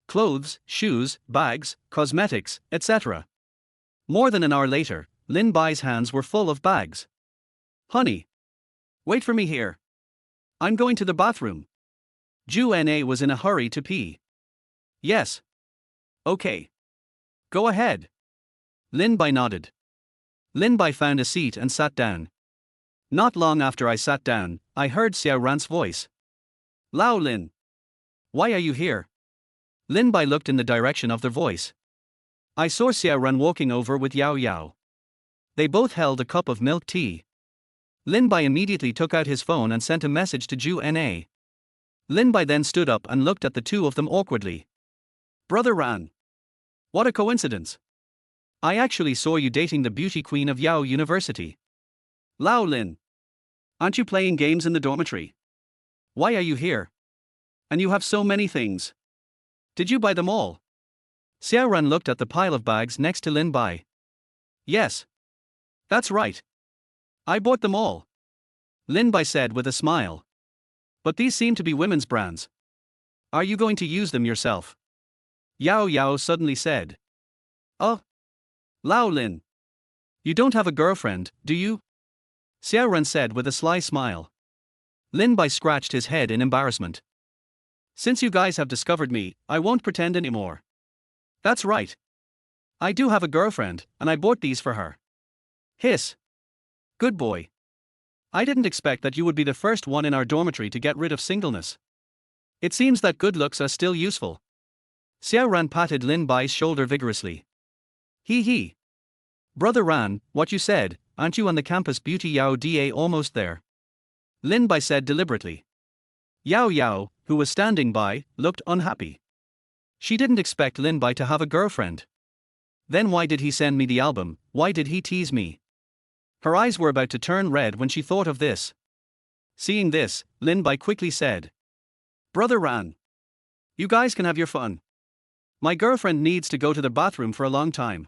Clothes, shoes, bags, cosmetics, etc. More than an hour later, Lin Bai's hands were full of bags. Honey. Wait for me here. I'm going to the bathroom. Ju Na was in a hurry to pee. Yes. Okay. Go ahead. Lin Bai nodded. Lin Bai found a seat and sat down. Not long after I sat down, I heard Xiao Ran's voice. Lao Lin. Why are you here? Lin Bai looked in the direction of their voice. I saw Xiao Ran walking over with Yao Yao. They both held a cup of milk tea. Lin Bai immediately took out his phone and sent a message to Ju Na. Lin Bai then stood up and looked at the two of them awkwardly. Brother Ran. What a coincidence. I actually saw you dating the beauty queen of Yao University. Lao Lin. Aren't you playing games in the dormitory? Why are you here? And you have so many things. Did you buy them all? Xiao Ran looked at the pile of bags next to Lin Bai. Yes. That's right. I bought them all. Lin Bai said with a smile. But these seem to be women's brands. Are you going to use them yourself? Yao Yao suddenly said. Oh. Lao Lin. You don't have a girlfriend, do you? Xiao Ran said with a sly smile. Lin Bai scratched his head in embarrassment. Since you guys have discovered me, I won't pretend anymore. That's right. I do have a girlfriend, and I bought these for her. Hiss. Good boy. I didn't expect that you would be the first one in our dormitory to get rid of singleness. It seems that good looks are still useful. Xiao Ran patted Lin Bai's shoulder vigorously. Hee hee. Brother Ran, what you said, aren't you on the campus beauty Yao Da almost there? Lin Bai said deliberately. Yao Yao, who was standing by, looked unhappy. She didn't expect Lin Bai to have a girlfriend. Then why did he send me the album? Why did he tease me? Her eyes were about to turn red when she thought of this. Seeing this, Lin Bai quickly said. Brother Ran. You guys can have your fun. My girlfriend needs to go to the bathroom for a long time.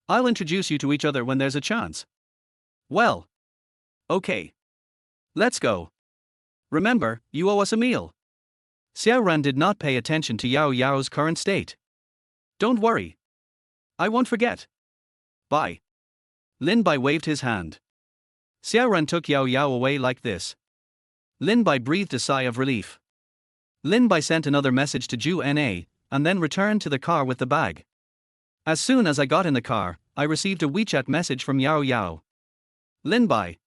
I'll introduce you to each other when there's a chance. Well. Okay. Let's go. Remember, you owe us a meal. Xiao Ran did not pay attention to Yao Yao's current state. Don't worry. I won't forget. Bye. Lin Bai waved his hand. Xiao Ran took Yao Yao away like this. Lin Bai breathed a sigh of relief. Lin Bai sent another message to Ju Na, and then returned to the car with the bag. As soon as I got in the car, I received a WeChat message from Yao Yao. Lin Bai.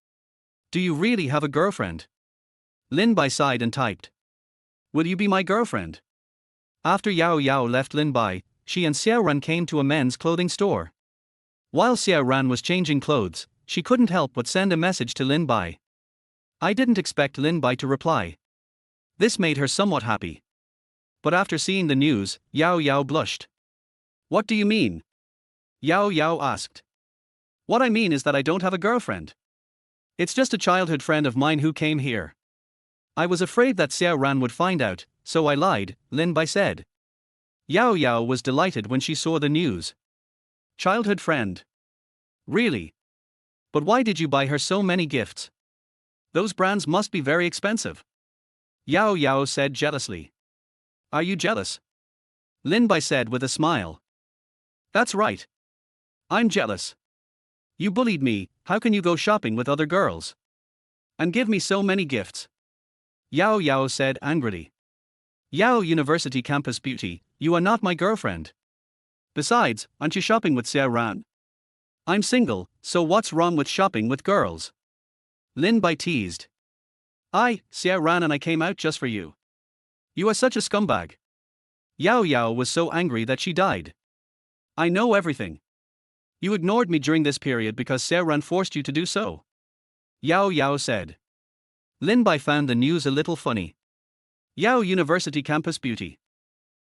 Do you really have a girlfriend? Lin Bai sighed and typed. Will you be my girlfriend? After Yao Yao left Lin Bai, she and Xiao Ran came to a men's clothing store. While Xiao Ran was changing clothes, she couldn't help but send a message to Lin Bai. I didn't expect Lin Bai to reply. This made her somewhat happy. But after seeing the news, Yao Yao blushed. What do you mean? Yao Yao asked. What I mean is that I don't have a girlfriend. It's just a childhood friend of mine who came here. I was afraid that Xiao Ran would find out, so I lied, Lin Bai said. Yao Yao was delighted when she saw the news. Childhood friend. Really? But why did you buy her so many gifts? Those brands must be very expensive. Yao Yao said jealously. Are you jealous? Lin Bai said with a smile. That's right. I'm jealous. You bullied me, how can you go shopping with other girls? And give me so many gifts? Yao Yao said angrily. Yao University campus beauty, you are not my girlfriend. Besides, aren't you shopping with Xiao Ran? I'm single, so what's wrong with shopping with girls? Lin Bai teased. Xiao ran and I came out just for you. You are such a scumbag. Yao Yao was so angry that she died. I know everything. You ignored me during this period because Xiao Ran forced you to do so. Yao Yao said. Lin Bai found the news a little funny. Yao University Campus Beauty.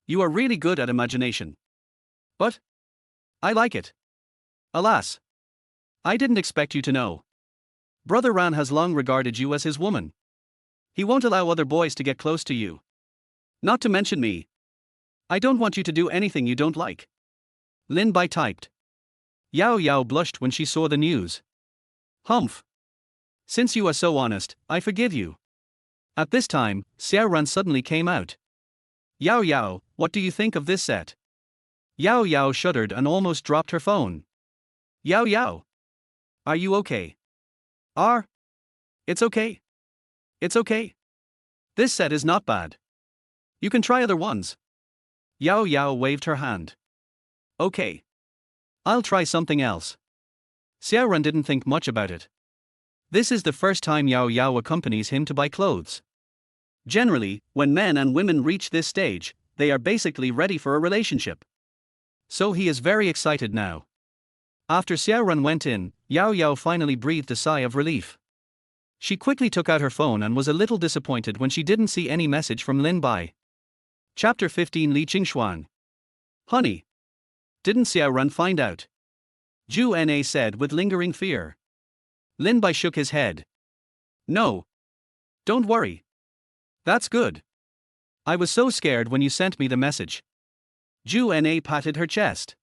You are really good at imagination. But I like it. Alas, I didn't expect you to know. Brother Ran has long regarded you as his woman. He won't allow other boys to get close to you. Not to mention me. I don't want you to do anything you don't like. Lin Bai typed. Yao Yao blushed when she saw the news. Humph. Since you are so honest, I forgive you. At this time, Xiao Ran suddenly came out. Yao Yao, what do you think of this set? Yao Yao shuddered and almost dropped her phone. Yao Yao. Are you okay? It's okay. It's okay. This set is not bad. You can try other ones. Yao Yao waved her hand. Okay. I'll try something else. Xiao Ran didn't think much about it. This is the first time Yao Yao accompanies him to buy clothes. Generally, when men and women reach this stage, they are basically ready for a relationship. So he is very excited now. After Xiao Ran went in, Yao Yao finally breathed a sigh of relief. She quickly took out her phone and was a little disappointed when she didn't see any message from Lin Bai. Chapter 15 Li Qingxuan. Honey. Didn't Xiao Ran find out? Zhu Na said with lingering fear. Lin Bai shook his head. No. Don't worry. That's good. I was so scared when you sent me the message. Zhu Na patted her chest.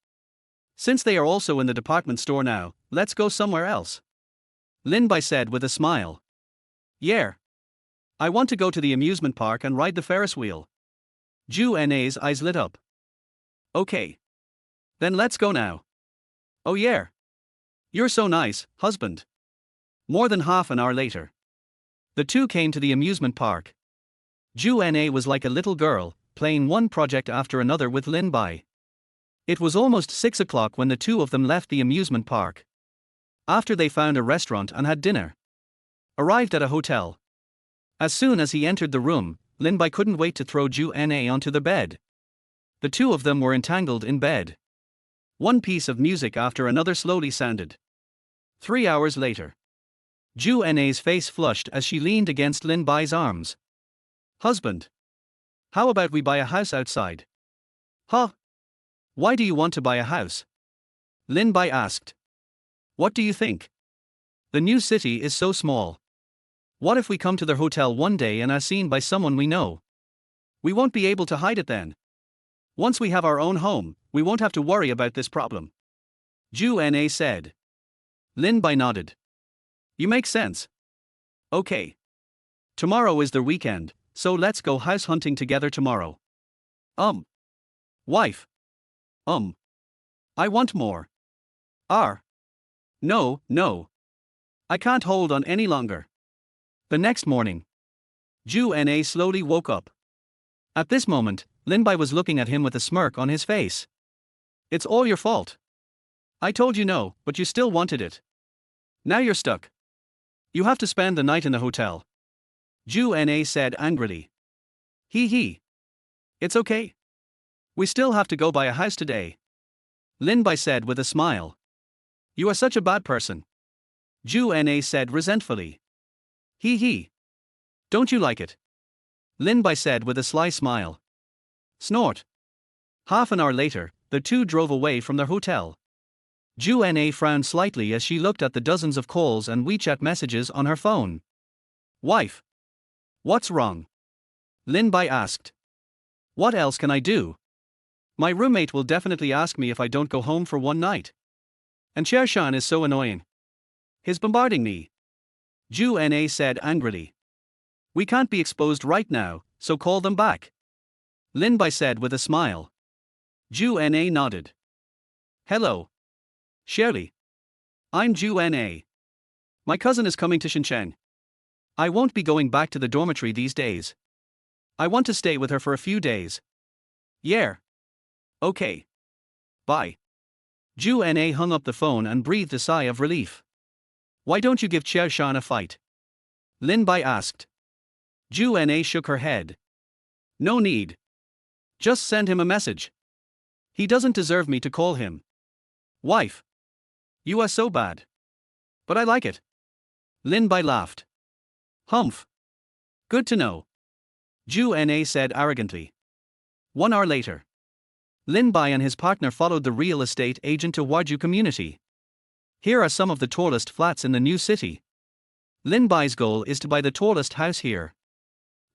Since they are also in the department store now, let's go somewhere else. Lin Bai said with a smile. Yeah. I want to go to the amusement park and ride the Ferris wheel. Zhu Na's eyes lit up. Okay. Then let's go now. Oh yeah. You're so nice, husband. More than half an hour later. The two came to the amusement park. Zhu Na was like a little girl, playing one project after another with Lin Bai. It was almost 6 o'clock when the two of them left the amusement park. After they found a restaurant and had dinner. Arrived at a hotel. As soon as he entered the room, Lin Bai couldn't wait to throw Zhu Na onto the bed. The two of them were entangled in bed. One piece of music after another slowly sounded. 3 hours later. Zhu Na's face flushed as she leaned against Lin Bai's arms. Husband. How about we buy a house outside? Huh? Why do you want to buy a house? Lin Bai asked. What do you think? The new city is so small. What if we come to their hotel one day and are seen by someone we know? We won't be able to hide it then. Once we have our own home, we won't have to worry about this problem. Zhu Na said. Lin Bai nodded. You make sense. Okay. Tomorrow is the weekend, so let's go house hunting together tomorrow. Wife. I want more. No. I can't hold on any longer. The next morning. Zhu Na slowly woke up. At this moment, Lin Bai was looking at him with a smirk on his face. It's all your fault. I told you no, but you still wanted it. Now you're stuck. You have to spend the night in the hotel. Zhu Na said angrily. Hee. It's okay. We still have to go buy a house today. Lin Bai said with a smile. You are such a bad person. Zhu Na said resentfully. Hee. Don't you like it? Lin Bai said with a sly smile. Snort. Half an hour later, the two drove away from their hotel. Zhu Na frowned slightly as she looked at the dozens of calls and WeChat messages on her phone. Wife. What's wrong? Lin Bai asked. What else can I do? My roommate will definitely ask me if I don't go home for one night. And Chershan is so annoying. He's bombarding me. Zhu Na said angrily. We can't be exposed right now, so call them back. Lin Bai said with a smile. Zhu Na nodded. Hello. Shirley. I'm Zhu Na. My cousin is coming to Shenzhen. I won't be going back to the dormitory these days. I want to stay with her for a few days. Yeah. Okay. Bye. Zhu Na hung up the phone and breathed a sigh of relief. Why don't you give Chershan a fight? Lin Bai asked. Ju Na shook her head. No need. Just send him a message. He doesn't deserve me to call him. Wife. You are so bad. But I like it. Lin Bai laughed. Humph. Good to know. Ju Na said arrogantly. 1 hour later. Lin Bai and his partner followed the real estate agent to Warju community. Here are some of the tallest flats in the new city. Lin Bai's goal is to buy the tallest house here.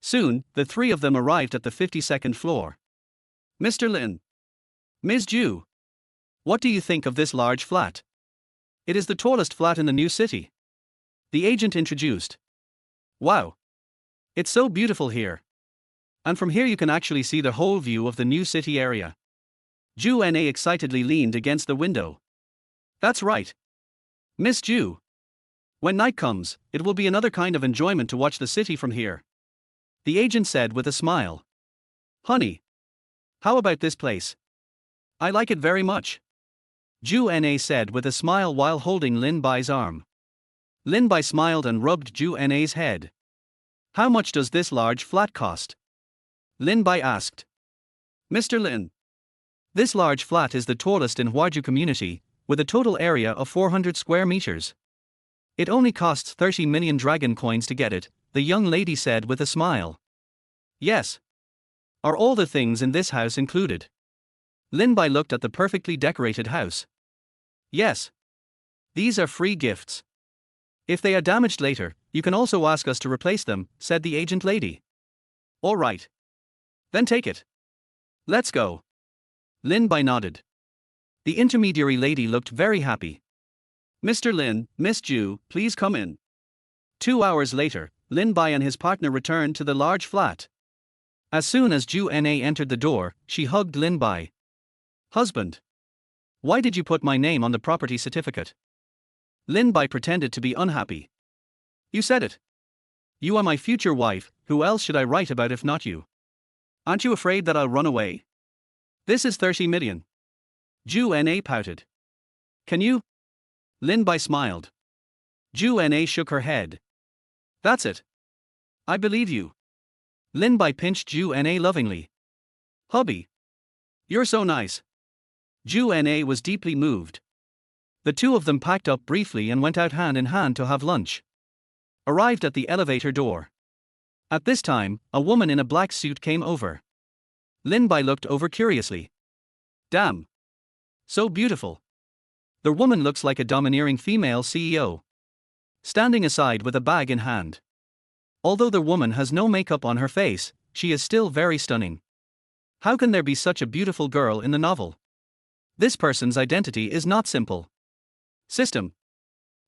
Soon, the three of them arrived at the 52nd floor. Mr. Lin. Ms. Ju. What do you think of this large flat? It is the tallest flat in the new city. The agent introduced. Wow. It's so beautiful here. And from here you can actually see the whole view of the new city area. Ju Na excitedly leaned against the window. That's right. Miss Ju. When night comes, it will be another kind of enjoyment to watch the city from here. The agent said with a smile. Honey. How about this place? I like it very much. Ju Na said with a smile while holding Lin Bai's arm. Lin Bai smiled and rubbed Ju Na's head. How much does this large flat cost? Lin Bai asked. Mr. Lin. This large flat is the tallest in Warju community, with a total area of 400 square meters. It only costs 30 million dragon coins to get it, the young lady said with a smile. Yes. Are all the things in this house included? Lin Bai looked at the perfectly decorated house. Yes. These are free gifts. If they are damaged later, you can also ask us to replace them, said the agent lady. All right. Then take it. Let's go. Lin Bai nodded. The intermediary lady looked very happy. Mr. Lin, Miss Ju, please come in. 2 hours later, Lin Bai and his partner returned to the large flat. As soon as Ju Na entered the door, she hugged Lin Bai. Husband. Why did you put my name on the property certificate? Lin Bai pretended to be unhappy. You said it. You are my future wife, who else should I write about if not you? Aren't you afraid that I'll run away? This is 30 million. Ju Na pouted. Can you? Lin Bai smiled. Ju Na shook her head. That's it. I believe you. Lin Bai pinched Ju Na lovingly. Hubby. You're so nice. Ju Na was deeply moved. The two of them packed up briefly and went out hand in hand to have lunch. Arrived at the elevator door. At this time, a woman in a black suit came over. Lin Bai looked over curiously. Damn. So beautiful. The woman looks like a domineering female CEO. Standing aside with a bag in hand. Although the woman has no makeup on her face, she is still very stunning. How can there be such a beautiful girl in the novel? This person's identity is not simple. System.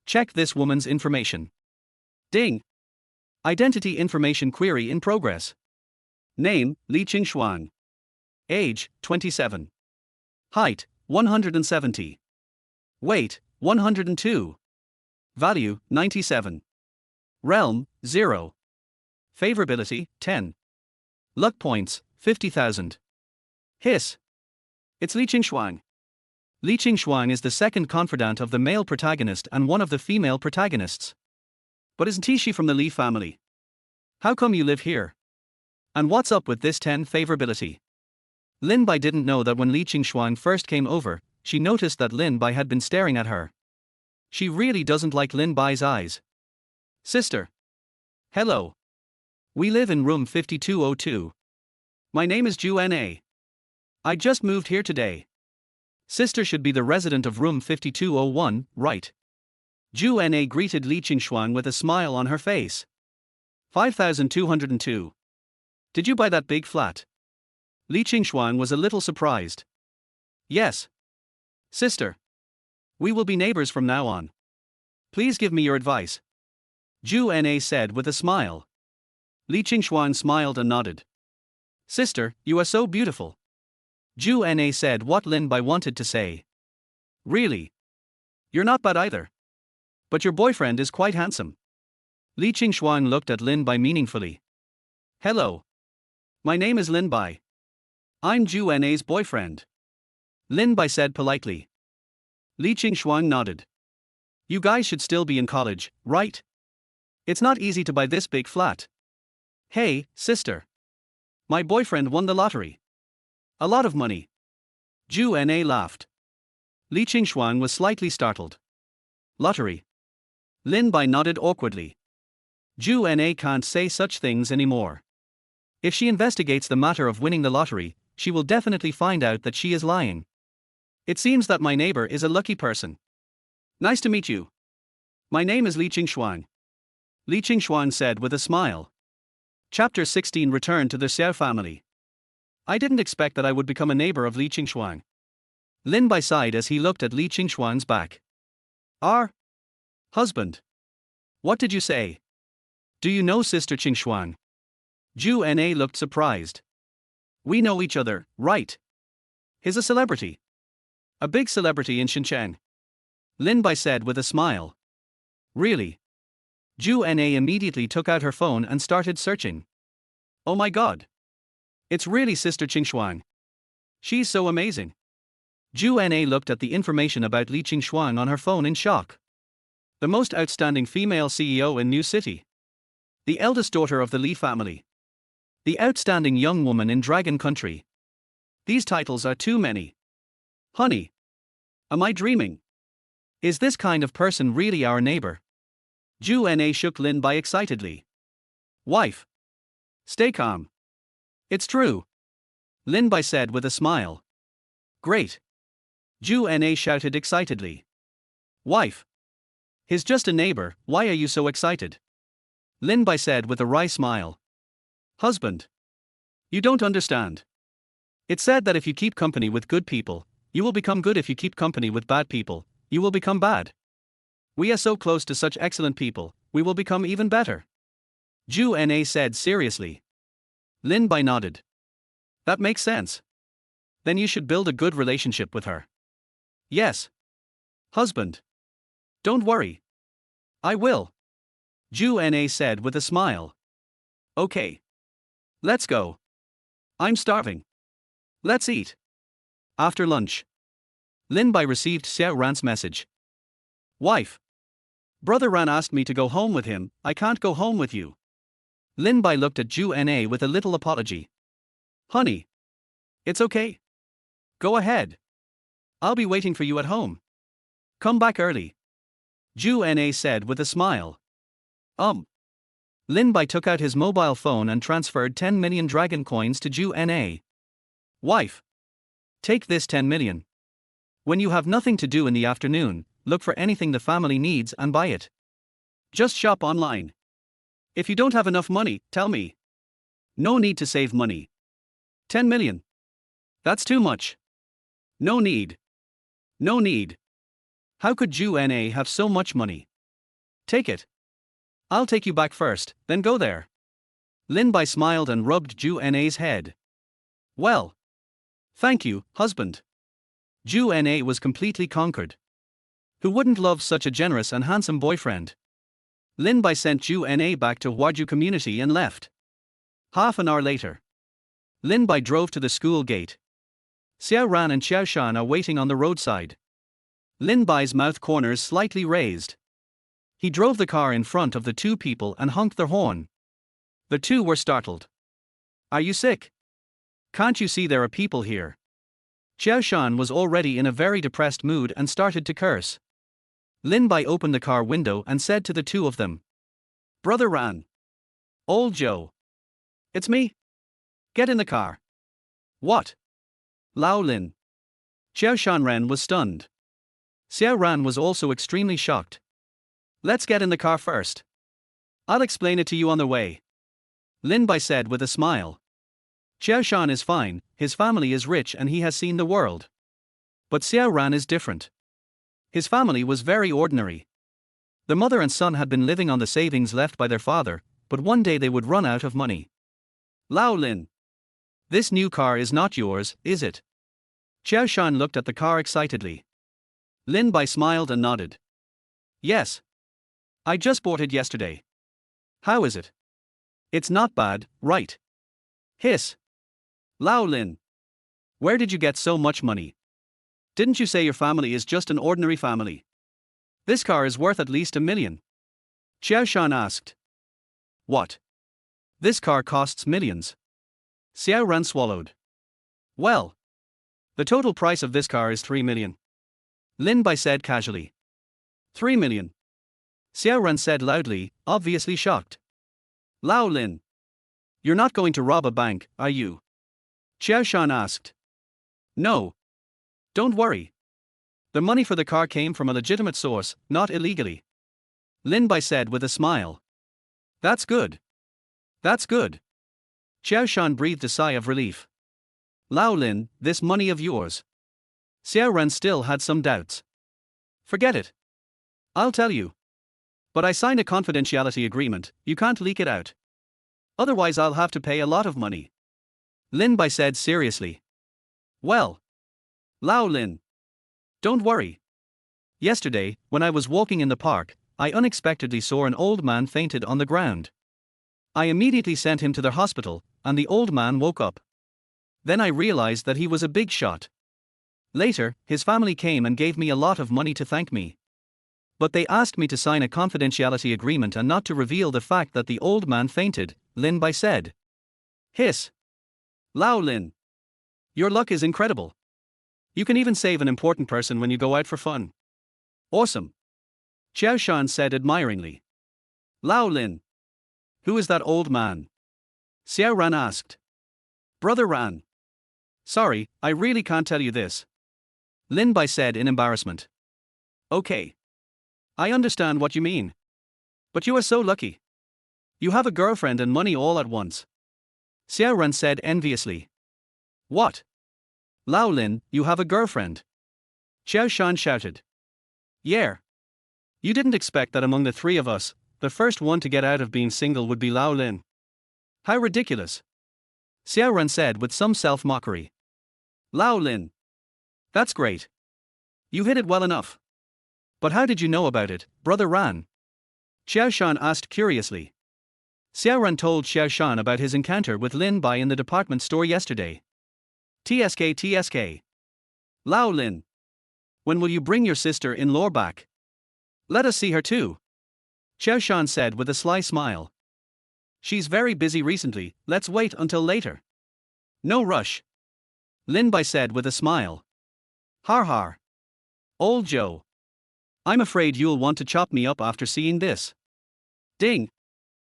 Check this woman's information. Ding. Identity information query in progress. Name, Li Qingxuan. Age, 27. Height, 170. Weight, 102. Value, 97. Realm, 0. Favorability, 10. Luck points, 50,000. Hiss. It's Li Qingxuan. Li Qingxuan is the second confidant of the male protagonist and one of the female protagonists. But isn't she from the Li family? How come you live here? And what's up with this 10 favorability? Lin Bai didn't know that when Li Qingxuan first came over, she noticed that Lin Bai had been staring at her. She really doesn't like Lin Bai's eyes. Sister. Hello. We live in room 5202. My name is Ju Na. I just moved here today. Sister should be the resident of room 5201, right? Ju Na greeted Li Qingxuan with a smile on her face. 5202. Did you buy that big flat? Li Qingxuan was a little surprised. Yes. Sister. We will be neighbors from now on. Please give me your advice. Ju Na said with a smile. Li Qingxuan smiled and nodded. Sister, you are so beautiful. Ju Na said what Lin Bai wanted to say. Really? You're not bad either. But your boyfriend is quite handsome. Li Qingxuan looked at Lin Bai meaningfully. Hello. My name is Lin Bai. I'm Ju Na's boyfriend. Lin Bai said politely. Li Qingxuan nodded. You guys should still be in college, right? It's not easy to buy this big flat. Hey, sister. My boyfriend won the lottery. A lot of money. Ju Na laughed. Li Qingshuang was slightly startled. Lottery. Lin Bai nodded awkwardly. Ju Na can't say such things anymore. If she investigates the matter of winning the lottery, she will definitely find out that she is lying. It seems that my neighbor is a lucky person. Nice to meet you. My name is Li Qingshuang. Li Qingshuang said with a smile. Chapter 16 Return to the Xiao family. I didn't expect that I would become a neighbor of Li Qingshuang. Lin Bai sighed as he looked at Li Qingshuang's back. Our husband. What did you say? Do you know Sister Qingshuang? Ju Na looked surprised. We know each other, right? He's a celebrity. A big celebrity in Shenzhen. Lin Bai said with a smile. Really? Ju Na immediately took out her phone and started searching. Oh my god. It's really Sister Qingshuang. She's so amazing. Ju Na looked at the information about Li Qingshuang on her phone in shock. The most outstanding female CEO in New City. The eldest daughter of the Li family. The outstanding young woman in Dragon Country. These titles are too many. Honey. Am I dreaming? Is this kind of person really our neighbor? Ju Na shook Lin Bai excitedly. Wife. Stay calm. It's true. Lin Bai said with a smile. Great. Ju Na shouted excitedly. Wife. He's just a neighbor, why are you so excited? Lin Bai said with a wry smile. Husband. You don't understand. It's said that if you keep company with good people, you will become good. If you keep company with bad people, you will become bad. We are so close to such excellent people, we will become even better. Ju Na said seriously. Lin Bai nodded. That makes sense. Then you should build a good relationship with her. Yes. Husband. Don't worry. I will. Ju Na said with a smile. Okay. Let's go. I'm starving. Let's eat. After lunch. Lin Bai received Xiao Ran's message. Wife. Brother Ran asked me to go home with him, I can't go home with you. Lin Bai looked at Ju Na with a little apology. Honey. It's okay. Go ahead. I'll be waiting for you at home. Come back early. Ju Na said with a smile. Lin Bai took out his mobile phone and transferred 10 million dragon coins to Ju Na. Wife. Take this 10 million. When you have nothing to do in the afternoon, look for anything the family needs and buy it. Just shop online. If you don't have enough money, tell me. No need to save money. 10 million. That's too much. No need. No need. How could Ju Na have so much money? Take it. I'll take you back first, then go there. Lin Bai smiled and rubbed Ju Na's head. Well. Thank you, husband. Ju Na was completely conquered. Who wouldn't love such a generous and handsome boyfriend? Lin Bai sent Ju Na back to Huarju community and left. Half an hour later. Lin Bai drove to the school gate. Xiao Ran and Xiao Shan are waiting on the roadside. Lin Bai's mouth corners slightly raised. He drove the car in front of the two people and honked their horn. The two were startled. Are you sick? Can't you see there are people here? Xiao Shan was already in a very depressed mood and started to curse. Lin Bai opened the car window and said to the two of them. Brother Ran. Old Joe. It's me. Get in the car. What? Lao Lin. Xiao Shanren was stunned. Xiao Ran was also extremely shocked. Let's get in the car first. I'll explain it to you on the way. Lin Bai said with a smile. Xiao Shan is fine, his family is rich and he has seen the world. But Xiao Ran is different. His family was very ordinary. The mother and son had been living on the savings left by their father, but one day they would run out of money. Lao Lin. This new car is not yours, is it? Xiao Shan looked at the car excitedly. Lin Bai smiled and nodded. Yes. I just bought it yesterday. How is it? It's not bad, right? Hiss. Lao Lin. Where did you get so much money? Didn't you say your family is just an ordinary family? This car is worth at least $1 million. Xiao Shan asked. What? This car costs millions. Xiao Ran swallowed. Well, the total price of this car is 3 million. Lin Bai said casually. 3 million. Xiao Ran said loudly, obviously shocked. Lao Lin. You're not going to rob a bank, are you? Xiao Shan asked. No. Don't worry. The money for the car came from a legitimate source, not illegally. Lin Bai said with a smile. That's good. That's good. Xiao Shan breathed a sigh of relief. Lao Lin, this money of yours. Xiao Ran still had some doubts. Forget it. I'll tell you. But I signed a confidentiality agreement, you can't leak it out. Otherwise I'll have to pay a lot of money. Lin Bai said seriously. Well. Lao Lin. Don't worry. Yesterday, when I was walking in the park, I unexpectedly saw an old man fainted on the ground. I immediately sent him to the hospital, and the old man woke up. Then I realized that he was a big shot. Later, his family came and gave me a lot of money to thank me. But they asked me to sign a confidentiality agreement and not to reveal the fact that the old man fainted, Lin Bai said. Hiss. Lao Lin. Your luck is incredible. You can even save an important person when you go out for fun. Awesome. Xiao Shan said admiringly. Lao Lin. Who is that old man? Xiao Ran asked. Brother Ran. Sorry, I really can't tell you this. Lin Bai said in embarrassment. Okay. I understand what you mean. But you are so lucky. You have a girlfriend and money all at once. Xiao Ran said enviously. What? Lao Lin, you have a girlfriend? Xiao Shan shouted. Yeah. You didn't expect that among the three of us, the first one to get out of being single would be Lao Lin. How ridiculous. Xiao Ran said with some self-mockery. Lao Lin. That's great. You hit it well enough. But how did you know about it, Brother Ran? Xiao Shan asked curiously. Xiao Ran told Xiao Shan about his encounter with Lin Bai in the department store yesterday. TSK. Lao Lin. When will you bring your sister-in-law back? Let us see her too. Xiao Shan said with a sly smile. She's very busy recently, let's wait until later. No rush. Lin Bai said with a smile. Har har. Old Joe. I'm afraid you'll want to chop me up after seeing this. Ding.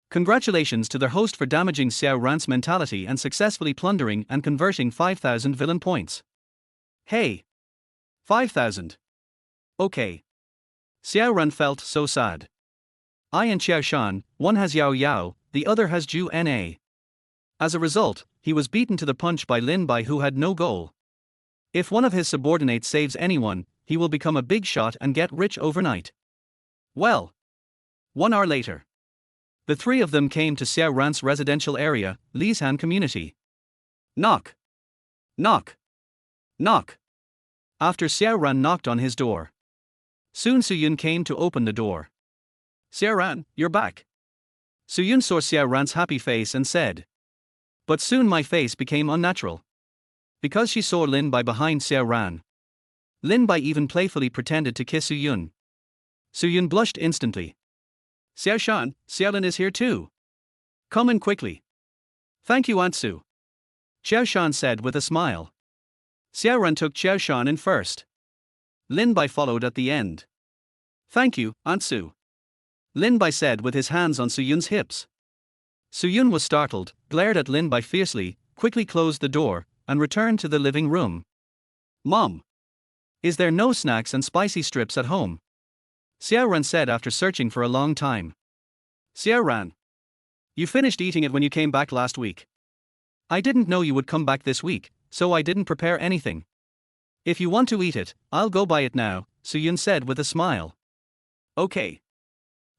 Congratulations to the host for damaging Xiao Ran's mentality and successfully plundering and converting 5,000 villain points. Hey. 5,000. Okay. Xiao Ran felt so sad. I and Xiao Shan, one has Yao Yao, the other has Ju Na. As a result, he was beaten to the punch by Lin Bai, who had no goal. If one of his subordinates saves anyone, he will become a big shot and get rich overnight. Well. 1 hour later. The three of them came to Xiao Ran's residential area, Lisan community. Knock. Knock. Knock. After Xiao Ran knocked on his door. Soon Suyun came to open the door. Xiao Ran, you're back. Suyun saw Xiao Ran's happy face and said. But soon my face became unnatural. Because she saw Lin Bai behind Xiao Ran. Lin Bai even playfully pretended to kiss Suyun. Suyun blushed instantly. Xiao Shan, Xiao Lin is here too. Come in quickly. Thank you, Aunt Su. Xiao Shan said with a smile. Xiao Ran took Xiao Shan in first. Lin Bai followed at the end. Thank you, Aunt Su. Lin Bai said with his hands on Suyun's hips. Suyun was startled, glared at Lin Bai fiercely, quickly closed the door, and returned to the living room. Mom. Is there no snacks and spicy strips at home? Xiao Ran said after searching for a long time. Xiao Ran. You finished eating it when you came back last week. I didn't know you would come back this week, so I didn't prepare anything. If you want to eat it, I'll go buy it now, Suyun said with a smile. Okay.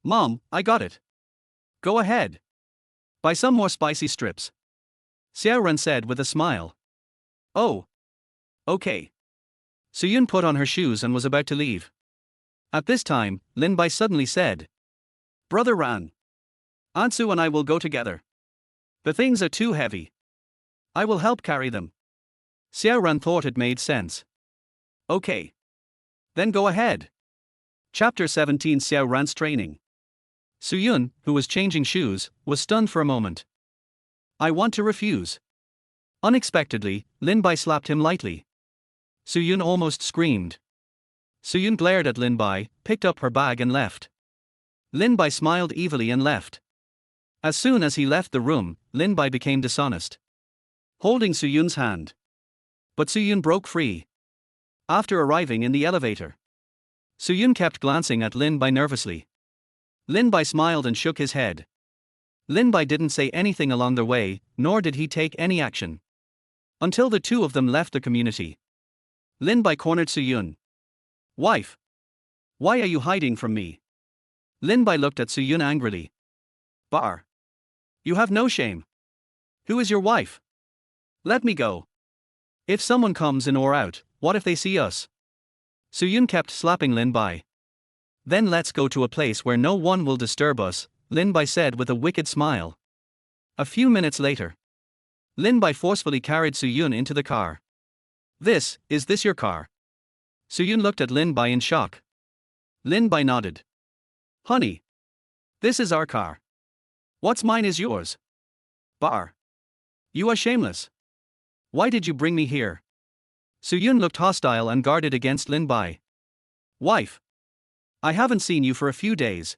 Mom, I got it. Go ahead. Buy some more spicy strips. Xiao Ran said with a smile. Oh. Okay. Suyun put on her shoes and was about to leave. At this time, Lin Bai suddenly said. Brother Ran. Aunt Su and I will go together. The things are too heavy. I will help carry them. Xiao Ran thought it made sense. Okay. Then go ahead. Chapter 17 Xiao Ran's training. Soo-yoon, who was changing shoes, was stunned for a moment. I want to refuse. Unexpectedly, Lin-bai slapped him lightly. Soo-yoon almost screamed. Soo-yoon glared at Lin-bai, picked up her bag and left. Lin-bai smiled evilly and left. As soon as he left the room, Lin-bai became dishonest, holding Soo-yoon's hand. But Soo-yoon broke free. After arriving in the elevator, Soo-yoon kept glancing at Lin-bai nervously. Lin-bai smiled and shook his head. Lin-bai didn't say anything along the way, nor did he take any action. Until the two of them left the community. Lin-bai cornered Soo-yoon. Wife! Why are you hiding from me? Lin-bai looked at Soo-yoon angrily. Bar! You have no shame. Who is your wife? Let me go. If someone comes in or out, what if they see us? Soo-yoon kept slapping Lin-bai. Then let's go to a place where no one will disturb us, Lin-bai said with a wicked smile. A few minutes later, Lin-bai forcefully carried Soo-yoon into the car. Is this your car? Soo-yoon looked at Lin-bai in shock. Lin-bai nodded. Honey. This is our car. What's mine is yours. Bar. You are shameless. Why did you bring me here? Soo-yoon looked hostile and guarded against Lin-bai. Wife. I haven't seen you for a few days.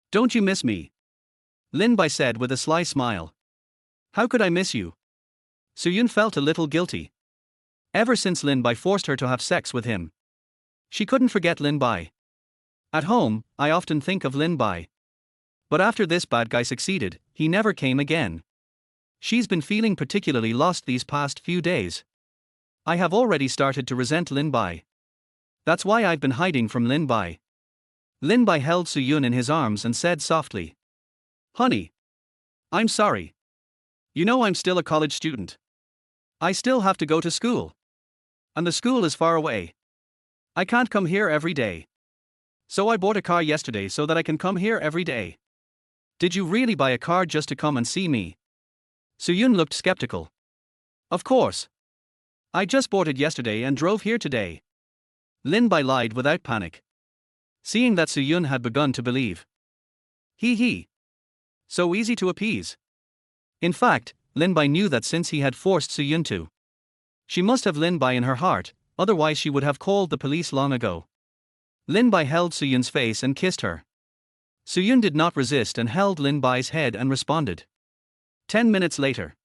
Don't you miss me? Lin-bai said with a sly smile. How could I miss you? Soo-yoon felt a little guilty. Ever since Lin-bai forced her to have sex with him, she couldn't forget Lin-bai. At home, I often think of Lin-bai. But after this bad guy succeeded, he never came again. She's been feeling particularly lost these past few days. I have already started to resent Lin-bai. That's why I've been hiding from Lin-bai. Lin-bai held Soo-yoon in his arms and said softly. Honey. I'm sorry. You know I'm still a college student. I still have to go to school. And the school is far away. I can't come here every day. So I bought a car yesterday so that I can come here every day. Did you really buy a car just to come and see me? Soo-yoon looked skeptical. Of course. I just bought it yesterday and drove here today. Lin-bai lied without panic, seeing that Soo-yoon had begun to believe. He. So easy to appease. In fact, Lin-bai knew that since he had forced Soo-yoon to, she must have Lin-bai in her heart, otherwise she would have called the police long ago. Lin-bai held Soo-yoon's face and kissed her. Soo-yoon did not resist and held Lin-bai's head and responded. 10 minutes later,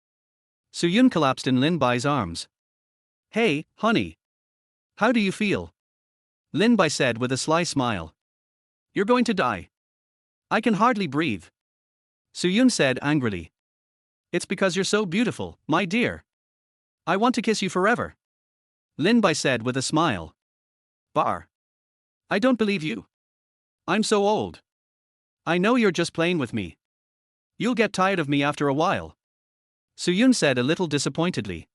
Soo-yoon collapsed in Lin-bai's arms. Hey, honey. How do you feel? Lin-bai said with a sly smile. You're going to die. I can hardly breathe. Soo-yoon said angrily. It's because you're so beautiful, my dear. I want to kiss you forever. Lin-bai said with a smile. Bar. I don't believe you. I'm so old. I know you're just playing with me. You'll get tired of me after a while. Soo-yoon said a little disappointedly.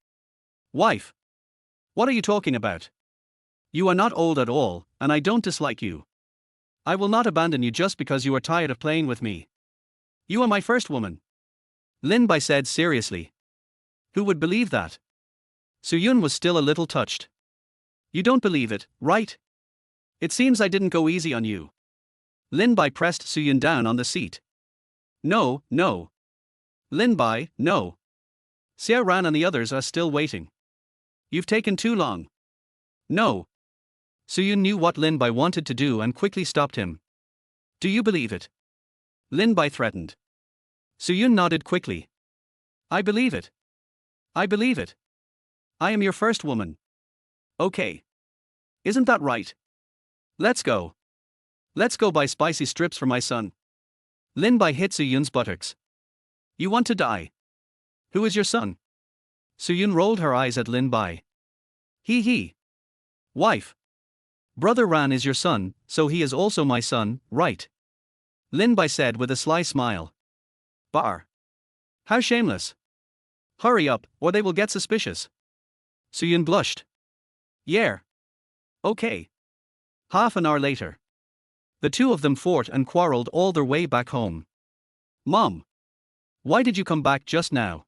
Wife. What are you talking about? You are not old at all, and I don't dislike you. I will not abandon you just because you are tired of playing with me. You are my first woman. Lin-bai said seriously. Who would believe that? Soo-yoon was still a little touched. You don't believe it, right? It seems I didn't go easy on you. Lin-bai pressed Soo-yoon down on the seat. No. Lin-bai, no. Xiao-ran and the others are still waiting. You've taken too long. No. Soo-yoon knew what Lin-bai wanted to do and quickly stopped him. Do you believe it? Lin-bai threatened. Soo-yoon nodded quickly. I believe it. I believe it. I am your first woman. Okay. Isn't that right? Let's go. Let's go buy spicy strips for my son. Lin-bai hit Soo-yoon's buttocks. You want to die? Who is your son? Soo-yoon rolled her eyes at Lin-bai. He. Wife. Brother Ran is your son, so he is also my son, right? Lin-bai said with a sly smile. Bar. How shameless. Hurry up, or they will get suspicious. Soo-yoon blushed. Yeah. Okay. Half an hour later, the two of them fought and quarreled all their way back home. Mom. Why did you come back just now?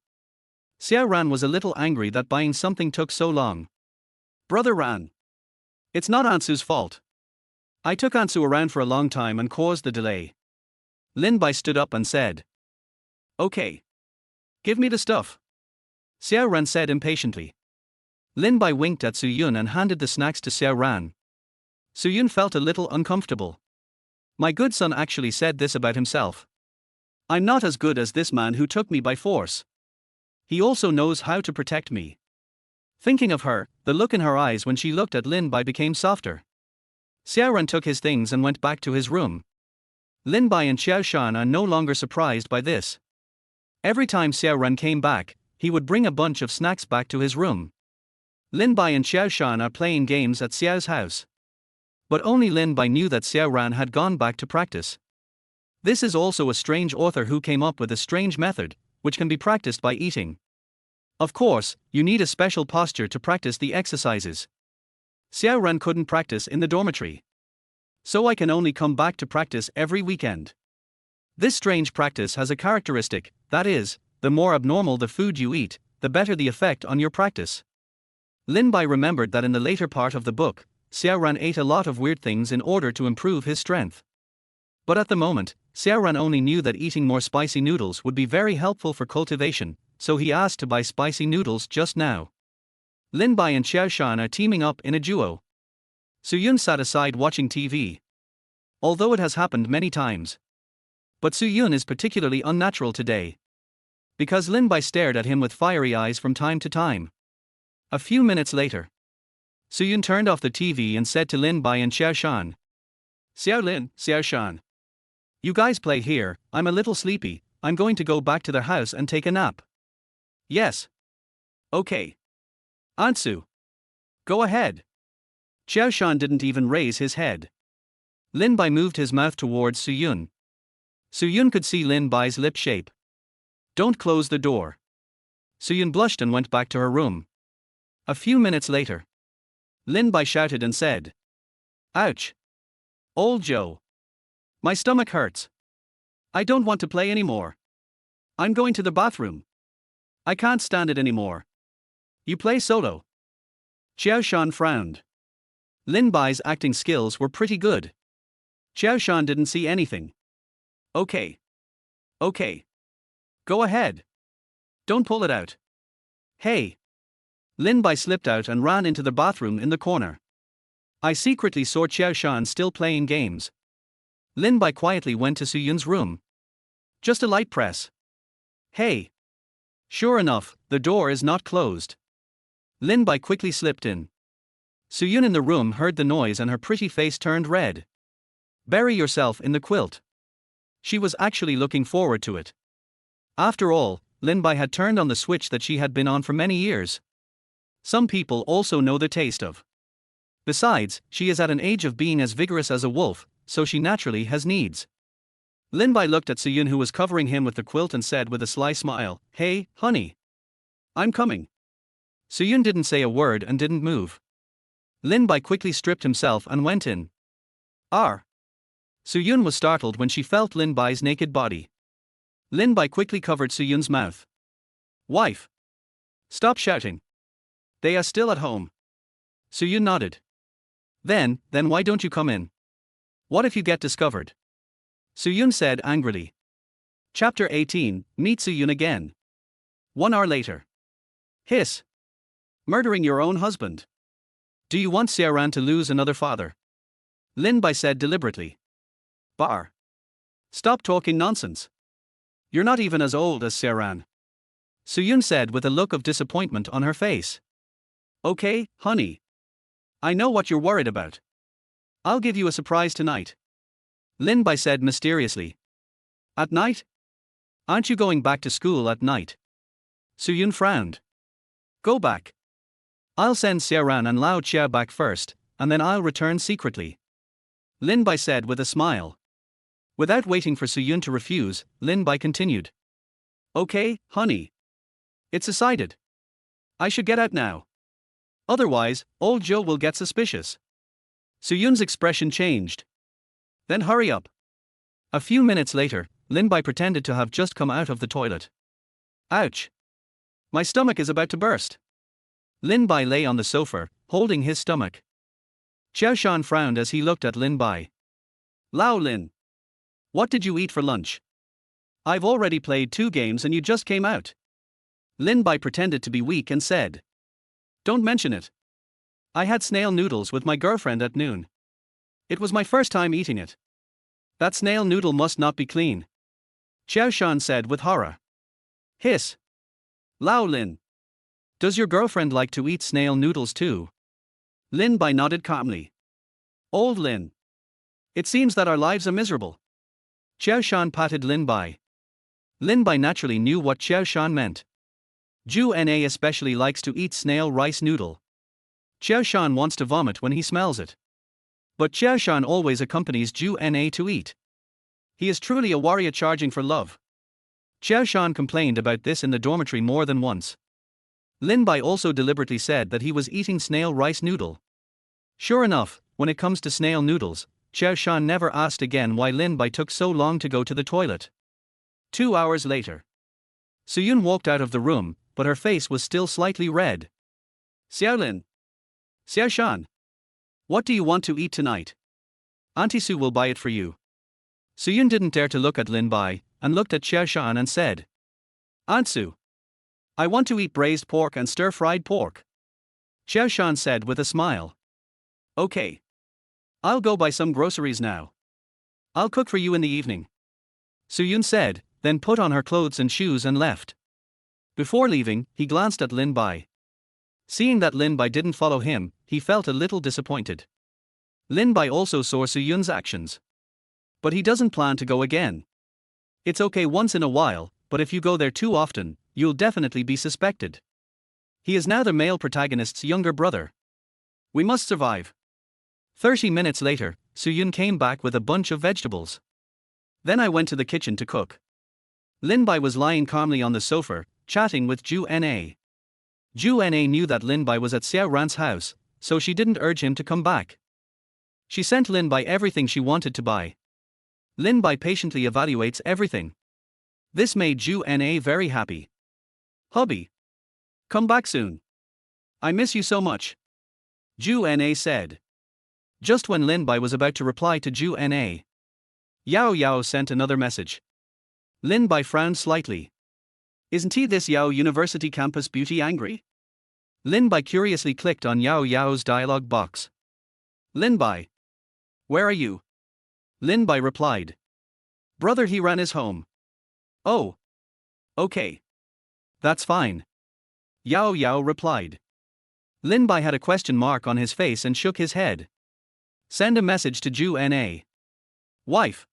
Xiao-ran was a little angry that buying something took so long. Brother Ran. It's not Ansu's fault. I took Ansu around for a long time and caused the delay. Lin Bai stood up and said. Okay. Give me the stuff. Xiao Ran said impatiently. Lin Bai winked at Su Yun and handed the snacks to Xiao Ran. Su Yun felt a little uncomfortable. My good son actually said this about himself. I'm not as good as this man who took me by force. He also knows how to protect me. Thinking of her, the look in her eyes when she looked at Lin Bai became softer. Xiao Ran took his things and went back to his room. Lin Bai and Xiao Shan are no longer surprised by this. Every time Xiao Ran came back, he would bring a bunch of snacks back to his room. Lin Bai and Xiao Shan are playing games at Xiao's house. But only Lin Bai knew that Xiao Ran had gone back to practice. This is also a strange author who came up with a strange method, which can be practiced by eating. Of course, you need a special posture to practice the exercises. Xiao Ran couldn't practice in the dormitory. So I can only come back to practice every weekend. This strange practice has a characteristic, that is, the more abnormal the food you eat, the better the effect on your practice. Lin Bai remembered that in the later part of the book, Xiao Ran ate a lot of weird things in order to improve his strength. But at the moment, Xiao Ran only knew that eating more spicy noodles would be very helpful for cultivation, so he asked to buy spicy noodles just now. Lin Bai and Xiao Shan are teaming up in a duo. Su Yun sat aside watching TV. Although it has happened many times. But Su Yun is particularly unnatural today. Because Lin Bai stared at him with fiery eyes from time to time. A few minutes later, Su Yun turned off the TV and said to Lin Bai and Xiao Shan. Xiao Lin, Xiao Shan. You guys play here, I'm a little sleepy, I'm going to go back to their house and take a nap. Yes. Okay. Ansu. Go ahead. Xiao Shan didn't even raise his head. Lin Bai moved his mouth towards Su Yun. Su Yun could see Lin Bai's lip shape. Don't close the door. Su Yun blushed and went back to her room. A few minutes later, Lin Bai shouted and said. Ouch. Old Joe. My stomach hurts. I don't want to play anymore. I'm going to the bathroom. I can't stand it anymore. You play solo. Xiao Shan frowned. Lin Bai's acting skills were pretty good. Xiao Shan didn't see anything. Okay. Okay. Go ahead. Don't pull it out. Hey. Lin Bai slipped out and ran into the bathroom in the corner. I secretly saw Xiao Shan still playing games. Lin Bai quietly went to Su Yun's room. Just a light press. Hey. Sure enough, the door is not closed. Lin Bai quickly slipped in. Su Yun in the room heard the noise and her pretty face turned red. Bury yourself in the quilt. She was actually looking forward to it. After all, Lin Bai had turned on the switch that she had been on for many years. Some people also know the taste of. Besides, she is at an age of being as vigorous as a wolf, so she naturally has needs. Lin Bai looked at Su Yun, who was covering him with the quilt, and said with a sly smile, Hey, honey. I'm coming. Su Yun didn't say a word and didn't move. Lin Bai quickly stripped himself and went in. Arr. Su Yun was startled when she felt Lin Bai's naked body. Lin Bai quickly covered Su Yun's mouth. Wife. Stop shouting. They are still at home. Su Yun nodded. Then why don't you come in? What if you get discovered? Su Yun said angrily. Chapter 18, Meet Su Yun again. 1 hour later. Hiss. Murdering your own husband. Do you want Xiao Ran to lose another father? Lin Bai said deliberately. Bar. Stop talking nonsense. You're not even as old as Xiao Ran. Su Yun said with a look of disappointment on her face. Okay, honey. I know what you're worried about. I'll give you a surprise tonight. Lin Bai said mysteriously. At night? Aren't you going back to school at night? Su Yun frowned. Go back. I'll send Xiao Ran and Lao Qiao back first, and then I'll return secretly. Lin Bai said with a smile. Without waiting for Su Yun to refuse, Lin Bai continued. Okay, honey. It's decided. I should get out now. Otherwise, old Joe will get suspicious. Su Yun's expression changed. Then hurry up. A few minutes later, Lin Bai pretended to have just come out of the toilet. Ouch. My stomach is about to burst. Lin Bai lay on the sofa, holding his stomach. Xiao Shan frowned as he looked at Lin Bai. Lao Lin. What did you eat for lunch? I've already played 2 games and you just came out. Lin Bai pretended to be weak and said. Don't mention it. I had snail noodles with my girlfriend at noon. It was my first time eating it. That snail noodle must not be clean. Xiao Shan said with horror. Hiss. Lao Lin. Does your girlfriend like to eat snail noodles too? Lin Bai nodded calmly. Old Lin. It seems that our lives are miserable. Xiao Shan patted Lin Bai. Lin Bai naturally knew what Xiao Shan meant. Zhu Na especially likes to eat snail rice noodle. Xiao Shan wants to vomit when he smells it. But Xiao Shan always accompanies Zhu Na to eat. He is truly a warrior charging for love. Xiao Shan complained about this in the dormitory more than once. Lin Bai also deliberately said that he was eating snail rice noodle. Sure enough, when it comes to snail noodles, Xiao Shan never asked again why Lin Bai took so long to go to the toilet. 2 hours later. Suyun walked out of the room, but her face was still slightly red. Xiaolin. Xiao Shan. What do you want to eat tonight? Auntie Su will buy it for you. Suyun didn't dare to look at Lin Bai, and looked at Xiao Shan and said. Aunt Su. I want to eat braised pork and stir-fried pork. Xiao Shan said with a smile. Okay. I'll go buy some groceries now. I'll cook for you in the evening. Suyun said, then put on her clothes and shoes and left. Before leaving, he glanced at Lin Bai. Seeing that Lin Bai didn't follow him, he felt a little disappointed. Lin Bai also saw Suyun's actions. But he doesn't plan to go again. It's okay once in a while, but if you go there too often, you'll definitely be suspected. He is now the male protagonist's younger brother. We must survive. 30 minutes later, Suyun came back with a bunch of vegetables. Then I went to the kitchen to cook. Lin Bai was lying calmly on the sofa, chatting with Zhu Na. Zhu Na knew that Lin Bai was at Xiao Ran's house, so she didn't urge him to come back. She sent Lin Bai everything she wanted to buy. Lin Bai patiently evaluates everything. This made Zhu Na very happy. Hubby. Come back soon. I miss you so much. Zhu Na said. Just when Lin Bai was about to reply to Zhu Na, Yao Yao sent another message. Lin Bai frowned slightly. Isn't he this Yao University campus beauty angry? Lin Bai curiously clicked on Yao Yao's dialogue box. Lin Bai. Where are you? Lin Bai replied. Brother Hiran is home. Oh. Okay. That's fine. Yao Yao replied. Lin Bai had a question mark on his face and shook his head. Send a message to Zhu Na. Wife.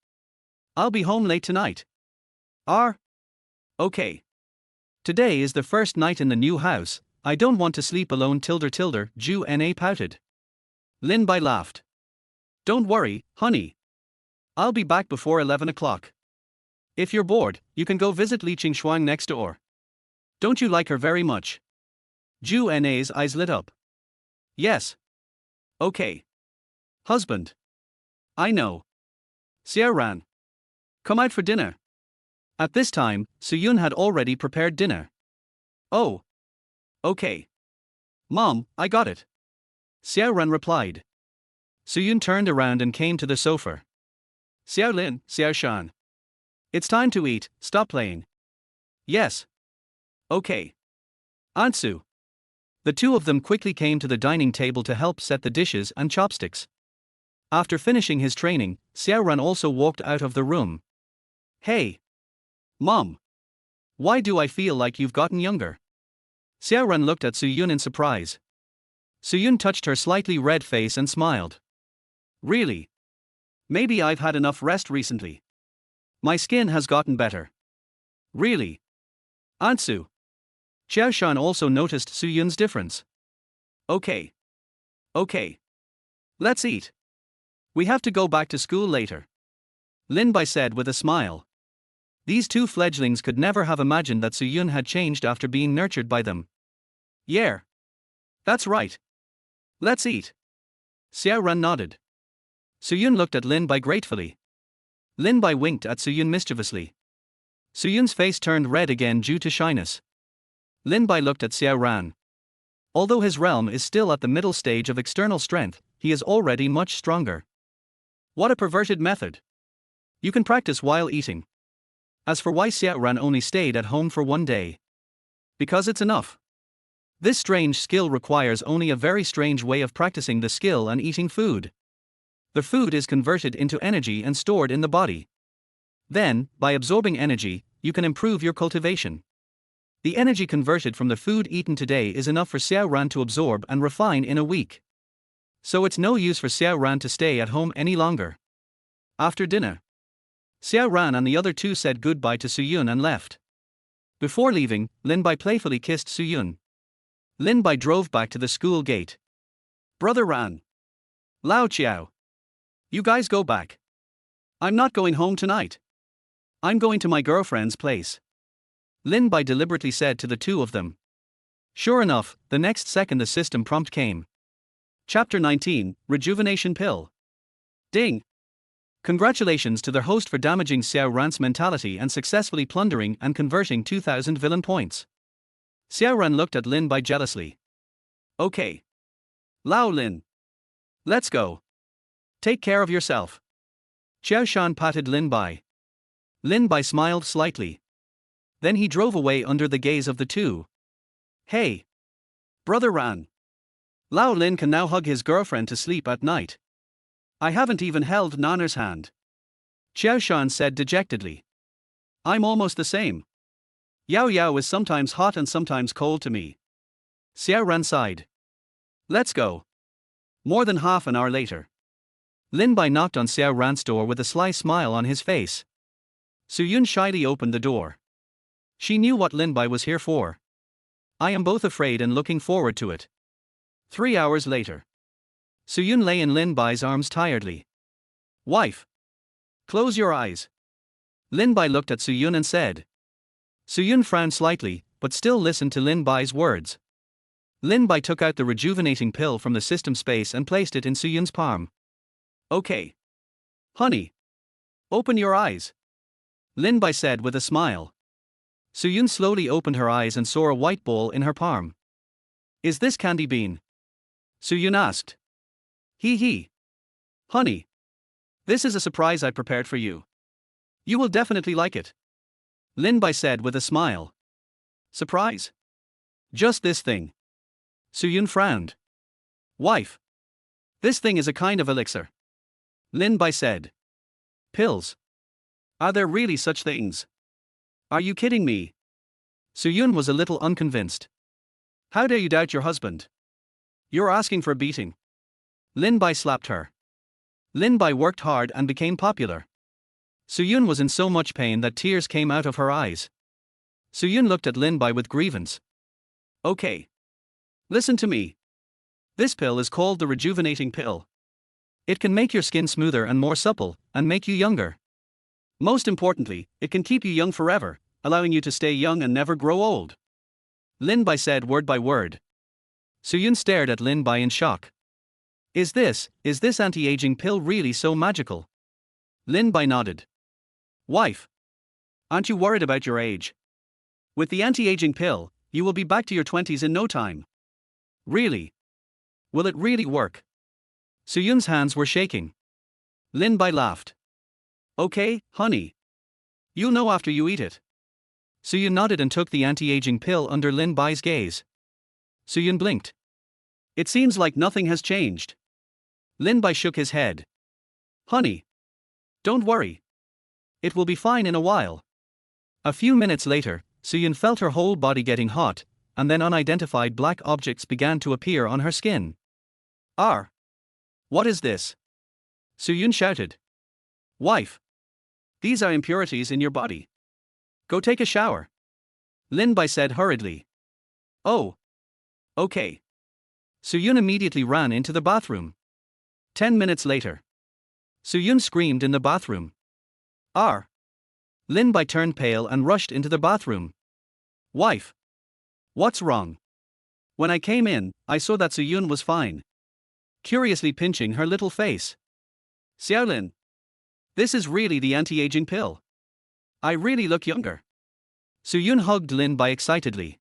I'll be home late tonight. Okay. Today is the first night in the new house, I don't want to sleep alone tilde, Zhu Na pouted. Lin Bai laughed. Don't worry, honey. I'll be back before 11 o'clock. If you're bored, you can go visit Li Qingxuang next door. Don't you like her very much? Zhu Na's eyes lit up. Yes. Okay. Husband. I know. Xiao Ran. Come out for dinner. At this time, Suyun had already prepared dinner. Oh. Okay. Mom, I got it. Xiao Ran replied. Suyun turned around and came to the sofa. Xiao Lin, Xiao Shan. It's time to eat, stop playing. Yes. Okay. Aunt Su. The two of them quickly came to the dining table to help set the dishes and chopsticks. After finishing his training, Xiao Ran also walked out of the room. Hey. Mom. Why do I feel like you've gotten younger? Xiao Ran looked at Suyun in surprise. Suyun touched her slightly red face and smiled. Really? Maybe I've had enough rest recently. My skin has gotten better. Really? Aunt Su. Xiao Shan also noticed Suyun's difference. Okay. Let's eat. We have to go back to school later. Lin Bai said with a smile. These two fledglings could never have imagined that Suyun had changed after being nurtured by them. Yeah. That's right. Let's eat. Xiao Ran nodded. Suyun looked at Lin Bai gratefully. Lin Bai winked at Suyun mischievously. Suyun's face turned red again due to shyness. Lin Bai looked at Xiao Ran. Although his realm is still at the middle stage of external strength, he is already much stronger. What a perverted method. You can practice while eating. As for why Xiao Ran only stayed at home for one day. Because it's enough. This strange skill requires only a very strange way of practicing the skill and eating food. The food is converted into energy and stored in the body. Then, by absorbing energy, you can improve your cultivation. The energy converted from the food eaten today is enough for Xiao Ran to absorb and refine in a week. So it's no use for Xiao Ran to stay at home any longer. After dinner, Xiao Ran and the other two said goodbye to Suyun and left. Before leaving, Lin Bai playfully kissed Suyun. Lin Bai drove back to the school gate. Brother Ran. Lao Chiao. You guys go back. I'm not going home tonight. I'm going to my girlfriend's place. Lin Bai deliberately said to the two of them. Sure enough, the next second the system prompt came. Chapter 19, Rejuvenation Pill. Ding! Congratulations to their host for damaging Xiao Ran's mentality and successfully plundering and converting 2,000 villain points. Xiao Ran looked at Lin Bai jealously. Okay. Lao Lin. Let's go. Take care of yourself. Xiao Shan patted Lin Bai. Lin Bai smiled slightly. Then he drove away under the gaze of the two. Hey! Brother Ran. Lao Lin can now hug his girlfriend to sleep at night. I haven't even held Nana's hand. Xiao Shan said dejectedly. I'm almost the same. Yao Yao is sometimes hot and sometimes cold to me. Xiao Ran sighed. Let's go. More than half an hour later. Lin Bai knocked on Xiao Ran's door with a sly smile on his face. Suyun shyly opened the door. She knew what Lin Bai was here for. I am both afraid and looking forward to it. 3 hours later. Suyun lay in Lin Bai's arms tiredly. Wife. Close your eyes. Lin Bai looked at Suyun and said. Suyun frowned slightly, but still listened to Lin Bai's words. Lin Bai took out the rejuvenating pill from the system space and placed it in Suyun's palm. Okay. Honey. Open your eyes. Lin Bai said with a smile. Suyun slowly opened her eyes and saw a white ball in her palm. Is this candy bean? Suyun asked. Hee. Honey. This is a surprise I prepared for you. You will definitely like it. Lin Bai said with a smile. Surprise? Just this thing. Suyun frowned. Wife. This thing is a kind of elixir. Lin Bai said. Pills. Are there really such things? Are you kidding me? Suyun was a little unconvinced. How dare you doubt your husband? You're asking for a beating. Lin Bai slapped her. Lin Bai worked hard and became popular. Suyun was in so much pain that tears came out of her eyes. Suyun looked at Lin Bai with grievance. Okay. Listen to me. This pill is called the rejuvenating pill. It can make your skin smoother and more supple, and make you younger. Most importantly, it can keep you young forever, allowing you to stay young and never grow old. Lin Bai said word by word. Suyun stared at Lin Bai in shock. Is this anti-aging pill really so magical? Lin Bai nodded. Wife. Aren't you worried about your age? With the anti-aging pill, you will be back to your 20s in no time. Really? Will it really work? Suyun's hands were shaking. Lin Bai laughed. Okay, honey. You'll know after you eat it. Suyun nodded and took the anti-aging pill under Lin Bai's gaze. Suyun blinked. It seems like nothing has changed. Lin Bai shook his head. Honey. Don't worry. It will be fine in a while. A few minutes later, Suyun felt her whole body getting hot, and then unidentified black objects began to appear on her skin. What is this? Suyun shouted. Wife. These are impurities in your body. Go take a shower. Lin Bai said hurriedly. Oh. Okay. Suyun immediately ran into the bathroom. 10 minutes later. Suyun screamed in the bathroom. Lin Bai turned pale and rushed into the bathroom. Wife. What's wrong? When I came in, I saw that Suyun was fine. Curiously pinching her little face. Xiaolin. This is really the anti-aging pill. I really look younger. Suyun hugged Lin Bai excitedly.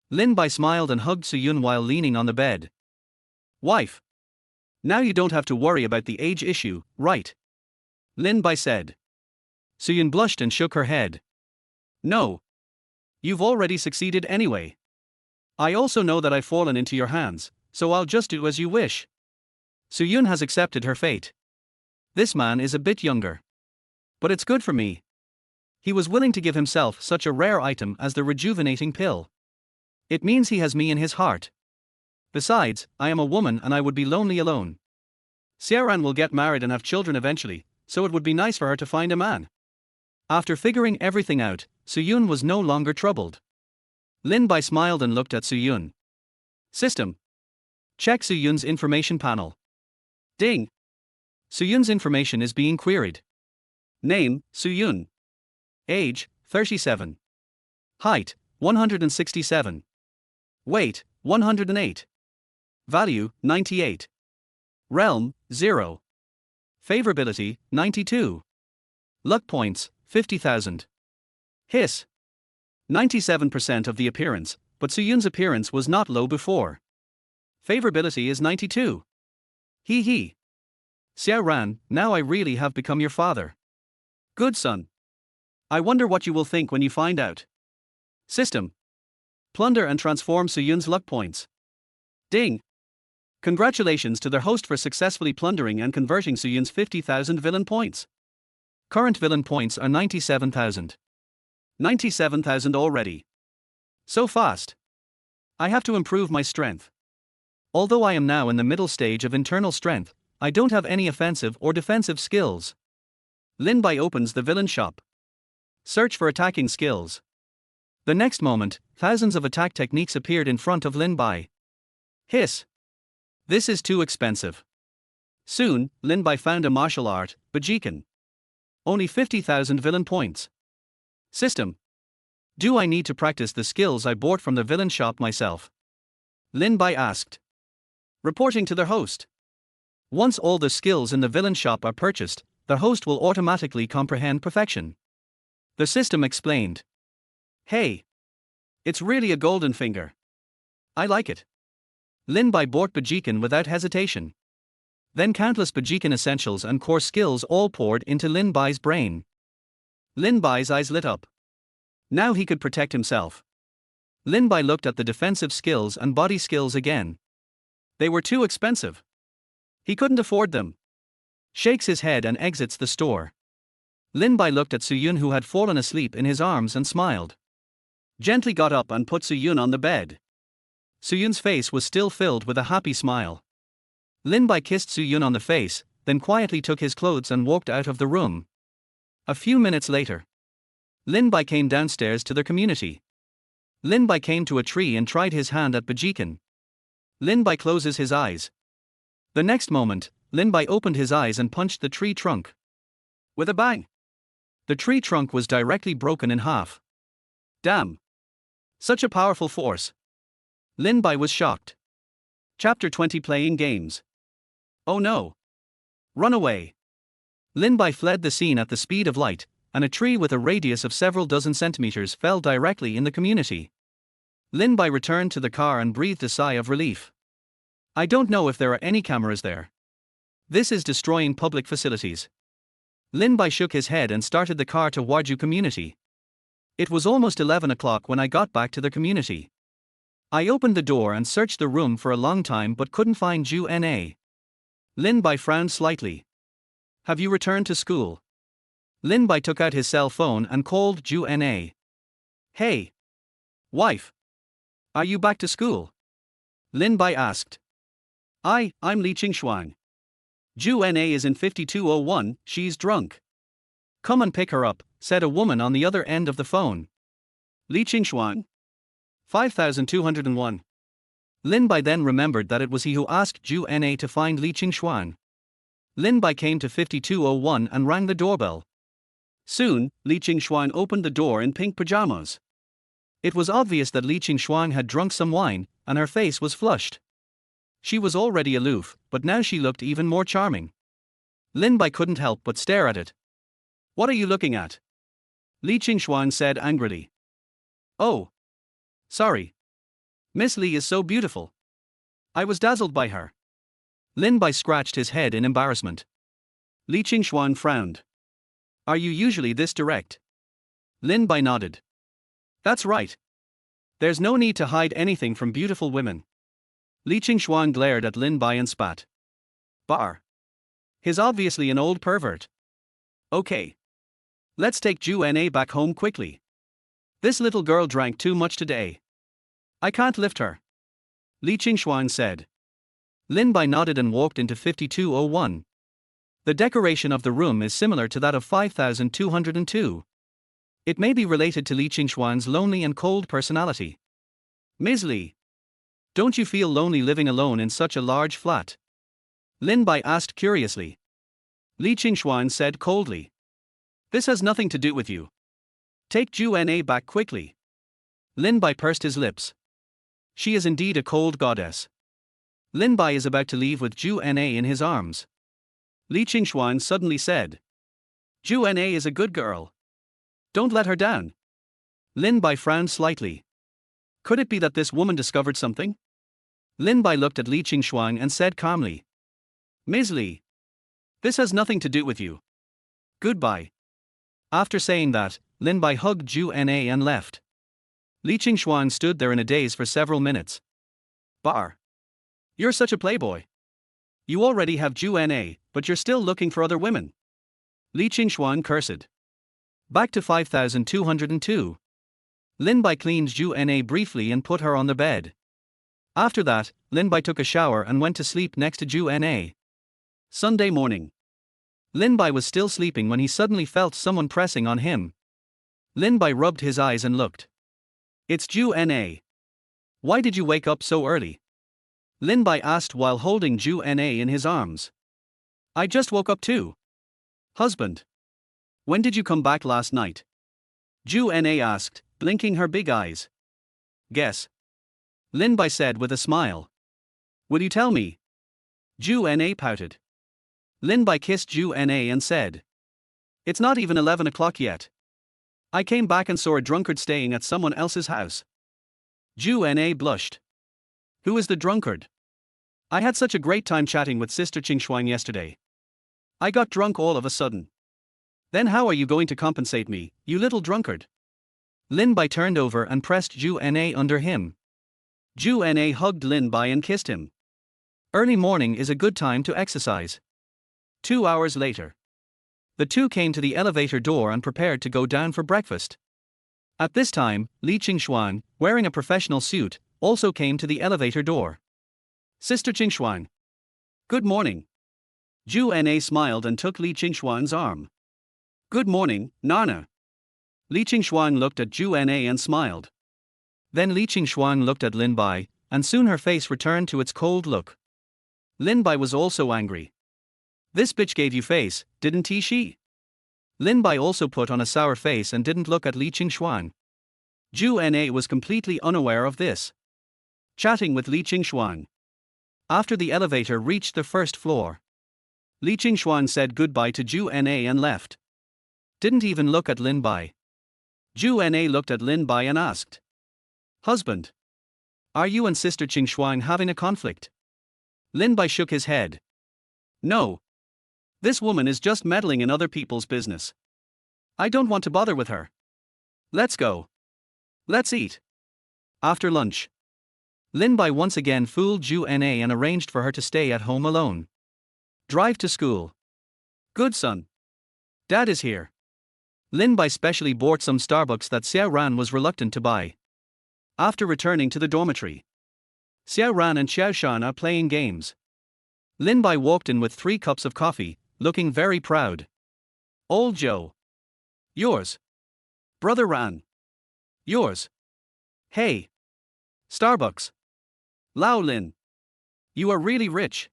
Lin Bai smiled and hugged Suyun while leaning on the bed. Wife. Now you don't have to worry about the age issue, right? Lin Bai said. Suyun blushed and shook her head. No. You've already succeeded anyway. I also know that I've fallen into your hands, so I'll just do as you wish. Suyun has accepted her fate. This man is a bit younger. But it's good for me. He was willing to give himself such a rare item as the rejuvenating pill. It means he has me in his heart. Besides, I am a woman and I would be lonely alone. Xiaoran will get married and have children eventually, so it would be nice for her to find a man. After figuring everything out, Suyun was no longer troubled. Lin Bai smiled and looked at Suyun. System. Check Suyun's information panel. Ding. Suyun's information is being queried. Name, Suyun. Age, 37. Height, 167. Weight, 108. Value, 98. Realm, 0. Favorability, 92. Luck points, 50,000. Hiss. 97% of the appearance, but Suyun's appearance was not low before. Favorability is 92. Hee hee. Xiaoran, now I really have become your father. Good son. I wonder what you will think when you find out. System. Plunder and transform Suyun's luck points. Ding. Congratulations to their host for successfully plundering and converting Suyun's 50,000 villain points. Current villain points are 97,000. 97,000 already. So fast. I have to improve my strength. Although I am now in the middle stage of internal strength, I don't have any offensive or defensive skills. Lin Bai opens the villain shop. Search for attacking skills. The next moment, thousands of attack techniques appeared in front of Lin Bai. Hiss. This is too expensive. Soon, Lin Bai found a martial art, Bajikan. Only 50,000 villain points. System. Do I need to practice the skills I bought from the villain shop myself? Lin Bai asked. Reporting to their host. Once all the skills in the villain shop are purchased, the host will automatically comprehend perfection. The system explained. Hey. It's really a golden finger. I like it. Lin Bai bought Bajikan without hesitation. Then countless Bajikan essentials and core skills all poured into Lin Bai's brain. Lin Bai's eyes lit up. Now he could protect himself. Lin Bai looked at the defensive skills and body skills again. They were too expensive. He couldn't afford them. Shakes his head and exits the store. Lin Bai looked at Suyun, who had fallen asleep in his arms, and smiled. Gently got up and put Suyun on the bed. Suyun's face was still filled with a happy smile. Lin Bai kissed Suyun on the face, then quietly took his clothes and walked out of the room. A few minutes later, Lin Bai came downstairs to their community. Lin Bai came to a tree and tried his hand at Bajikan. Lin Bai closes his eyes. The next moment, Lin Bai opened his eyes and punched the tree trunk. With a bang. The tree trunk was directly broken in half. Damn. Such a powerful force. Lin Bai was shocked. Chapter 20 Playing Games. Oh no. Run away. Lin Bai fled the scene at the speed of light, and a tree with a radius of several dozen centimeters fell directly in the community. Lin Bai returned to the car and breathed a sigh of relief. I don't know if there are any cameras there. This is destroying public facilities. Lin Bai shook his head and started the car to Warju community. It was almost 11 o'clock when I got back to the community. I opened the door and searched the room for a long time but couldn't find Ju Na. Lin Bai frowned slightly. Have you returned to school? Lin Bai took out his cell phone and called Ju Na. Hey. Wife. Are you back to school? Lin Bai asked. I'm Li Qingshuang. Ju Na is in 5201, she's drunk. Come and pick her up, said a woman on the other end of the phone. Li Qingshuang? 5201. Lin Bai then remembered that it was he who asked Ju Na to find Li Qingshuang. Lin Bai came to 5201 and rang the doorbell. Soon, Li Qingshuang opened the door in pink pajamas. It was obvious that Li Qingshuang had drunk some wine, and her face was flushed. She was already aloof, but now she looked even more charming. Lin Bai couldn't help but stare at it. What are you looking at? Li Qingshuang said angrily. Oh. Sorry. Miss Li is so beautiful. I was dazzled by her. Lin Bai scratched his head in embarrassment. Li Qingshuang frowned. Are you usually this direct? Lin Bai nodded. That's right. There's no need to hide anything from beautiful women. Li Qingshuan glared at Lin Bai and spat. Bar. He's obviously an old pervert. Okay. Let's take Ju Na back home quickly. This little girl drank too much today. I can't lift her. Li Qingshuan said. Lin Bai nodded and walked into 5201. The decoration of the room is similar to that of 5202. It may be related to Li Qingshuan's lonely and cold personality. Ms. Li. Don't you feel lonely living alone in such a large flat? Lin Bai asked curiously. Li Qingshuan said coldly. This has nothing to do with you. Take Ju Na back quickly. Lin Bai pursed his lips. She is indeed a cold goddess. Lin Bai is about to leave with Ju Na in his arms. Li Qingshuan suddenly said. Ju Na is a good girl. Don't let her down. Lin Bai frowned slightly. Could it be that this woman discovered something? Lin Bai looked at Li Qingshuan and said calmly. Ms. Li. This has nothing to do with you. Goodbye. After saying that, Lin Bai hugged Ju Na and left. Li Qingshuan stood there in a daze for several minutes. Bar. You're such a playboy. You already have Ju Na, but you're still looking for other women. Li Qingshuan cursed. Back to 5202. Lin Bai cleaned Ju Na briefly and put her on the bed. After that, Lin Bai took a shower and went to sleep next to Ju Na. Sunday morning. Lin Bai was still sleeping when he suddenly felt someone pressing on him. Lin Bai rubbed his eyes and looked. It's Ju Na. Why did you wake up so early? Lin Bai asked while holding Ju Na in his arms. I just woke up too. Husband. When did you come back last night? Ju Na asked, blinking her big eyes. Guess. Lin Bai said with a smile. Will you tell me? Ju Na pouted. Lin Bai kissed Ju Na and said. It's not even 11 o'clock yet. I came back and saw a drunkard staying at someone else's house. Ju Na blushed. Who is the drunkard? I had such a great time chatting with Sister Qingshuan yesterday. I got drunk all of a sudden. Then how are you going to compensate me, you little drunkard? Lin Bai turned over and pressed Ju Na under him. Ju Na hugged Lin Bai and kissed him. Early morning is a good time to exercise. 2 hours later. The two came to the elevator door and prepared to go down for breakfast. At this time, Li Qingshuan, wearing a professional suit, also came to the elevator door. Sister Qingshuan. Good morning. Ju Na smiled and took Li Qingshuan's arm. Good morning, Nana. Li Qingshuan looked at Ju Na and smiled. Then Li Qingshuan looked at Lin Bai, and soon her face returned to its cold look. Lin Bai was also angry. This bitch gave you face, didn't she? Lin Bai also put on a sour face and didn't look at Li Qingshuan. Ju Na was completely unaware of this. Chatting with Li Qingshuan. After the elevator reached the first floor, Li Qingshuan said goodbye to Ju Na and left. Didn't even look at Lin Bai. Ju Na looked at Lin Bai and asked. Husband. Are you and Sister Qingshuan having a conflict? Lin Bai shook his head. No. This woman is just meddling in other people's business. I don't want to bother with her. Let's go. Let's eat. After lunch. Lin Bai once again fooled Ju Na and arranged for her to stay at home alone. Drive to school. Good son. Dad is here. Lin Bai specially bought some Starbucks that Xiao Ran was reluctant to buy. After returning to the dormitory, Xiao Ran and Xiao Shan are playing games. Lin Bai walked in with 3 cups of coffee, looking very proud. Old Joe. Yours. Brother Ran. Yours. Hey. Starbucks. Lao Lin. You are really rich.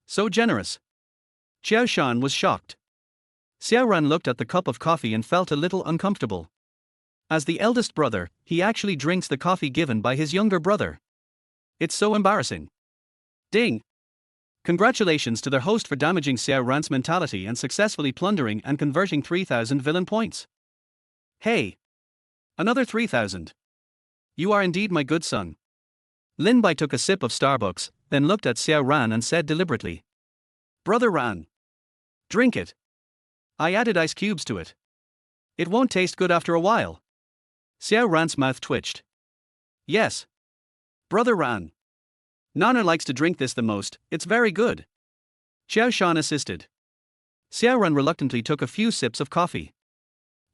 So generous. Xiao Shan was shocked. Xiao Ran looked at the cup of coffee and felt a little uncomfortable. As the eldest brother, he actually drinks the coffee given by his younger brother. It's so embarrassing. Ding! Congratulations to their host for damaging Xiao Ran's mentality and successfully plundering and converting 3,000 villain points. Hey! Another 3,000. You are indeed my good son. Lin Bai took a sip of Starbucks, then looked at Xiao Ran and said deliberately. Brother Ran. Drink it. I added ice cubes to it. It won't taste good after a while. Xiao Ran's mouth twitched. Yes. Brother Ran. Nana likes to drink this the most, it's very good. Xiao Shan assisted. Xiao Ran reluctantly took a few sips of coffee.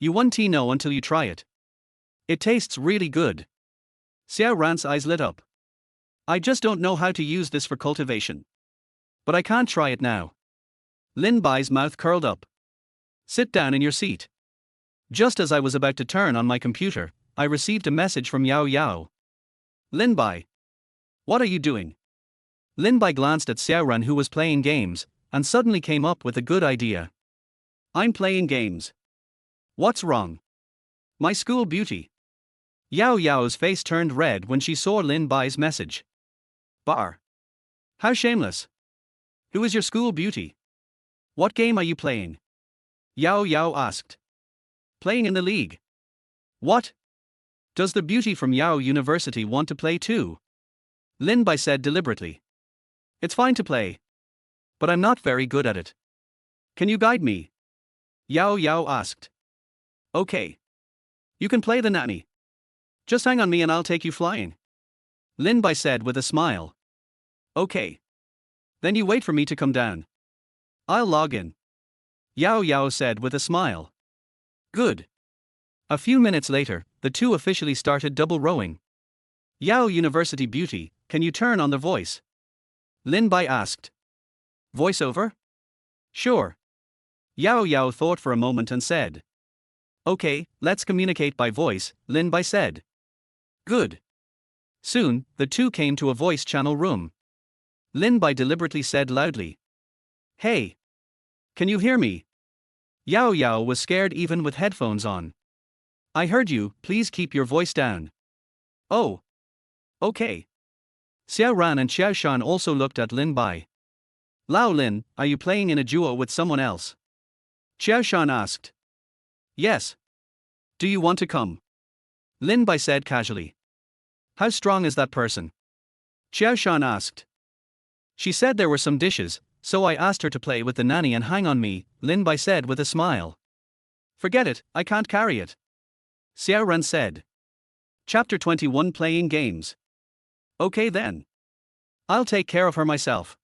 You won't know until you try it. It tastes really good. Xiao Ran's eyes lit up. I just don't know how to use this for cultivation. But I can't try it now. Lin Bai's mouth curled up. Sit down in your seat. Just as I was about to turn on my computer, I received a message from Yao Yao. Lin Bai. What are you doing? Lin Bai glanced at Xiao Ran, who was playing games, and suddenly came up with a good idea. I'm playing games. What's wrong? My school beauty. Yao Yao's face turned red when she saw Lin Bai's message. Bar. How shameless. Who is your school beauty? What game are you playing? Yao Yao asked. Playing in the league. What? Does the beauty from Yao University want to play too? Lin Bai said deliberately. It's fine to play. But I'm not very good at it. Can you guide me? Yao Yao asked. Okay. You can play the nanny. Just hang on me and I'll take you flying. Lin Bai said with a smile. Okay. Then you wait for me to come down. I'll log in. Yao Yao said with a smile. Good. A few minutes later, the two officially started double rowing. Yao University beauty, can you turn on the voice? Lin Bai asked. Voiceover? Sure. Yao Yao thought for a moment and said. Okay, let's communicate by voice, Lin Bai said. Good. Soon, the two came to a voice channel room. Lin Bai deliberately said loudly. Hey. Can you hear me? Yao Yao was scared even with headphones on. I heard you, please keep your voice down. Oh. Okay. Xiao Ran and Xiao Shan also looked at Lin Bai. Lao Lin, are you playing in a duo with someone else? Xiao Shan asked. Yes. Do you want to come? Lin Bai said casually. How strong is that person? Xiao Shan asked. She said there were some dishes, so I asked her to play with the nanny and hang on me, Lin Bai said with a smile. Forget it, I can't carry it. Xiao Ran said. Chapter 21 Playing Games. Okay then. I'll take care of her myself.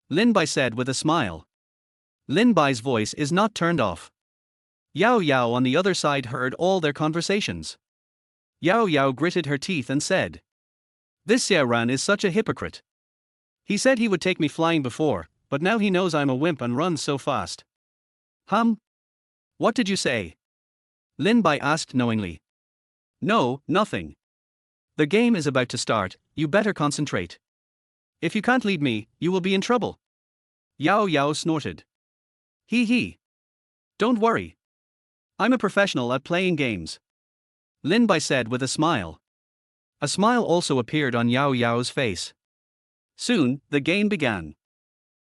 Lin Bai said with a smile. Lin Bai's voice is not turned off. Yao Yao on the other side heard all their conversations. Yao Yao gritted her teeth and said. This Xiao Ran is such a hypocrite. He said he would take me flying before, but now he knows I'm a wimp and runs so fast. What did you say? Lin Bai asked knowingly. No, nothing. The game is about to start, you better concentrate. If you can't lead me, you will be in trouble. Yao Yao snorted. Hee. Don't worry. I'm a professional at playing games. Lin Bai said with a smile. A smile also appeared on Yao Yao's face. Soon, the game began.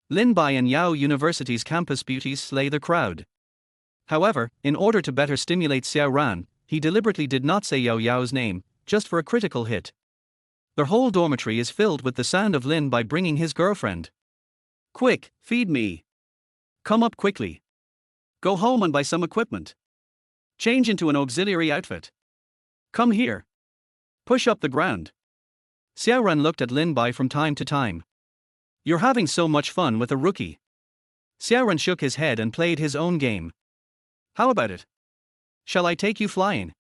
Lin Bai and Yao University's campus beauties slay the crowd. However, in order to better stimulate Xiao Ran, he deliberately did not say Yao Yao's name, just for a critical hit. Their whole dormitory is filled with the sound of Lin Bai bringing his girlfriend. Quick, feed me. Come up quickly. Go home and buy some equipment. Change into an auxiliary outfit. Come here. Push up the ground. Xiao Ran looked at Lin Bai from time to time. You're having so much fun with a rookie. Xiao Ran shook his head and played his own game. How about it? Shall I take you flying?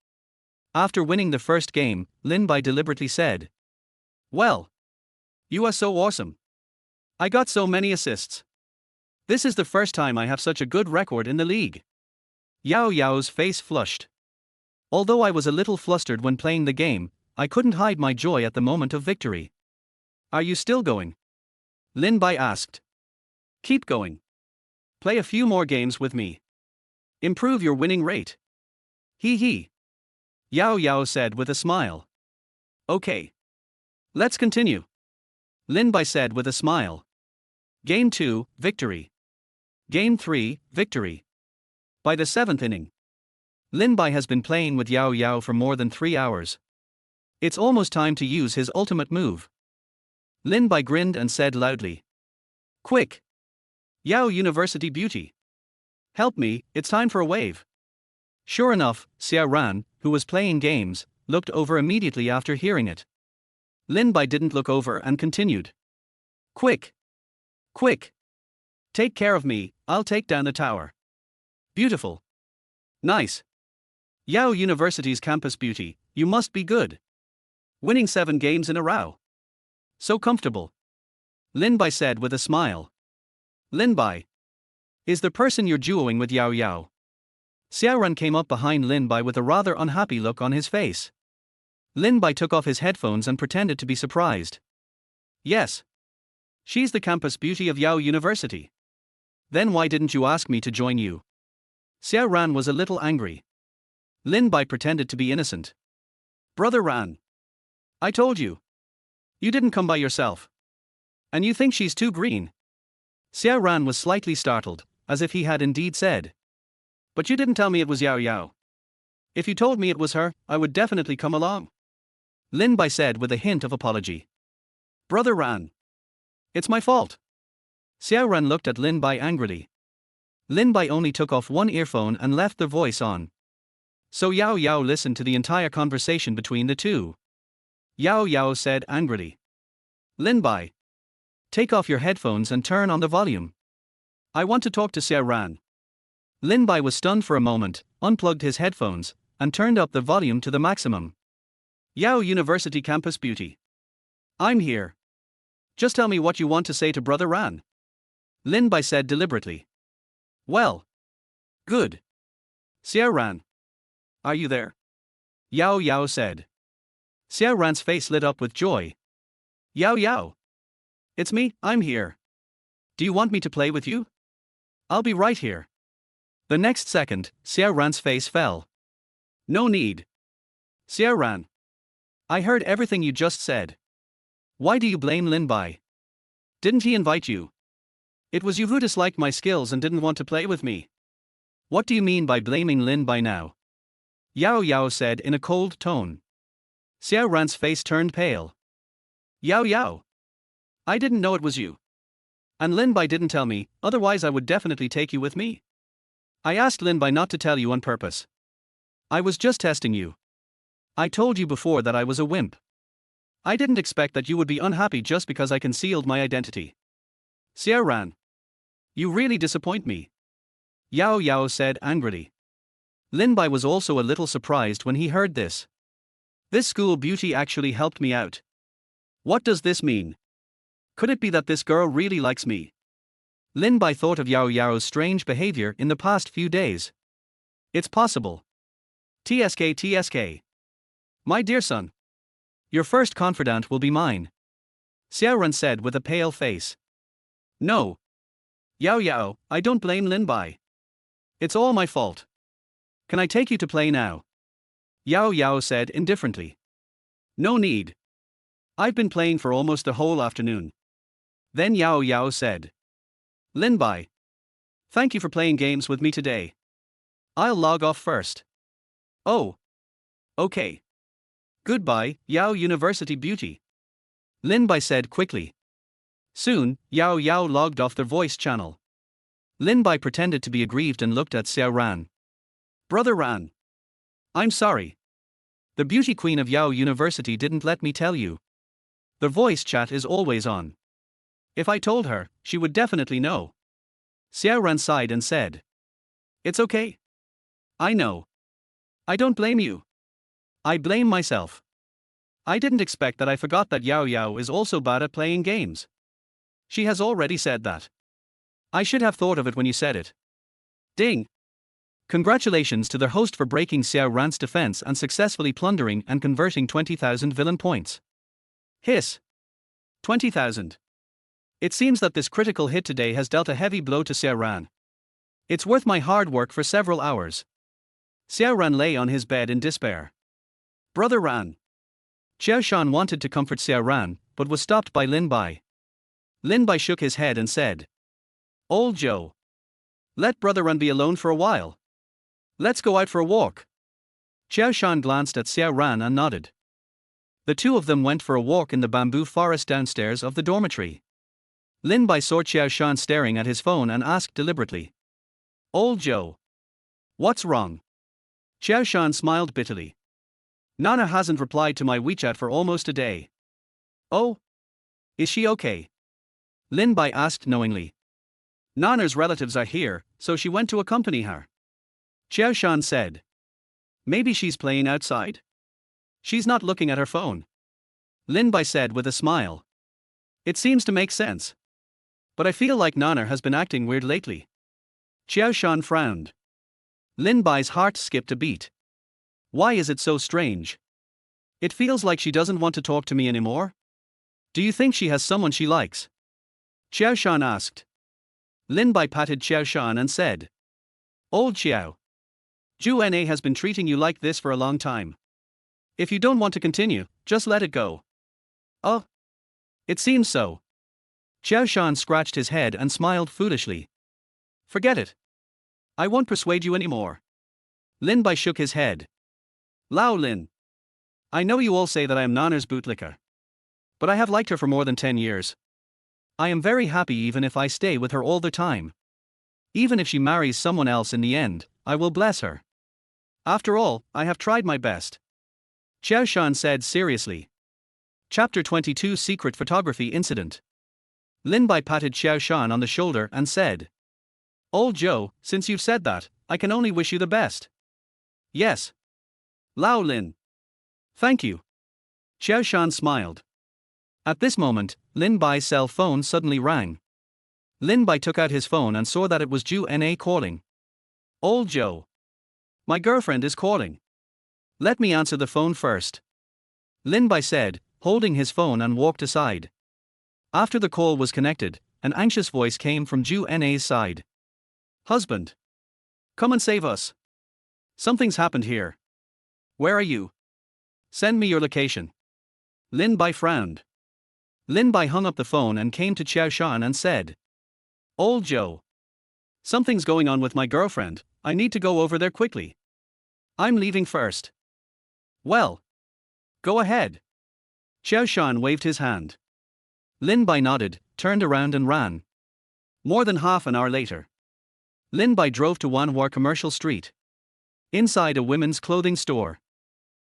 After winning the first game, Lin Bai deliberately said. Well. You are so awesome. I got so many assists. This is the first time I have such a good record in the league. Yao Yao's face flushed. Although I was a little flustered when playing the game, I couldn't hide my joy at the moment of victory. Are you still going? Lin Bai asked. Keep going. Play a few more games with me. Improve your winning rate. Hee. Yao Yao said with a smile. Okay. Let's continue. Lin Bai said with a smile. Game 2, victory. Game 3, victory. By the 7th inning. Lin Bai has been playing with Yao Yao for more than 3 hours. It's almost time to use his ultimate move. Lin Bai grinned and said loudly. Quick! Yao University beauty. Help me, it's time for a wave. Sure enough, Xiao Ran, who was playing games, looked over immediately after hearing it. Lin Bai didn't look over and continued. Quick! Quick! Take care of me, I'll take down the tower. Beautiful. Nice. Yao University's campus beauty, you must be good. Winning 7 games in a row. So comfortable. Lin Bai said with a smile. Lin Bai. Is the person you're duoing with Yao Yao? Xiao Ran came up behind Lin Bai with a rather unhappy look on his face. Lin Bai took off his headphones and pretended to be surprised. Yes. She's the campus beauty of Yao University. Then why didn't you ask me to join you? Xiao Ran was a little angry. Lin Bai pretended to be innocent. Brother Ran. I told you. You didn't come by yourself. And you think she's too green? Xiao Ran was slightly startled, as if he had indeed said. But you didn't tell me it was Yao Yao. If you told me it was her, I would definitely come along. Lin Bai said with a hint of apology. Brother Ran. It's my fault. Xiao Ran looked at Lin Bai angrily. Lin Bai only took off one earphone and left the voice on. So Yao Yao listened to the entire conversation between the two. Yao Yao said angrily. Lin Bai. Take off your headphones and turn on the volume. I want to talk to Xiao Ran. Lin Bai was stunned for a moment, unplugged his headphones, and turned up the volume to the maximum. Yao University Campus Beauty. I'm here. Just tell me what you want to say to Brother Ran. Lin Bai said deliberately. Well. Good. Xiao Ran. Are you there? Yao Yao said. Xiao Ran's face lit up with joy. Yao Yao. It's me, I'm here. Do you want me to play with you? I'll be right here. The next second, Xiao Ran's face fell. No need. Xiao Ran. I heard everything you just said. Why do you blame Lin Bai? Didn't he invite you? It was you who disliked my skills and didn't want to play with me. What do you mean by blaming Lin Bai now? Yao Yao said in a cold tone. Xiao Ran's face turned pale. Yao Yao. I didn't know it was you. And Lin Bai didn't tell me, otherwise I would definitely take you with me. I asked Lin Bai not to tell you on purpose. I was just testing you. I told you before that I was a wimp. I didn't expect that you would be unhappy just because I concealed my identity. Xiao Ran. You really disappoint me. Yao Yao said angrily. Lin Bai was also a little surprised when he heard this. This school beauty actually helped me out. What does this mean? Could it be that this girl really likes me? Lin Bai thought of Yao Yao's strange behavior in the past few days. It's possible. TSK. My dear son. Your first confidant will be mine. Xiao Ran said with a pale face. No. Yao Yao, I don't blame Lin Bai. It's all my fault. Can I take you to play now? Yao Yao said indifferently. No need. I've been playing for almost the whole afternoon. Then Yao Yao said. Lin Bai. Thank you for playing games with me today. I'll log off first. Oh. Okay. Goodbye, Yao University Beauty. Lin Bai said quickly. Soon, Yao Yao logged off the voice channel. Lin Bai pretended to be aggrieved and looked at Xiao Ran. Brother Ran. I'm sorry. The beauty queen of Yao University didn't let me tell you. The voice chat is always on. If I told her, she would definitely know. Xiao Ran sighed and said. It's okay. I know. I don't blame you. I blame myself. I didn't expect that. I forgot that Yao Yao is also bad at playing games. She has already said that. I should have thought of it when you said it. Ding. Congratulations to the host for breaking Xiao Ran's defense and successfully plundering and converting 20,000 villain points. Hiss. 20,000. It seems that this critical hit today has dealt a heavy blow to Xiao Ran. It's worth my hard work for several hours. Xiao Ran lay on his bed in despair. Brother Ran. Xiao Shan wanted to comfort Xiao Ran, but was stopped by Lin Bai. Lin Bai shook his head and said. Old Joe. Let Brother Ran be alone for a while. Let's go out for a walk. Xiao Shan glanced at Xiao Ran and nodded. The two of them went for a walk in the bamboo forest downstairs of the dormitory. Lin Bai saw Xiao Shan staring at his phone and asked deliberately. Old Joe. What's wrong? Xiao Shan smiled bitterly. Nana hasn't replied to my WeChat for almost a day. Oh? Is she okay? Lin Bai asked knowingly. Nana's relatives are here, so she went to accompany her. Xiao Shan said. Maybe she's playing outside? She's not looking at her phone. Lin Bai said with a smile. It seems to make sense. But I feel like Nana has been acting weird lately. Xiao Shan frowned. Lin Bai's heart skipped a beat. Why is it so strange? It feels like she doesn't want to talk to me anymore. Do you think she has someone she likes? Xiao Shan asked. Lin Bai patted Xiao Shan and said. Old Xiao. Zhu Na has been treating you like this for a long time. If you don't want to continue, just let it go. Oh? It seems so. Xiao Shan scratched his head and smiled foolishly. Forget it. I won't persuade you anymore. Lin Bai shook his head. Lao Lin. I know you all say that I am Nana's bootlicker. But I have liked her for more than 10 years. I am very happy even if I stay with her all the time. Even if she marries someone else in the end, I will bless her. After all, I have tried my best. Xiao Shan said seriously. Chapter 22 Secret Photography Incident. Lin Bai patted Xiao Shan on the shoulder and said. Old Joe, since you've said that, I can only wish you the best. Yes. Lao Lin. Thank you. Xiao Shan smiled. At this moment, Lin Bai's cell phone suddenly rang. Lin Bai took out his phone and saw that it was Zhu Na calling. Old Joe. My girlfriend is calling. Let me answer the phone first. Lin Bai said, holding his phone and walked aside. After the call was connected, an anxious voice came from Zhu Na's side. Husband. Come and save us. Something's happened here. Where are you? Send me your location. Lin Bai frowned. Lin Bai hung up the phone and came to Xiao Shan and said. Old Joe. Something's going on with my girlfriend, I need to go over there quickly. I'm leaving first. Well. Go ahead. Xiao Shan waved his hand. Lin Bai nodded, turned around and ran. More than half an hour later. Lin Bai drove to Wanhua Commercial Street. Inside a women's clothing store.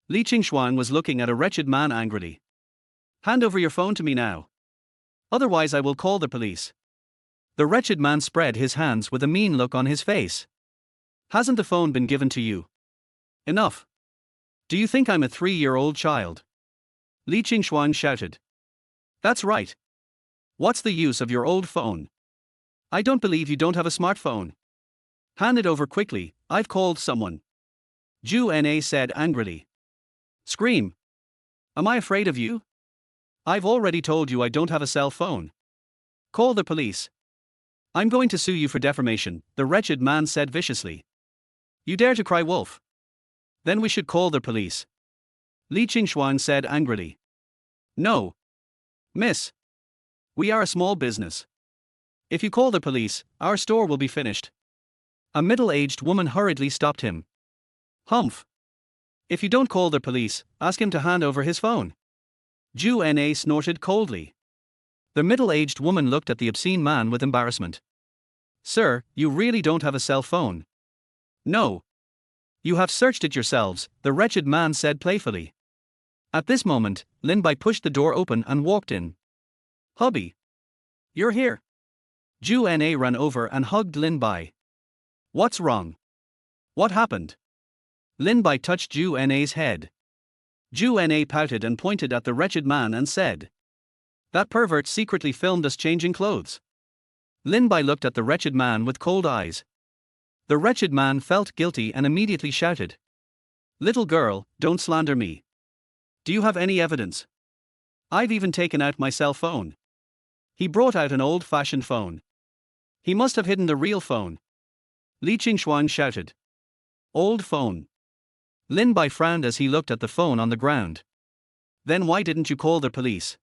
Li Qingshuang was looking at a wretched man angrily. Hand over your phone to me now. Otherwise I will call the police. The wretched man spread his hands with a mean look on his face. Hasn't the phone been given to you? Enough. Do you think I'm a 3-year-old child? Li Qingshuang shouted. That's right. What's the use of your old phone? I don't believe you don't have a smartphone. Hand it over quickly, I've called someone. Zhu Na said angrily. Scream. Am I afraid of you? I've already told you I don't have a cell phone. Call the police. I'm going to sue you for defamation, the wretched man said viciously. You dare to cry wolf? Then we should call the police. Li Qingshuang said angrily. No. Miss. We are a small business. If you call the police, our store will be finished. A middle-aged woman hurriedly stopped him. Humph. If you don't call the police, ask him to hand over his phone. Zhu Na snorted coldly. The middle-aged woman looked at the obscene man with embarrassment. Sir, you really don't have a cell phone? No. You have searched it yourselves, the wretched man said playfully. At this moment, Lin Bai pushed the door open and walked in. Hubby. You're here. Zhu Na ran over and hugged Lin Bai. What's wrong? What happened? Lin Bai touched Zhu Na's head. Zhu Na pouted and pointed at the wretched man and said. That pervert secretly filmed us changing clothes. Lin Bai looked at the wretched man with cold eyes. The wretched man felt guilty and immediately shouted. Little girl, don't slander me. Do you have any evidence? I've even taken out my cell phone. He brought out an old-fashioned phone. He must have hidden the real phone. Li Qingshuang shouted. Old phone. Lin Bai frowned as he looked at the phone on the ground. Then why didn't you call the police?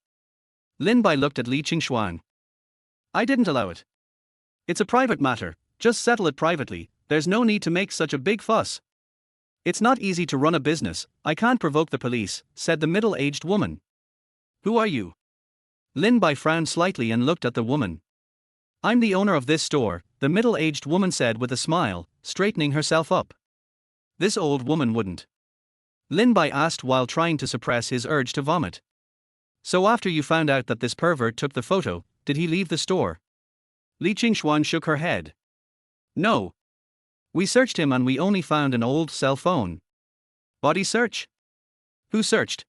Lin Bai looked at Li Qingshuang. I didn't allow it. It's a private matter, just settle it privately, there's no need to make such a big fuss. It's not easy to run a business, I can't provoke the police, said the middle-aged woman. Who are you? Lin Bai frowned slightly and looked at the woman. I'm the owner of this store, the middle-aged woman said with a smile, straightening herself up. This old woman wouldn't. Lin Bai asked while trying to suppress his urge to vomit. So after you found out that this pervert took the photo, did he leave the store? Li Qingxuan shook her head. No. We searched him and we only found an old cell phone. Body search? Who searched?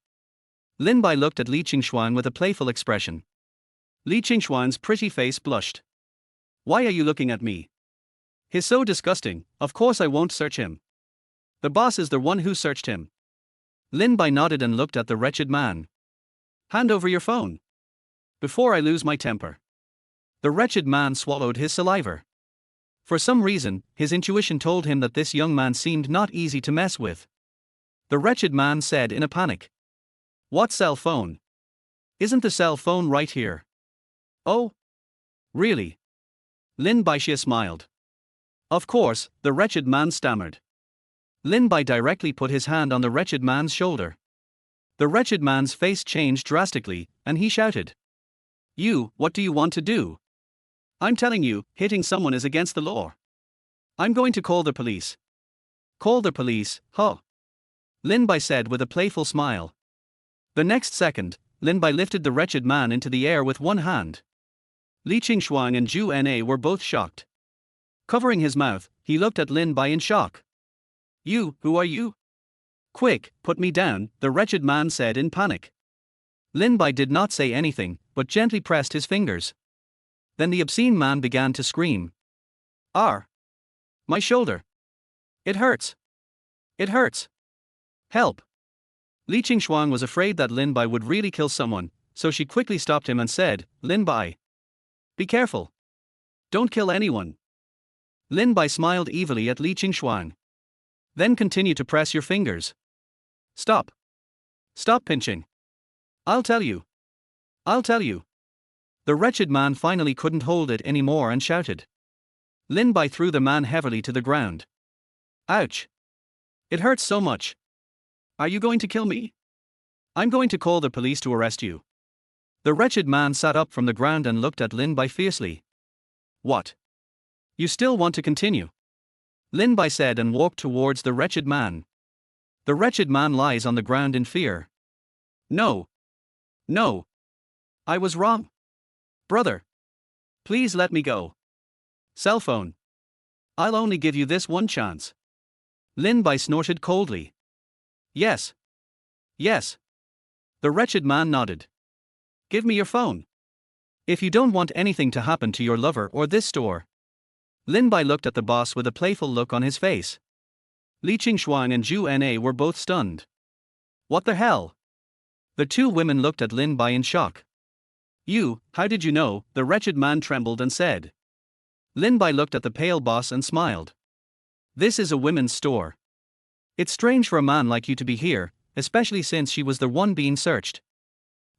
Lin Bai looked at Li Qingxuan with a playful expression. Li Qingxuan's pretty face blushed. Why are you looking at me? He's so disgusting, of course I won't search him. The boss is the one who searched him. Lin Bai nodded and looked at the wretched man. Hand over your phone. Before I lose my temper. The wretched man swallowed his saliva. For some reason, his intuition told him that this young man seemed not easy to mess with. The wretched man said in a panic. What cell phone? Isn't the cell phone right here? Oh? Really? Lin Baixia smiled. Of course, the wretched man stammered. Lin Bai directly put his hand on the wretched man's shoulder. The wretched man's face changed drastically, and he shouted. You, what do you want to do? I'm telling you, hitting someone is against the law. I'm going to call the police. Call the police, huh? Lin Bai said with a playful smile. The next second, Lin Bai lifted the wretched man into the air with one hand. Li Qingxuan and Zhu Na were both shocked. Covering his mouth, he looked at Lin Bai in shock. You, who are you? Quick, put me down, the wretched man said in panic. Lin Bai did not say anything, but gently pressed his fingers. Then the obscene man began to scream. My shoulder. It hurts. It hurts. Help. Li Qingxuan was afraid that Lin Bai would really kill someone, so she quickly stopped him and said, Lin Bai. Be careful. Don't kill anyone. Lin Bai smiled evilly at Li Qingxuan. Then continue to press your fingers. Stop. Stop pinching. I'll tell you. I'll tell you. The wretched man finally couldn't hold it anymore and shouted. Lin Bai threw the man heavily to the ground. Ouch. It hurts so much. Are you going to kill me? I'm going to call the police to arrest you. The wretched man sat up from the ground and looked at Lin Bai fiercely. What? You still want to continue? Lin Bai said and walked towards the wretched man. The wretched man lies on the ground in fear. No. No. I was wrong. Brother. Please let me go. Cell phone. I'll only give you this one chance. Lin Bai snorted coldly. Yes. Yes. The wretched man nodded. Give me your phone. If you don't want anything to happen to your lover or this store. Lin Bai looked at the boss with a playful look on his face. Li Qingxuan and Zhu Na were both stunned. What the hell? The two women looked at Lin Bai in shock. You, how did you know? The wretched man trembled and said. Lin Bai looked at the pale boss and smiled. This is a women's store. It's strange for a man like you to be here, especially since she was the one being searched.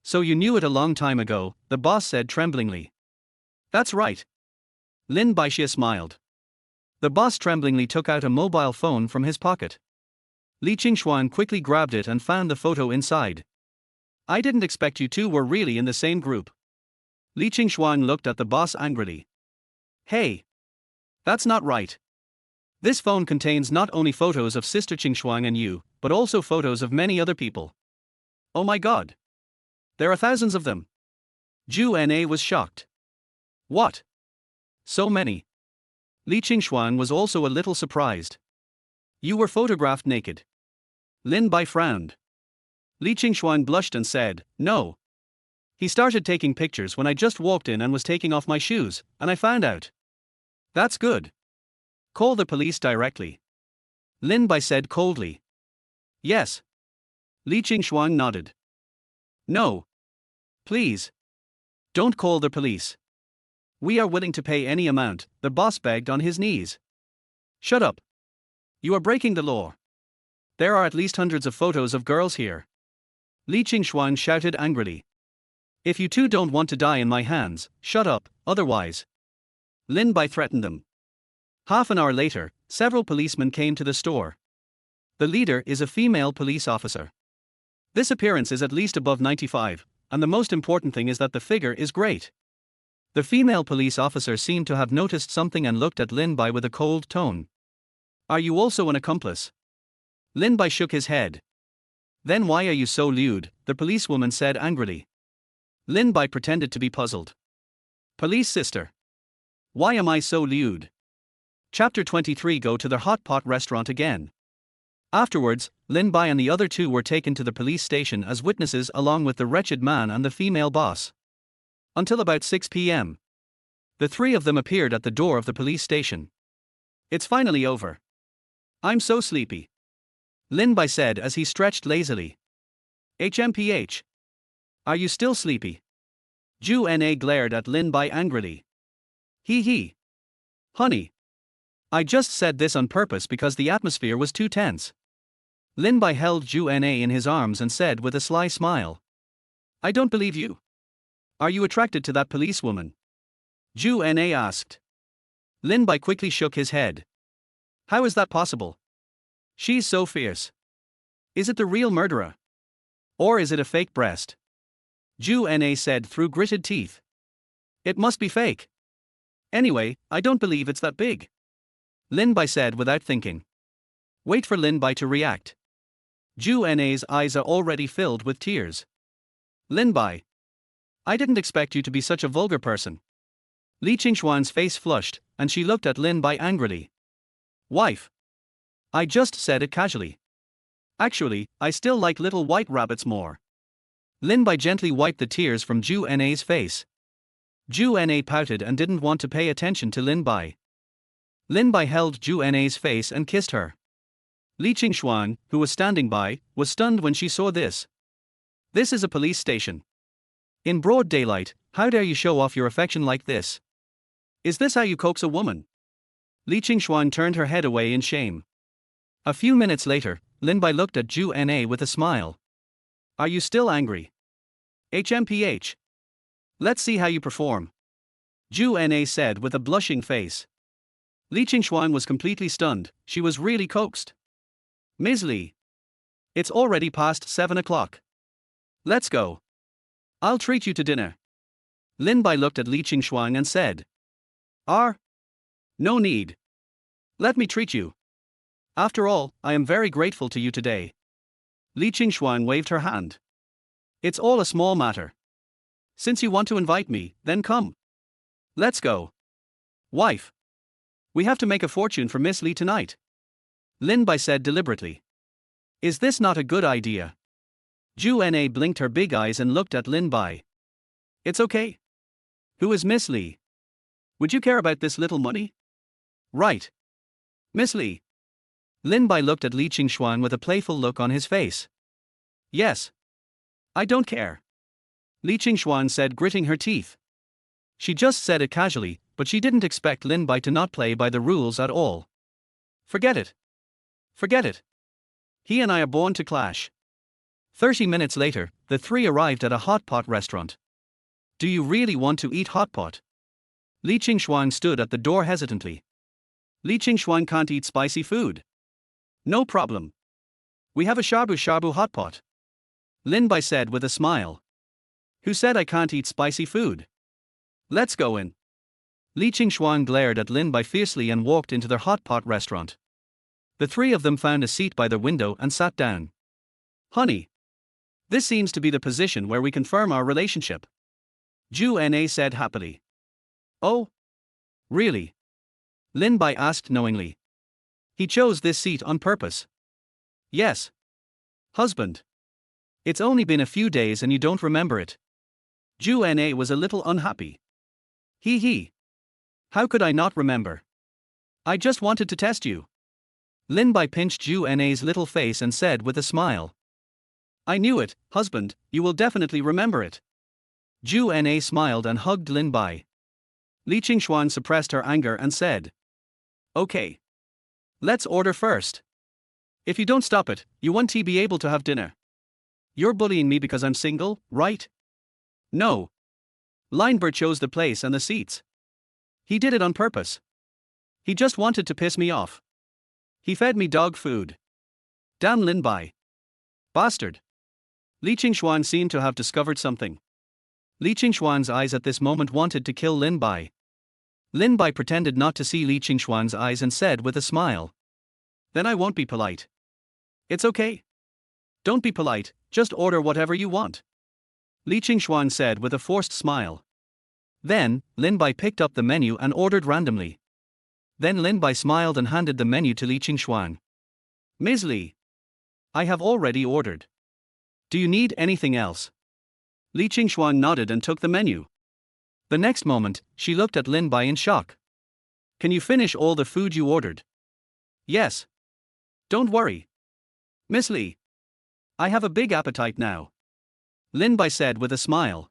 So you knew it a long time ago, the boss said tremblingly. That's right. Lin Baixia smiled. The boss tremblingly took out a mobile phone from his pocket. Li Qingxuan quickly grabbed it and found the photo inside. I didn't expect you two were really in the same group. Li Qingxuan looked at the boss angrily. Hey! That's not right. This phone contains not only photos of Sister Qingxuan and you, but also photos of many other people. Oh my god! There are thousands of them. Zhu Na was shocked. What? So many. Li Qingxuan was also a little surprised. You were photographed naked. Lin Bai frowned. Li Qingxuan blushed and said, No. He started taking pictures when I just walked in and was taking off my shoes, and I found out. That's good. Call the police directly. Lin Bai said coldly. Yes. Li Qingxuan nodded. No. Please. Don't call the police. We are willing to pay any amount, the boss begged on his knees. Shut up. You are breaking the law. There are at least hundreds of photos of girls here. Li Qingxuan shouted angrily. If you two don't want to die in my hands, shut up, otherwise. Lin Bai threatened them. Half an hour later, several policemen came to the store. The leader is a female police officer. This appearance is at least above 95, and the most important thing is that the figure is great. The female police officer seemed to have noticed something and looked at Lin Bai with a cold tone. Are you also an accomplice? Lin Bai shook his head. Then why are you so lewd? The policewoman said angrily. Lin Bai pretended to be puzzled. Police sister. Why am I so lewd? Chapter 23. Go to the hot pot restaurant again. Afterwards, Lin Bai and the other two were taken to the police station as witnesses along with the wretched man and the female boss. Until about 6 p.m. The three of them appeared at the door of the police station. It's finally over. I'm so sleepy. Lin Bai said as he stretched lazily. HMPH. Are you still sleepy? Ju Na glared at Lin Bai angrily. He. Honey. I just said this on purpose because the atmosphere was too tense. Lin Bai held Ju Na in his arms and said with a sly smile. I don't believe you. Are you attracted to that policewoman? Ju Na asked. Lin Bai quickly shook his head. How is that possible? She's so fierce. Is it the real murderer? Or is it a fake breast? Ju Na said through gritted teeth. It must be fake. Anyway, I don't believe it's that big. Lin Bai said without thinking. Wait for Lin Bai to react. Ju Na's eyes are already filled with tears. Lin Bai. I didn't expect you to be such a vulgar person. Li Qingxuan's face flushed, and she looked at Lin Bai angrily. Wife. I just said it casually. Actually, I still like little white rabbits more. Lin Bai gently wiped the tears from Ju Na's face. Ju Na pouted and didn't want to pay attention to Lin Bai. Lin Bai held Ju Na's face and kissed her. Li Qingxuan, who was standing by, was stunned when she saw this. This is a police station. In broad daylight, how dare you show off your affection like this? Is this how you coax a woman? Li Qingxuan turned her head away in shame. A few minutes later, Lin Bai looked at Ju Na with a smile. Are you still angry? HMPH. Let's see how you perform. Ju Na said with a blushing face. Li Qingxuan was completely stunned. She was really coaxed. Ms. Li. It's already past 7 o'clock. Let's go. I'll treat you to dinner. Lin Bai looked at Li Qingxuan and said. No need. Let me treat you. After all, I am very grateful to you today. Li Qingxuan waved her hand. It's all a small matter. Since you want to invite me, then come. Let's go. Wife. We have to make a fortune for Miss Li tonight. Lin Bai said deliberately. Is this not a good idea? Ju Na blinked her big eyes and looked at Lin Bai. It's okay. Who is Miss Li? Would you care about this little money? Right. Miss Li. Lin Bai looked at Li Qingxuan with a playful look on his face. Yes. I don't care. Li Qingxuan said, gritting her teeth. She just said it casually, but she didn't expect Lin Bai to not play by the rules at all. Forget it. Forget it. He and I are born to clash. 30 minutes later, the three arrived at a hot pot restaurant. Do you really want to eat hot pot? Li Qingxuan stood at the door hesitantly. Li Qingxuan can't eat spicy food. No problem. We have a shabu hot pot. Lin Bai said with a smile. Who said I can't eat spicy food? Let's go in. Li Qingxuan glared at Lin Bai fiercely and walked into their hot pot restaurant. The three of them found a seat by the window and sat down. Honey. This seems to be the position where we confirm our relationship. Ju Na said happily. Oh? Really? Lin Bai asked knowingly. He chose this seat on purpose. Yes. Husband. It's only been a few days and you don't remember it. Ju Na was a little unhappy. He. How could I not remember? I just wanted to test you. Lin Bai pinched Ju Na's little face and said with a smile. I knew it, husband, you will definitely remember it. Ju Na smiled and hugged Lin Bai. Li Qingxuan suppressed her anger and said. Okay. Let's order first. If you don't stop it, you won't be able to have dinner. You're bullying me because I'm single, right? No. Linebird chose the place and the seats. He did it on purpose. He just wanted to piss me off. He fed me dog food. Damn Lin Bai. Bastard. Li Qingxuan seemed to have discovered something. Li Qingshuan's eyes at this moment wanted to kill Lin Bai. Lin Bai pretended not to see Li Qingshuan's eyes and said with a smile. Then I won't be polite. It's okay. Don't be polite, just order whatever you want. Li Qingshuan said with a forced smile. Then, Lin Bai picked up the menu and ordered randomly. Then Lin Bai smiled and handed the menu to Li Qingshuan. Ms. Li. I have already ordered. Do you need anything else? Li Qingshuan nodded and took the menu. The next moment, she looked at Lin Bai in shock. Can you finish all the food you ordered? Yes. Don't worry. Miss Li. I have a big appetite now. Lin Bai said with a smile.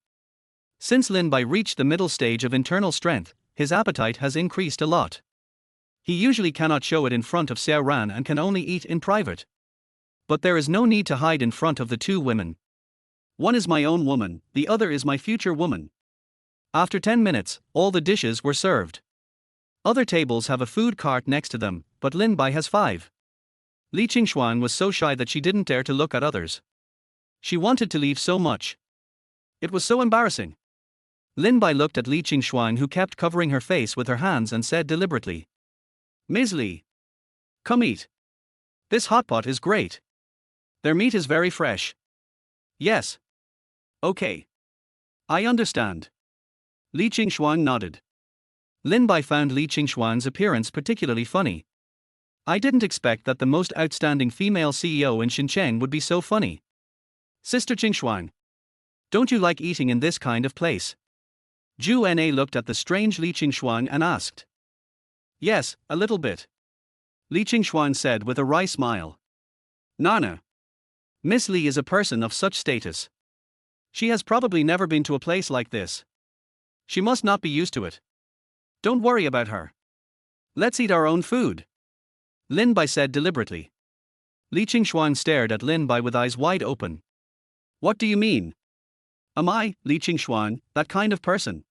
Since Lin Bai reached the middle stage of internal strength, his appetite has increased a lot. He usually cannot show it in front of Xiao Ran and can only eat in private. But there is no need to hide in front of the two women. One is my own woman, the other is my future woman. After 10 minutes, all the dishes were served. Other tables have a food cart next to them, but Lin Bai has 5. Li Qingshuan was so shy that she didn't dare to look at others. She wanted to leave so much. It was so embarrassing. Lin Bai looked at Li Qingshuan, who kept covering her face with her hands, and said deliberately. Ms. Li. Come eat. This hot pot is great. Their meat is very fresh. Yes. Okay. I understand. Li Qingshuan nodded. Lin Bai found Li Qingshuan's appearance particularly funny. I didn't expect that the most outstanding female CEO in Xincheng would be so funny. Sister Qingshuan. Don't you like eating in this kind of place? Zhu Na looked at the strange Li Qingshuan and asked. Yes, a little bit. Li Qingshuan said with a wry smile. Nana. Miss Li is a person of such status. She has probably never been to a place like this. She must not be used to it. Don't worry about her. Let's eat our own food. Lin Bai said deliberately. Li Qingshuan stared at Lin Bai with eyes wide open. What do you mean? Am I, Li Qingshuan, that kind of person?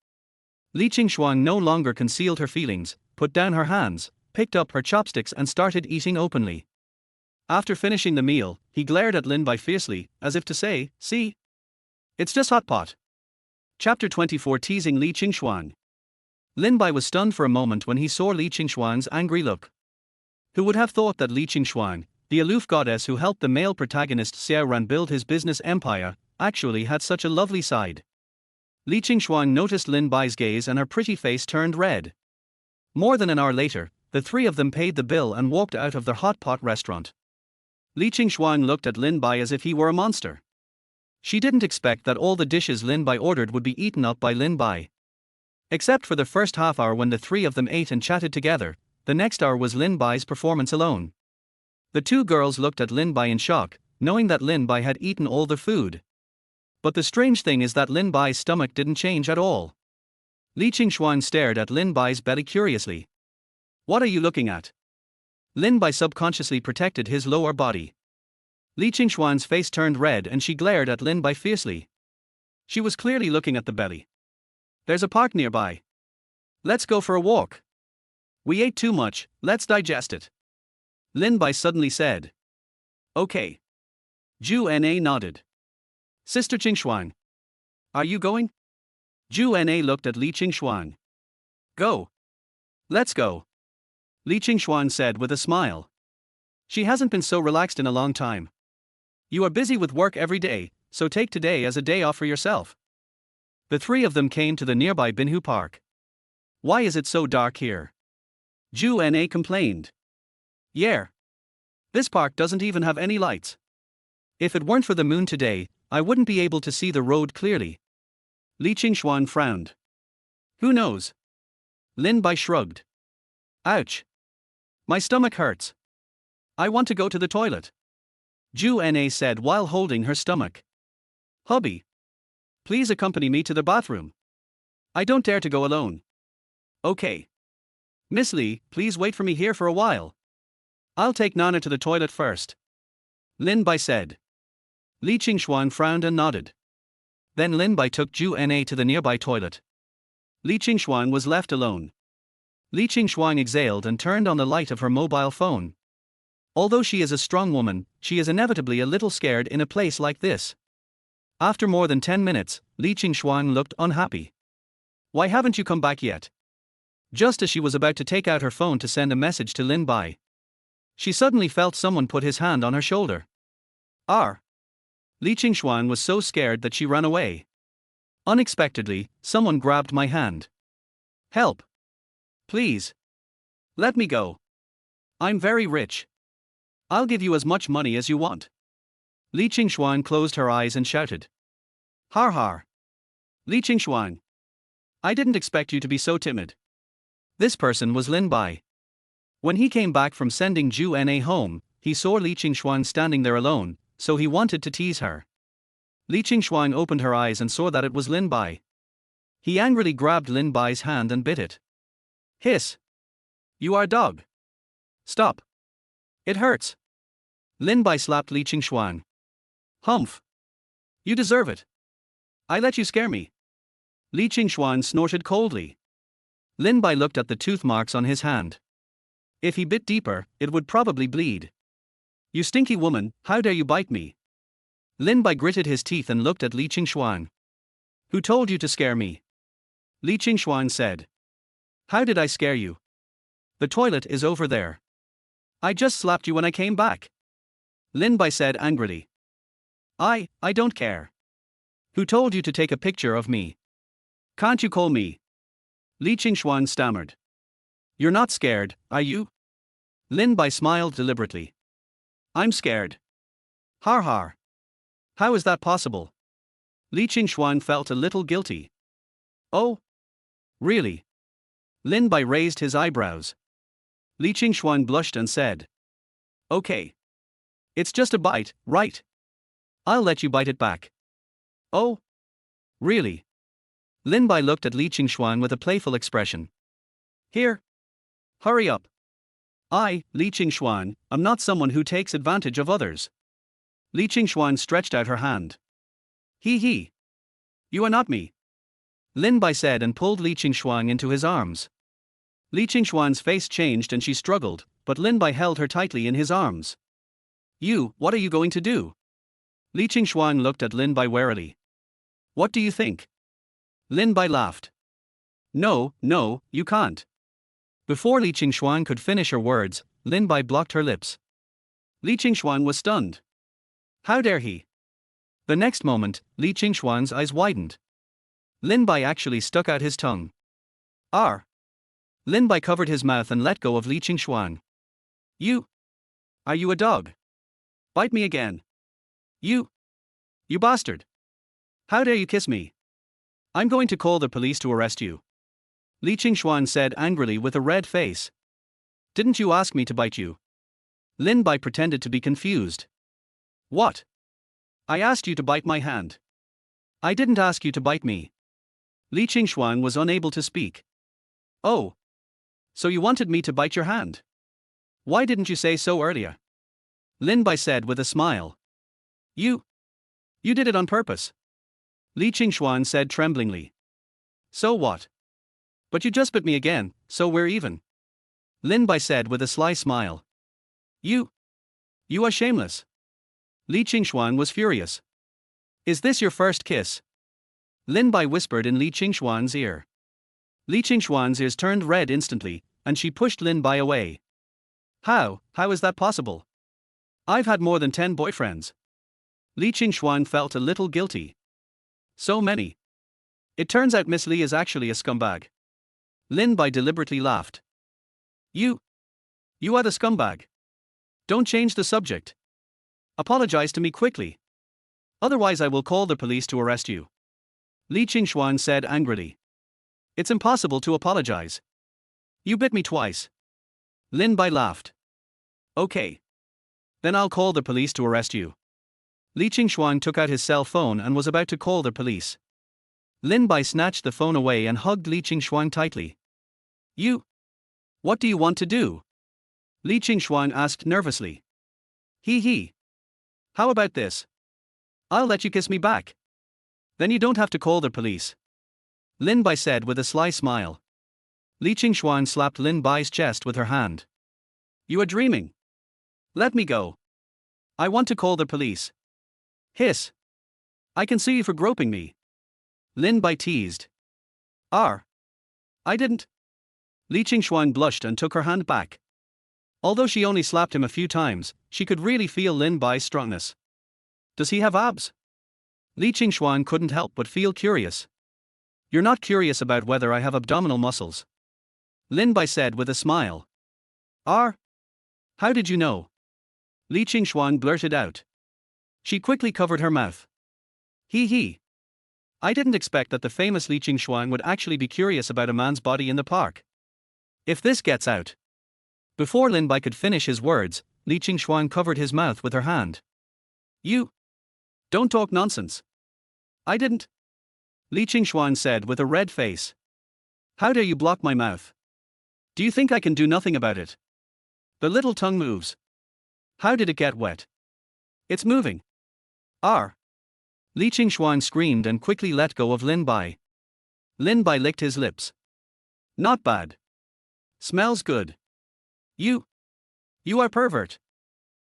Li Qingshuan no longer concealed her feelings, put down her hands, picked up her chopsticks and started eating openly. After finishing the meal, he glared at Lin Bai fiercely, as if to say, see? It's just hot pot. Chapter 24 Teasing Li Qingshuan. Lin Bai was stunned for a moment when he saw Li Qingshuan's angry look. Who would have thought that Li Qingshuan, the aloof goddess who helped the male protagonist Xiao Ran build his business empire, actually had such a lovely side? Li Qingshuan noticed Lin Bai's gaze and her pretty face turned red. More than an hour later, the three of them paid the bill and walked out of their hot pot restaurant. Li Qingshuan looked at Lin Bai as if he were a monster. She didn't expect that all the dishes Lin Bai ordered would be eaten up by Lin Bai. Except for the first half hour when the three of them ate and chatted together, the next hour was Lin Bai's performance alone. The two girls looked at Lin Bai in shock, knowing that Lin Bai had eaten all the food. But the strange thing is that Lin Bai's stomach didn't change at all. Li Qingshuan stared at Lin Bai's belly curiously. What are you looking at? Lin Bai subconsciously protected his lower body. Li Qingshuan's face turned red and she glared at Lin Bai fiercely. She was clearly looking at the belly. There's a park nearby. Let's go for a walk. We ate too much, let's digest it. Lin Bai suddenly said. Okay. Zhu Na nodded. Sister Qingshuan. Are you going? Zhu Na looked at Li Qingshuan. Go. Let's go. Li Qingshuan said with a smile. She hasn't been so relaxed in a long time. You are busy with work every day, so take today as a day off for yourself. The three of them came to the nearby Binhu Park. Why is it so dark here? Zhu Na complained. Yeah. This park doesn't even have any lights. If it weren't for the moon today, I wouldn't be able to see the road clearly. Li Qingshuan frowned. Who knows? Lin Bai shrugged. Ouch. My stomach hurts. I want to go to the toilet. Zhu Na said while holding her stomach. Hubby. Please accompany me to the bathroom. I don't dare to go alone. Okay. Miss Li, please wait for me here for a while. I'll take Nana to the toilet first. Lin Bai said. Li Qingshuan frowned and nodded. Then Lin Bai took Zhu Na to the nearby toilet. Li Qingshuan was left alone. Li Qingshuan exhaled and turned on the light of her mobile phone. Although she is a strong woman, she is inevitably a little scared in a place like this. After more than 10 minutes, Li Qingshuang looked unhappy. Why haven't you come back yet? Just as she was about to take out her phone to send a message to Lin Bai, she suddenly felt someone put his hand on her shoulder. Li Qingshuang was so scared that she ran away. Unexpectedly, someone grabbed my hand. Help! Please! Let me go. I'm very rich. I'll give you as much money as you want. Li Qingshuang closed her eyes and shouted. Har har! Li Qingshuang! I didn't expect you to be so timid. This person was Lin Bai. When he came back from sending Zhu Na home, he saw Li Qingshuang standing there alone, so he wanted to tease her. Li Qingshuang opened her eyes and saw that it was Lin Bai. He angrily grabbed Lin Bai's hand and bit it. Hiss! You are a dog. Stop. It hurts. Lin Bai slapped Li Qingshuang. Humph. You deserve it. I let you scare me. Li Qingshuang snorted coldly. Lin Bai looked at the tooth marks on his hand. If he bit deeper, it would probably bleed. You stinky woman, how dare you bite me? Lin Bai gritted his teeth and looked at Li Qingshuang. Who told you to scare me? Li Qingshuang said. How did I scare you? The toilet is over there. I just slapped you when I came back. Lin Bai said angrily. I don't care. Who told you to take a picture of me? Can't you call me? Li Qingshuang stammered. You're not scared, are you? Lin Bai smiled deliberately. I'm scared. Har har. How is that possible? Li Qingshuang felt a little guilty. Oh? Really? Lin Bai raised his eyebrows. Li Qingshuang blushed and said. Okay. It's just a bite, right? I'll let you bite it back. Oh? Really? Lin Bai looked at Li Qingshuang with a playful expression. Here. Hurry up. I, Li Qingshuang, am not someone who takes advantage of others. Li Qingshuang stretched out her hand. He. You are not me. Lin Bai said and pulled Li Qingshuang into his arms. Li Qingshuang's face changed and she struggled, but Lin Bai held her tightly in his arms. What are you going to do? Li Qingshuang looked at Lin Bai warily. What do you think? Lin Bai laughed. No, you can't. Before Li Qingshuang could finish her words, Lin Bai blocked her lips. Li Qingshuang was stunned. How dare he? The next moment, Li Qingshuang's eyes widened. Lin Bai actually stuck out his tongue. Lin Bai covered his mouth and let go of Li Qingshuang. Are you a dog? Bite me again. You bastard. How dare you kiss me? I'm going to call the police to arrest you. Li Qingshuang said angrily with a red face. Didn't you ask me to bite you? Lin Bai pretended to be confused. What? I asked you to bite my hand. I didn't ask you to bite me. Li Qingshuang was unable to speak. Oh. So you wanted me to bite your hand? Why didn't you say so earlier? Lin Bai said with a smile. You did it on purpose. Li Qingshuang said tremblingly. So what? But you just bit me again, so we're even. Lin Bai said with a sly smile. You are shameless. Li Qingshuang was furious. Is this your first kiss? Lin Bai whispered in Li Qingshuang's ear. Li Qingshuang's ears turned red instantly, and she pushed Lin Bai away. How is that possible? I've had more than 10 boyfriends. Li Qingshuang felt a little guilty. So many. It turns out Miss Li is actually a scumbag. Lin Bai deliberately laughed. You are the scumbag. Don't change the subject. Apologize to me quickly. Otherwise I will call the police to arrest you. Li Qingshuang said angrily. It's impossible to apologize. You bit me twice. Lin Bai laughed. Okay. Then I'll call the police to arrest you. Li Qingshuang took out his cell phone and was about to call the police. Lin Bai snatched the phone away and hugged Li Qingshuang tightly. What do you want to do? Li Qingshuang asked nervously. He. How about this? I'll let you kiss me back. Then you don't have to call the police. Lin Bai said with a sly smile. Li Qingshuang slapped Lin Bai's chest with her hand. You are dreaming. Let me go. I want to call the police. Hiss. I can sue you for groping me. Lin Bai teased. R. I didn't. Li Qingshuang blushed and took her hand back. Although she only slapped him a few times, she could really feel Lin Bai's strongness. Does he have abs? Li Qingshuang couldn't help but feel curious. You're not curious about whether I have abdominal muscles. Lin Bai said with a smile. R. How did you know? Li Qingshuang blurted out. She quickly covered her mouth. He. I didn't expect that the famous Li Qingshuang would actually be curious about a man's body in the park. If this gets out. Before Lin Bai could finish his words, Li Qingshuang covered his mouth with her hand. You. Don't talk nonsense. I didn't. Li Qingshuang said with a red face. How dare you block my mouth? Do you think I can do nothing about it? The little tongue moves. How did it get wet? It's moving. R. Li Qingshuang screamed and quickly let go of Lin Bai. Lin Bai licked his lips. Not bad. Smells good. You are pervert.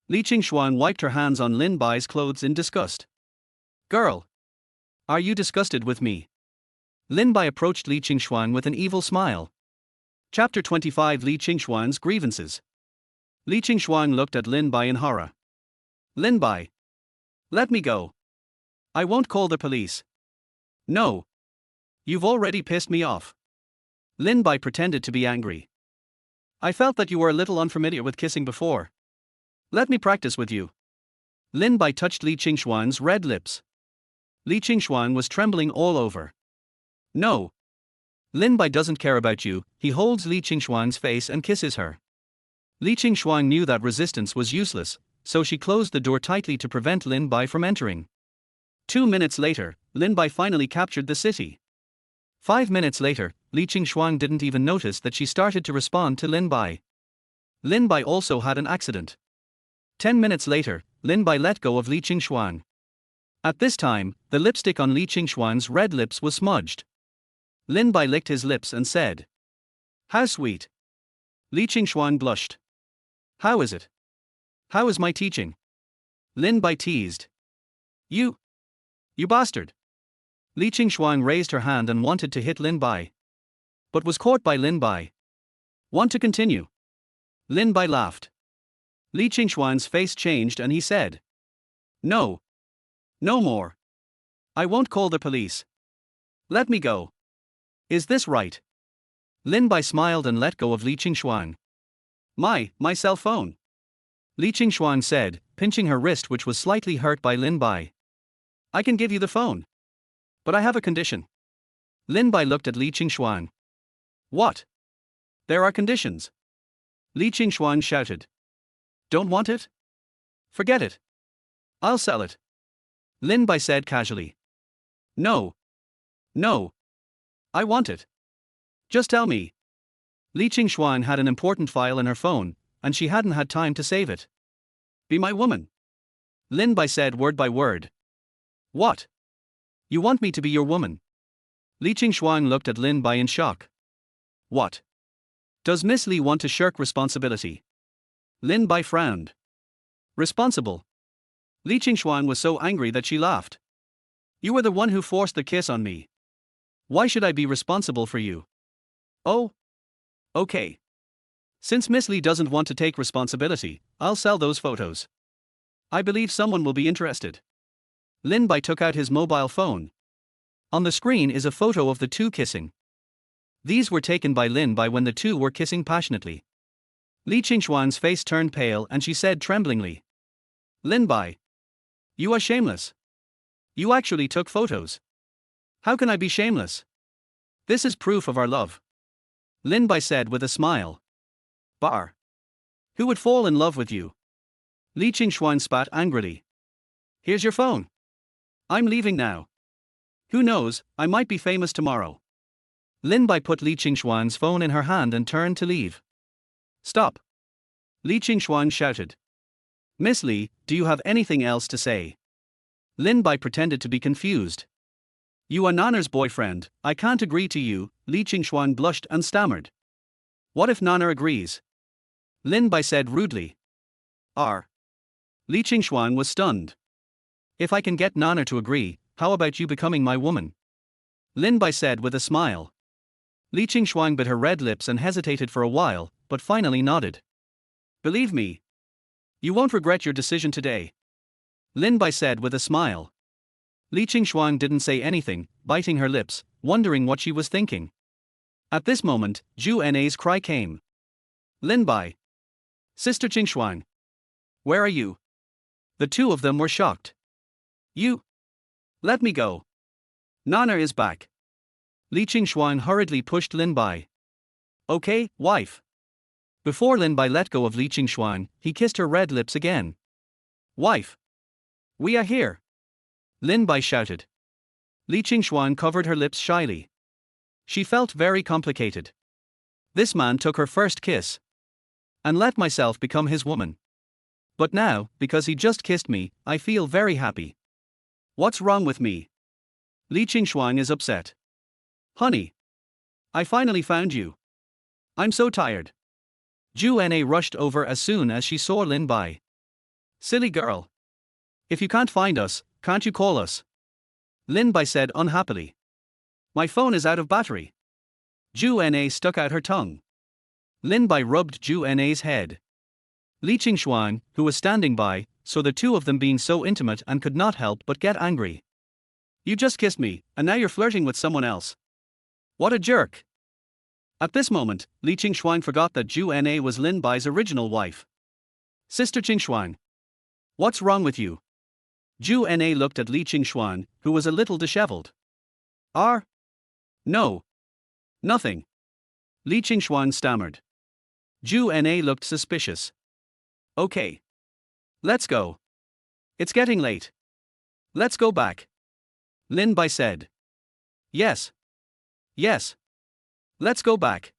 Li Qingshuang wiped her hands on Lin Bai's clothes in disgust. Girl. Are you disgusted with me? Lin Bai approached Li Qingshuang with an evil smile. Chapter 25 Li Qingshuang's Grievances. Li Qingshuang looked at Lin Bai in horror. Lin Bai. Let me go. I won't call the police. No. You've already pissed me off. Lin Bai pretended to be angry. I felt that you were a little unfamiliar with kissing before. Let me practice with you. Lin Bai touched Li Qingshuang's red lips. Li Qingshuang was trembling all over. No. Lin Bai doesn't care about you. He holds Li Qingshuang's face and kisses her. Li Qingshuang knew that resistance was useless, so she closed the door tightly to prevent Lin Bai from entering. 2 minutes later, Lin Bai finally captured the city. 5 minutes later, Li Qingshuang didn't even notice that she started to respond to Lin Bai. Lin Bai also had an accident. 10 minutes later, Lin Bai let go of Li Qingshuang. At this time, the lipstick on Li Qingshuang's red lips was smudged. Lin Bai licked his lips and said, How sweet. Li Qingshuang blushed. How is it? How is my teaching? Lin Bai teased. You bastard. Li Qingshuang raised her hand and wanted to hit Lin Bai, but was caught by Lin Bai. Want to continue? Lin Bai laughed. Li Qingshuang's face changed and he said, No. No more. I won't call the police. Let me go. Is this right? Lin Bai smiled and let go of Li Qingshuang. My cell phone. Li Qingshuang said, pinching her wrist which was slightly hurt by Lin Bai. I can give you the phone. But I have a condition. Lin Bai looked at Li Qingshuang. What? There are conditions. Li Qingshuang shouted. Don't want it? Forget it. I'll sell it. Lin Bai said casually. No. I want it. Just tell me. Li Qingshuang had an important file in her phone, and she hadn't had time to save it. Be my woman. Lin Bai said word by word. What? You want me to be your woman? Li Qingshuang looked at Lin Bai in shock. What? Does Miss Li want to shirk responsibility? Lin Bai frowned. Responsible? Li Qingshuang was so angry that she laughed. You were the one who forced the kiss on me. Why should I be responsible for you? Oh. Okay. Since Miss Li doesn't want to take responsibility, I'll sell those photos. I believe someone will be interested. Lin Bai took out his mobile phone. On the screen is a photo of the two kissing. These were taken by Lin Bai when the two were kissing passionately. Li Qingshuang's face turned pale and she said tremblingly. Lin Bai. You are shameless. You actually took photos. How can I be shameless? This is proof of our love. Lin Bai said with a smile. Bar. Who would fall in love with you? Li Qingshuang spat angrily. Here's your phone. I'm leaving now. Who knows, I might be famous tomorrow. Lin Bai put Li Qingshuang's phone in her hand and turned to leave. Stop. Li Qingshuang shouted. Miss Li, do you have anything else to say? Lin Bai pretended to be confused. You are Nana's boyfriend, I can't agree to you, Li Qingshuang blushed and stammered. What if Nana agrees? Lin Bai said rudely. Li Qingshuang was stunned. If I can get Nana to agree, how about you becoming my woman? Lin Bai said with a smile. Li Qingshuang bit her red lips and hesitated for a while, but finally nodded. Believe me, you won't regret your decision today. Lin Bai said with a smile. Li Qingshuang didn't say anything, biting her lips, wondering what she was thinking. At this moment, Zhu Na's cry came. Lin Bai. Sister Qingshuang. Where are you? The two of them were shocked. You. Let me go. Nana is back. Li Qingshuang hurriedly pushed Lin Bai. Okay, wife. Before Lin Bai let go of Li Qingshuang, he kissed her red lips again. Wife. We are here. Lin Bai shouted. Li Qingshuang covered her lips shyly. She felt very complicated. This man took her first kiss. And let myself become his woman. But now, because he just kissed me, I feel very happy. What's wrong with me? Li Qingshuang is upset. Honey. I finally found you. I'm so tired. Zhu Na rushed over as soon as she saw Lin Bai. Silly girl. If you can't find us, can't you call us? Lin Bai said unhappily. My phone is out of battery. Zhu Na stuck out her tongue. Lin Bai rubbed Zhu Na's head. Li Qingshuang, who was standing by, saw the two of them being so intimate and could not help but get angry. You just kissed me, and now you're flirting with someone else. What a jerk. At this moment, Li Qingshuang forgot that Zhu Na was Lin Bai's original wife. Sister Qingshuang. What's wrong with you? Zhu Na looked at Li Qingshuang, who was a little disheveled. No. Nothing. Li Qingshuang stammered. Zhu Na looked suspicious. Okay. Let's go. It's getting late. Let's go back. Lin Bai said. Yes. Let's go back.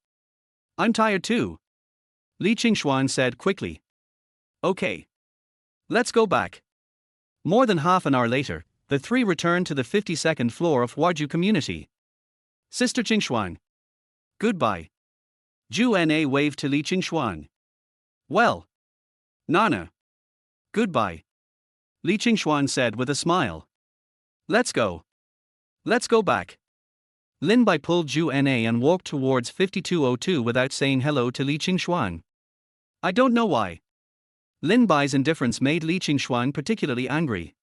I'm tired too. Li Qingshuang said quickly. Okay. Let's go back. More than half an hour later, the three returned to the 52nd floor of Huarju Community. Sister Qingshuang. Goodbye. Zhu Na waved to Li Qingshuang. Well. Nana. Goodbye. Li Qingshuang said with a smile. Let's go. Let's go back. Lin Bai pulled Zhu Na and walked towards 5202 without saying hello to Li Qingshuang. I don't know why. Lin Bai's indifference made Li Qingshuang particularly angry.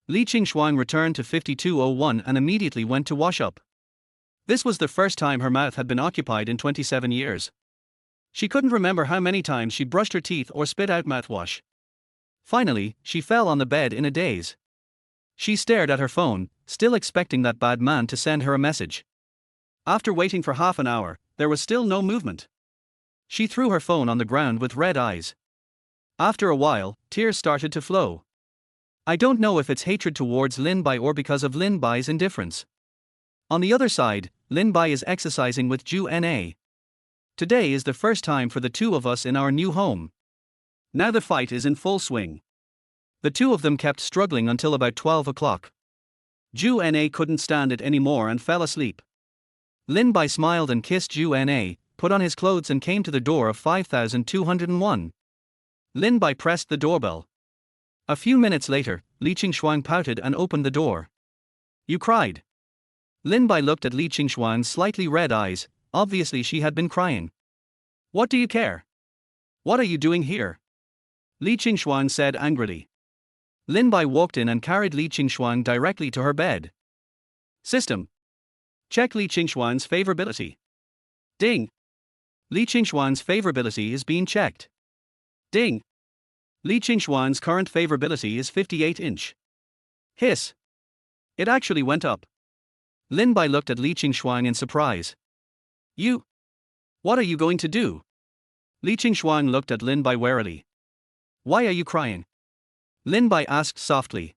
Li Qingshuang returned to 5201 and immediately went to wash up. This was the first time her mouth had been occupied in 27 years. She couldn't remember how many times she brushed her teeth or spit out mouthwash. Finally, she fell on the bed in a daze. She stared at her phone, still expecting that bad man to send her a message. After waiting for half an hour, there was still no movement. She threw her phone on the ground with red eyes. After a while, tears started to flow. I don't know if it's hatred towards Lin Bai or because of Lin Bai's indifference. On the other side, Lin Bai is exercising with Zhu Na. Today is the first time for the two of us in our new home. Now the fight is in full swing. The two of them kept struggling until about 12 o'clock. Zhu Na couldn't stand it anymore and fell asleep. Lin Bai smiled and kissed Zhu Na, put on his clothes and came to the door of 5201. Lin Bai pressed the doorbell. A few minutes later, Li Qingshuang pouted and opened the door. You cried. Lin Bai looked at Li Qingshuang's slightly red eyes, obviously she had been crying. What do you care? What are you doing here? Li Qingshuang said angrily. Lin Bai walked in and carried Li Qingshuang directly to her bed. System. Check Li Qingshuang's favorability. Ding. Li Qingshuang's favorability is being checked. Ding. Li Qingshuang's current favorability is 58-inch. Hiss. It actually went up. Lin Bai looked at Li Qingshuang in surprise. You? What are you going to do? Li Qingshuang looked at Lin Bai warily. Why are you crying? Lin Bai asked softly.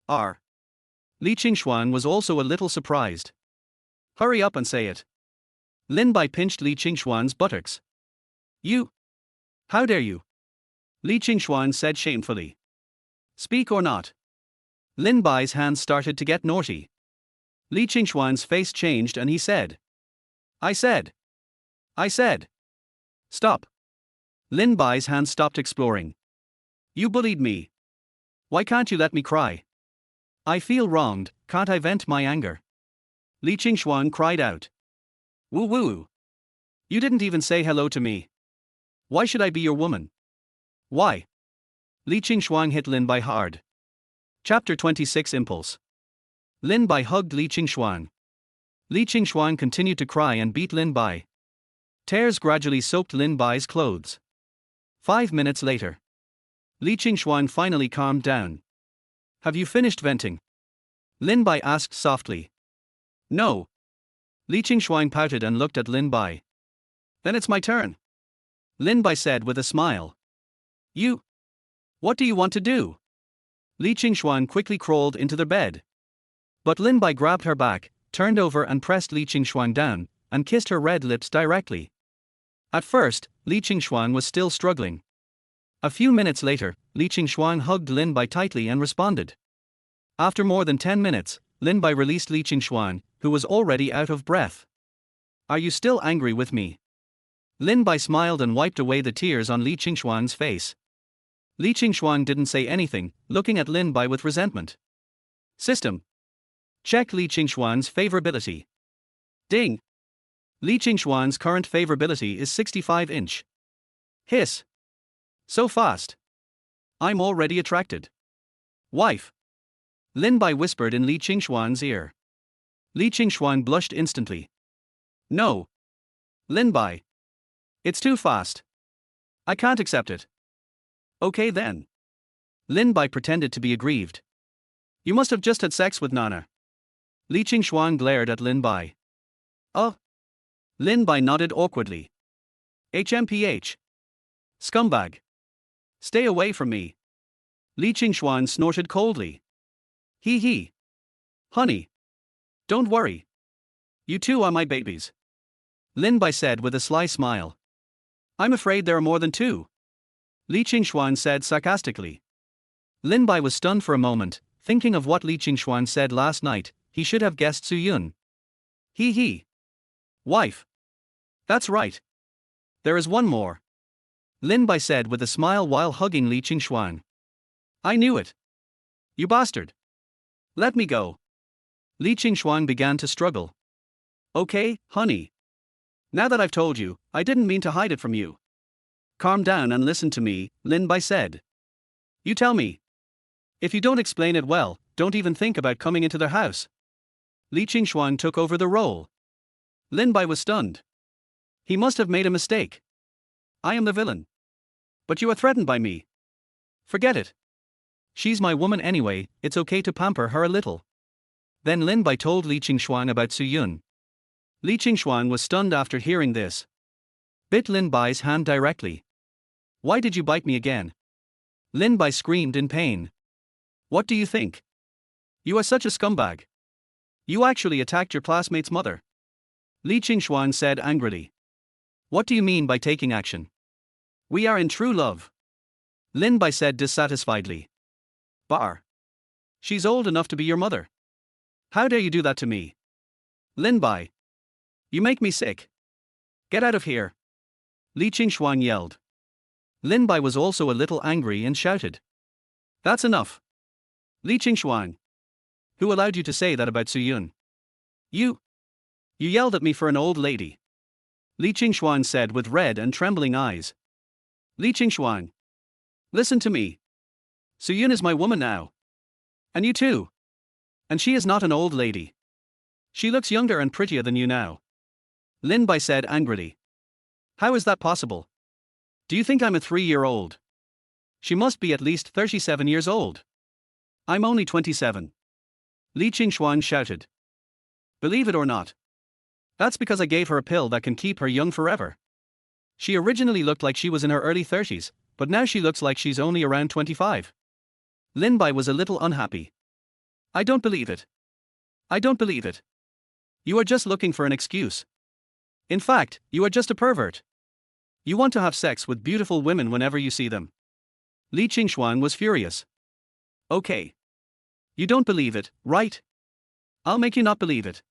Li Qingshuang was also a little surprised. Hurry up and say it. Lin Bai pinched Li Qingshuang's buttocks. You? How dare you? Li Qingshuang said shamefully. Speak or not? Lin Bai's hands started to get naughty. Li Qingshuang's face changed and he said. I said. Stop. Lin Bai's hands stopped exploring. You bullied me. Why can't you let me cry? I feel wronged, can't I vent my anger? Li Qingshuang cried out. Woo woo. You didn't even say hello to me. Why should I be your woman? Why? Li Qingshuang hit Lin Bai hard. Chapter 26 Impulse. Lin Bai hugged Li Qingshuang. Li Qingshuang continued to cry and beat Lin Bai. Tears gradually soaked Lin Bai's clothes. 5 minutes later. Li Qingshuang finally calmed down. Have you finished venting? Lin Bai asked softly. No. Li Qingshuang pouted and looked at Lin Bai. Then it's my turn. Lin Bai said with a smile. You? What do you want to do? Li Qingshuang quickly crawled into the bed. But Lin Bai grabbed her back, turned over and pressed Li Qingshuang down, and kissed her red lips directly. At first, Li Qingshuang was still struggling. A few minutes later, Li Qingshuang hugged Lin Bai tightly and responded. After more than 10 minutes, Lin Bai released Li Qingshuang, who was already out of breath. Are you still angry with me? Lin Bai smiled and wiped away the tears on Li Qingshuang's face. Li Qingshuang didn't say anything, looking at Lin Bai with resentment. System. Check Li Qingshuang's favorability. Ding. Li Qingshuang's current favorability is 65-inch. Hiss. So fast. I'm already attracted. Wife. Lin Bai whispered in Li Qingshuang's ear. Li Qingshuang blushed instantly. No. Lin Bai. It's too fast. I can't accept it. Okay then. Lin Bai pretended to be aggrieved. You must have just had sex with Nana. Li Qingshuang glared at Lin Bai. Oh. Lin Bai nodded awkwardly. HMPH. Scumbag. Stay away from me. Li Qingshuang snorted coldly. Hee hee. Honey. Don't worry. You two are my babies. Lin Bai said with a sly smile. I'm afraid there are more than two. Li Qingshuang said sarcastically. Lin Bai was stunned for a moment, thinking of what Li Qingshuang said last night. He should have guessed Su Yun. Hee hee. Wife. That's right. There is one more. Lin Bai said with a smile while hugging Li Qingshuang. I knew it. You bastard. Let me go. Li Qingshuang began to struggle. Okay, honey. Now that I've told you, I didn't mean to hide it from you. Calm down and listen to me, Lin Bai said. You tell me. If you don't explain it well, don't even think about coming into their house. Li Qingshuang took over the role. Lin Bai was stunned. He must have made a mistake. I am the villain. But you are threatened by me. Forget it. She's my woman anyway, it's okay to pamper her a little. Then Lin Bai told Li Qingshuang about Su Yun. Li Qingshuang was stunned after hearing this. Bit Lin Bai's hand directly. Why did you bite me again? Lin Bai screamed in pain. What do you think? You are such a scumbag. You actually attacked your classmate's mother. Li Qingshuang said angrily. What do you mean by taking action? We are in true love. Lin Bai said dissatisfiedly. Bar. She's old enough to be your mother. How dare you do that to me? Lin Bai. You make me sick. Get out of here. Li Qingshuang yelled. Lin Bai was also a little angry and shouted. That's enough. Li Qingshuang. Who allowed you to say that about Su Yun? You. You yelled at me for an old lady. Li Qingshuang said with red and trembling eyes. Li Qingshuang. Listen to me. Su Yun is my woman now. And you too. And she is not an old lady. She looks younger and prettier than you now. Lin Bai said angrily. How is that possible? Do you think I'm a 3-year-old? She must be at least 37 years old. I'm only 27. Li Qingshuang shouted. Believe it or not. That's because I gave her a pill that can keep her young forever. She originally looked like she was in her early 30s, but now she looks like she's only around 25. Lin Bai was a little unhappy. I don't believe it. I don't believe it. You are just looking for an excuse. In fact, you are just a pervert. You want to have sex with beautiful women whenever you see them. Li Qingshuang was furious. Okay. You don't believe it, right? I'll make you not believe it.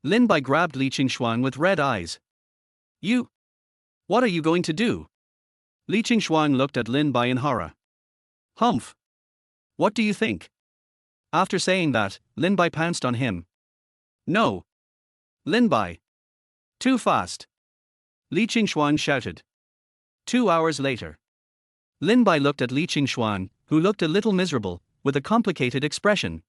Lin Bai grabbed Li Qingshuang with red eyes. You? What are you going to do? Li Qingshuang looked at Lin Bai in horror. Humph. What do you think? After saying that, Lin Bai pounced on him. No! Lin Bai! Too fast! Li Qingxuan shouted. 2 hours later. Lin Bai looked at Li Qingxuan, who looked a little miserable, with a complicated expression.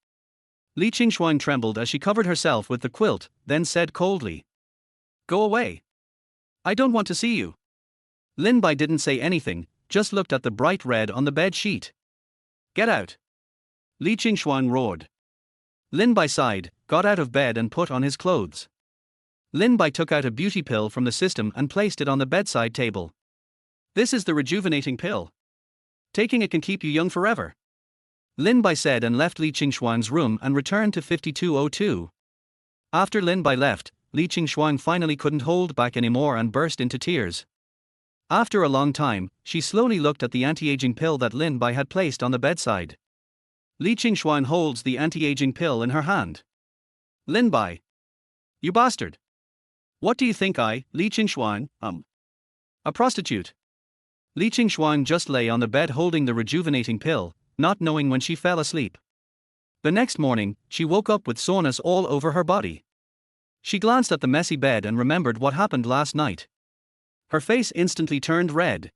Li Qingxuan trembled as she covered herself with the quilt, then said coldly. Go away. I don't want to see you. Lin Bai didn't say anything, just looked at the bright red on the bed sheet. Get out. Li Qingxuan roared. Lin Bai sighed, got out of bed and put on his clothes. Lin Bai took out a beauty pill from the system and placed it on the bedside table. This is the rejuvenating pill. Taking it can keep you young forever. Lin Bai said and left Li Qingxuan's room and returned to 5202. After Lin Bai left, Li Qingxuan finally couldn't hold back anymore and burst into tears. After a long time, she slowly looked at the anti-aging pill that Lin Bai had placed on the bedside. Li Qingxuan holds the anti-aging pill in her hand. Lin Bai. You bastard. What do you think Li Qingxuan, a prostitute? Li Qingxuan just lay on the bed holding the rejuvenating pill, not knowing when she fell asleep. The next morning, she woke up with soreness all over her body. She glanced at the messy bed and remembered what happened last night. Her face instantly turned red.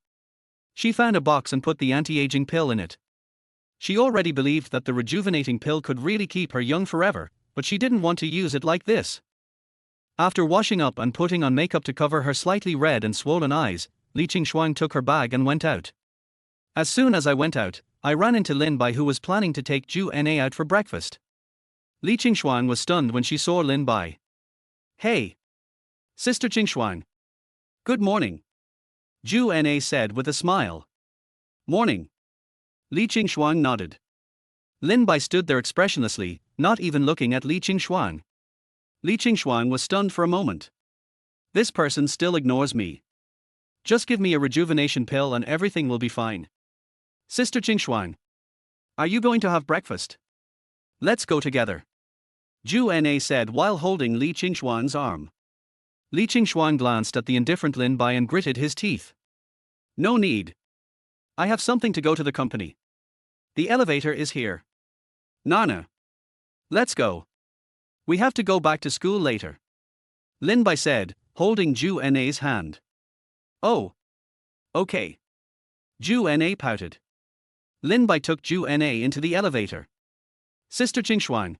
She found a box and put the anti-aging pill in it. She already believed that the rejuvenating pill could really keep her young forever, but she didn't want to use it like this. After washing up and putting on makeup to cover her slightly red and swollen eyes, Li Qingxuan took her bag and went out. As soon as I went out, I ran into Lin Bai, who was planning to take Zhu Na out for breakfast. Li Qingxuan was stunned when she saw Lin Bai. Hey! Sister Qingxuan. Good morning. Zhu Na said with a smile. Morning. Li Qingxuan nodded. Lin Bai stood there expressionlessly, not even looking at Li Qingxuan. Li Qingxuan was stunned for a moment. This person still ignores me. Just give me a rejuvenation pill and everything will be fine. Sister Qingxuan. Are you going to have breakfast? Let's go together. Zhu Na said while holding Li Qingxuan's arm. Li Qingxuan glanced at the indifferent Lin Bai and gritted his teeth. No need. I have something to go to the company. The elevator is here. Nana. Let's go. We have to go back to school later. Lin Bai said, holding Zhu Na's hand. Oh. Okay. Zhu Na pouted. Lin Bai took Zhu Na into the elevator. Sister Qingxuan.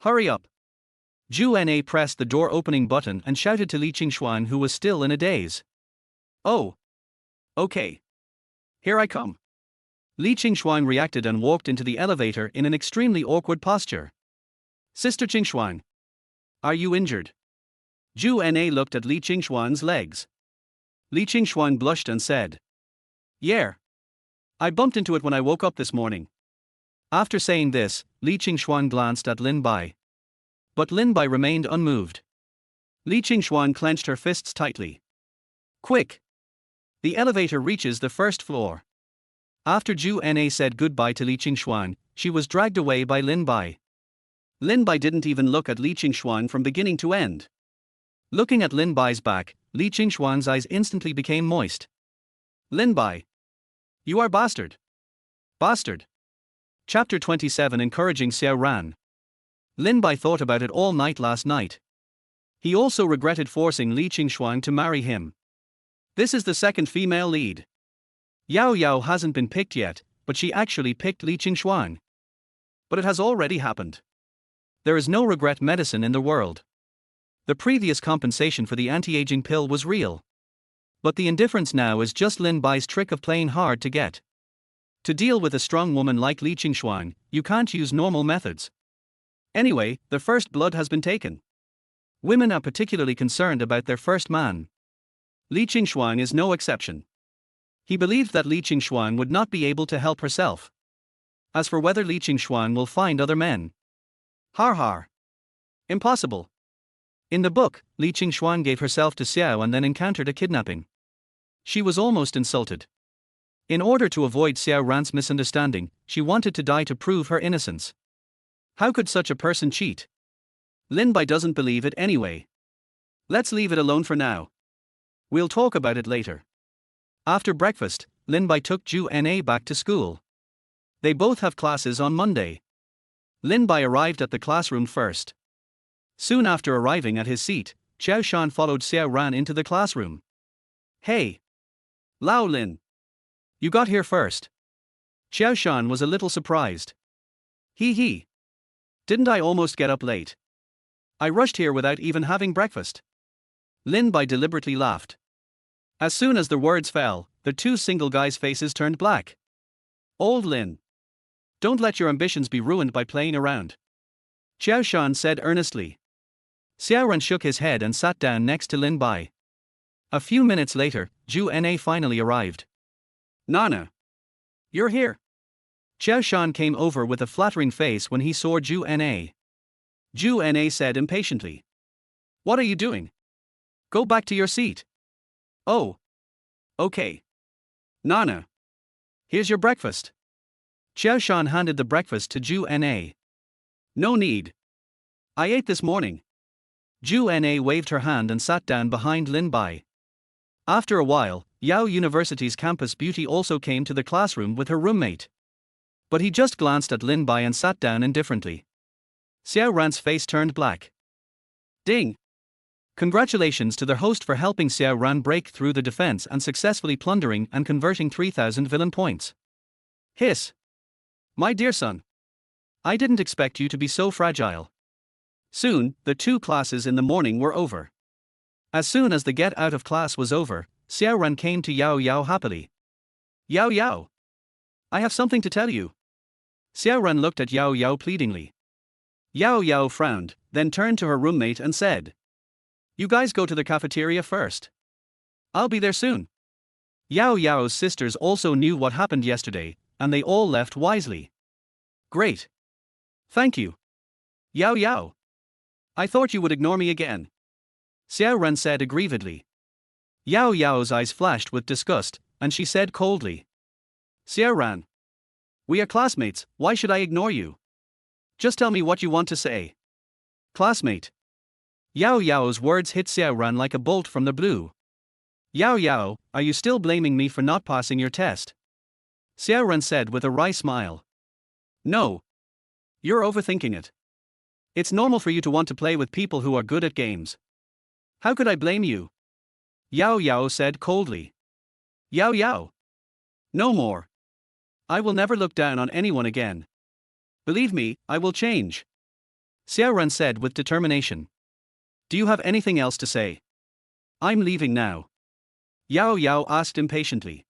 Hurry up. Zhu Na pressed the door opening button and shouted to Li Qingxuan, who was still in a daze. Oh. Okay. Here I come. Li Qingxuan reacted and walked into the elevator in an extremely awkward posture. Sister Qingxuan. Are you injured? Zhu Na looked at Li Qingxuan's legs. Li Qingxuan blushed and said. Yeah. I bumped into it when I woke up this morning. After saying this, Li Qingxuan glanced at Lin Bai. But Lin Bai remained unmoved. Li Qingxuan clenched her fists tightly. Quick! The elevator reaches the first floor. After Zhu Na said goodbye to Li Qingxuan, she was dragged away by Lin Bai. Lin Bai didn't even look at Li Qingxuan from beginning to end. Looking at Lin Bai's back, Li Qingxuan's eyes instantly became moist. Lin Bai. You are bastard. Bastard. Chapter 27 Encouraging Xiao Ran. Lin Bai thought about it all night last night. He also regretted forcing Li Qingxuan to marry him. This is the second female lead. Yao Yao hasn't been picked yet, but she actually picked Li Qingxuan. But it has already happened. There is no regret medicine in the world. The previous compensation for the anti-aging pill was real. But the indifference now is just Lin Bai's trick of playing hard to get. To deal with a strong woman like Li Qingxuan, you can't use normal methods. Anyway, the first blood has been taken. Women are particularly concerned about their first man. Li Qingxuan is no exception. He believed that Li Qingxuan would not be able to help herself. As for whether Li Qingxuan will find other men. Har har. Impossible. In the book, Li Qingxuan gave herself to Xiao and then encountered a kidnapping. She was almost insulted. In order to avoid Xiao Ran's misunderstanding, she wanted to die to prove her innocence. How could such a person cheat? Lin Bai doesn't believe it anyway. Let's leave it alone for now. We'll talk about it later. After breakfast, Lin Bai took Zhu Na back to school. They both have classes on Monday. Lin Bai arrived at the classroom first. Soon after arriving at his seat, Xiao Shan followed Xiao Ran into the classroom. Hey! Lao Lin! You got here first. Xiao Shan was a little surprised. Hee. Didn't I almost get up late? I rushed here without even having breakfast. Lin Bai deliberately laughed. As soon as the words fell, the two single guys' faces turned black. Old Lin. Don't let your ambitions be ruined by playing around. Xiao Shan said earnestly. Xiao Ran shook his head and sat down next to Lin Bai. A few minutes later, Zhu Na finally arrived. Nana. You're here. Xiao Shan came over with a flattering face when he saw Zhu Na. Zhu Na said impatiently. What are you doing? Go back to your seat. Oh. Okay. Nana. Here's your breakfast. Xiao Shan handed the breakfast to Zhu Na. No need. I ate this morning. Zhu Na waved her hand and sat down behind Lin Bai. After a while, Yao University's campus beauty also came to the classroom with her roommate. But he just glanced at Lin Bai and sat down indifferently. Xiao Ran's face turned black. Ding! Congratulations to the host for helping Xiao Ran break through the defense and successfully plundering and converting 3,000 villain points. Hiss! My dear son. I didn't expect you to be so fragile. Soon, the two classes in the morning were over. As soon as the get out of class was over, Xiao Ran came to Yao Yao happily. Yao. I have something to tell you. Xiao Ran looked at Yao Yao pleadingly. Yao Yao frowned, then turned to her roommate and said. You guys go to the cafeteria first. I'll be there soon. Yao Yao's sisters also knew what happened yesterday, and they all left wisely. Great. Thank you. Yao. I thought you would ignore me again. Xiao Ran said aggrievedly. Yao Yao's eyes flashed with disgust, and she said coldly. Xiao Ran. We are classmates, why should I ignore you? Just tell me what you want to say. Classmate. Yao Yao's words hit Xiao Ran like a bolt from the blue. Yao, are you still blaming me for not passing your test? Xiao Ran said with a wry smile. No. You're overthinking it. It's normal for you to want to play with people who are good at games. How could I blame you? Yao said coldly. Yao. No more. I will never look down on anyone again. Believe me, I will change. Xiao Ran said with determination. Do you have anything else to say? I'm leaving now. Yao asked impatiently.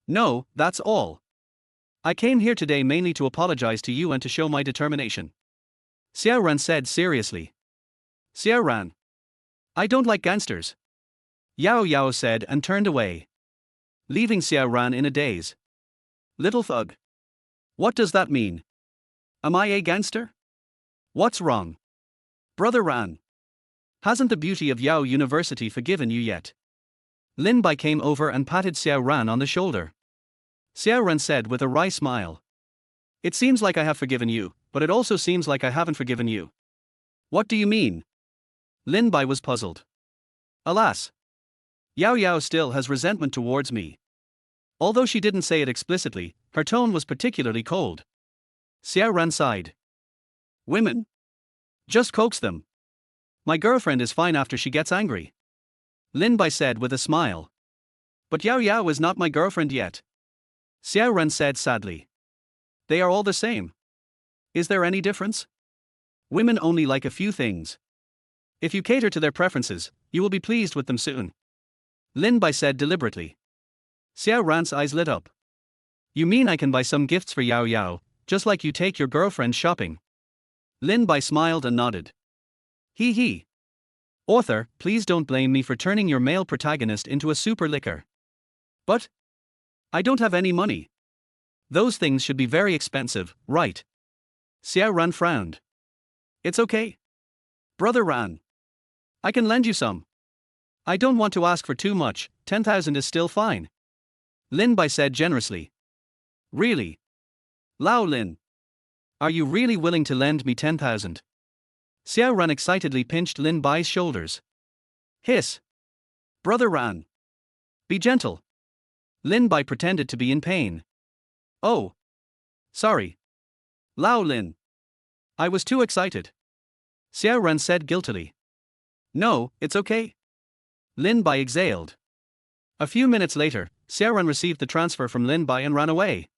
No, that's all. I came here today mainly to apologize to you and to show my determination. Xiao Ran said seriously. Xiao Ran. I don't like gangsters. Yao said and turned away. Leaving Xiao Ran in a daze. Little thug. What does that mean? Am I a gangster? What's wrong? Brother Ran. Hasn't the beauty of Yao University forgiven you yet? Lin Bai came over and patted Xiao Ran on the shoulder. Xiao Ran said with a wry smile. It seems like I have forgiven you, but it also seems like I haven't forgiven you. What do you mean? Lin Bai was puzzled. Alas. Yao still has resentment towards me. Although she didn't say it explicitly, her tone was particularly cold. Xiao Ran sighed. Women? Just coax them. My girlfriend is fine after she gets angry. Lin Bai said with a smile. But Yao is not my girlfriend yet. Xiao Ran said sadly. They are all the same. Is there any difference? Women only like a few things. If you cater to their preferences, you will be pleased with them soon. Lin Bai said deliberately. Xiao Ran's eyes lit up. You mean I can buy some gifts for Yao, just like you take your girlfriend shopping? Lin Bai smiled and nodded. Hee. Author, please don't blame me for turning your male protagonist into a super licker. But I don't have any money. Those things should be very expensive, right? Xiao Ran frowned. It's okay. Brother Ran. I can lend you some. I don't want to ask for too much, 10,000 is still fine. Lin Bai said generously. Really? Lao Lin. Are you really willing to lend me 10,000? Xiao Ran excitedly pinched Lin Bai's shoulders. Hiss. Brother Ran. Be gentle. Lin Bai pretended to be in pain. Oh. Sorry. Lao Lin. I was too excited. Xiao Ran said guiltily. No, it's okay. Lin Bai exhaled. A few minutes later, Xiao Ran received the transfer from Lin Bai and ran away.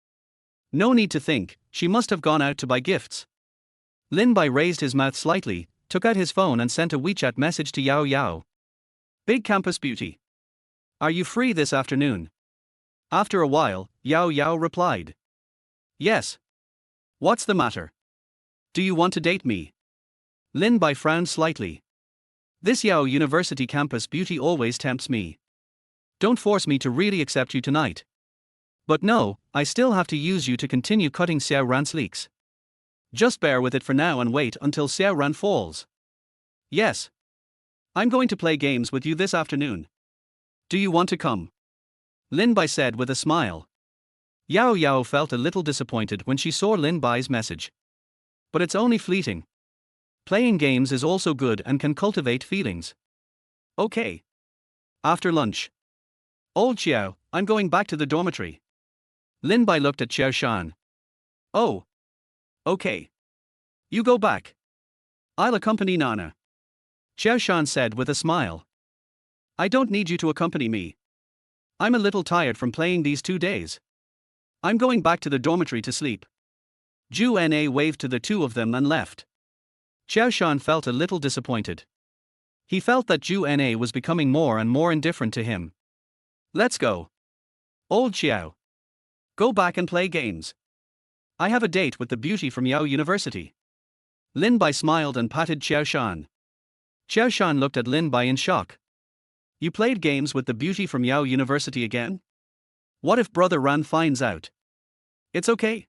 No need to think, she must have gone out to buy gifts. Lin Bai raised his mouth slightly, took out his phone and sent a WeChat message to Yao Yao. Big campus beauty. Are you free this afternoon? After a while, Yao Yao replied. Yes. What's the matter? Do you want to date me? Lin Bai frowned slightly. This Yao University campus beauty always tempts me. Don't force me to really accept you tonight. But no, I still have to use you to continue cutting Xiao Ran's leaks. Just bear with it for now and wait until Xiao Ran falls. Yes. I'm going to play games with you this afternoon. Do you want to come? Lin Bai said with a smile. Yao Yao felt a little disappointed when she saw Lin Bai's message. But it's only fleeting. Playing games is also good and can cultivate feelings. Okay. After lunch. Old Xiao, I'm going back to the dormitory. Lin Bai looked at Xiao Shan. Oh. Okay. You go back. I'll accompany Nana. Xiao Shan said with a smile. I don't need you to accompany me. I'm a little tired from playing these 2 days. I'm going back to the dormitory to sleep. Zhu Na waved to the two of them and left. Xiao Shan felt a little disappointed. He felt that Zhu Na was becoming more and more indifferent to him. Let's go. Old Xiao. Go back and play games. I have a date with the beauty from Yao University. Lin Bai smiled and patted Xiao Shan. Xiao Shan looked at Lin Bai in shock. You played games with the beauty from Yao University again? What if Brother Ran finds out? It's okay.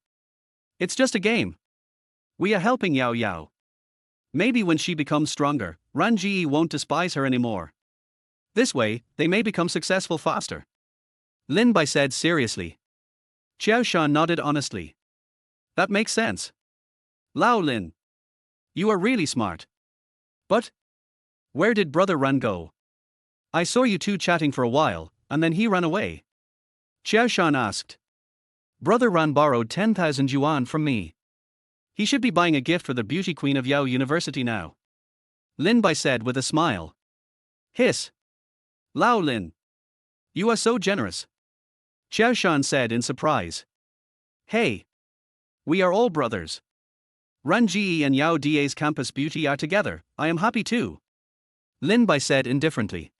It's just a game. We are helping Yao Yao. Maybe when she becomes stronger, Ran Ji won't despise her anymore. This way, they may become successful faster. Lin Bai said seriously. Xiao Shan nodded honestly. That makes sense. Lao Lin. You are really smart. But where did Brother Ran go? I saw you two chatting for a while, and then he ran away. Xiao Shan asked. Brother Ran borrowed 10,000 yuan from me. He should be buying a gift for the beauty queen of Yao University now. Lin Bai said with a smile. Hiss. Lao Lin. You are so generous. Xiao Shan said in surprise. Hey. We are all brothers. Ran Ji and Yao Da's campus beauty are together, I am happy too. Lin Bai said indifferently.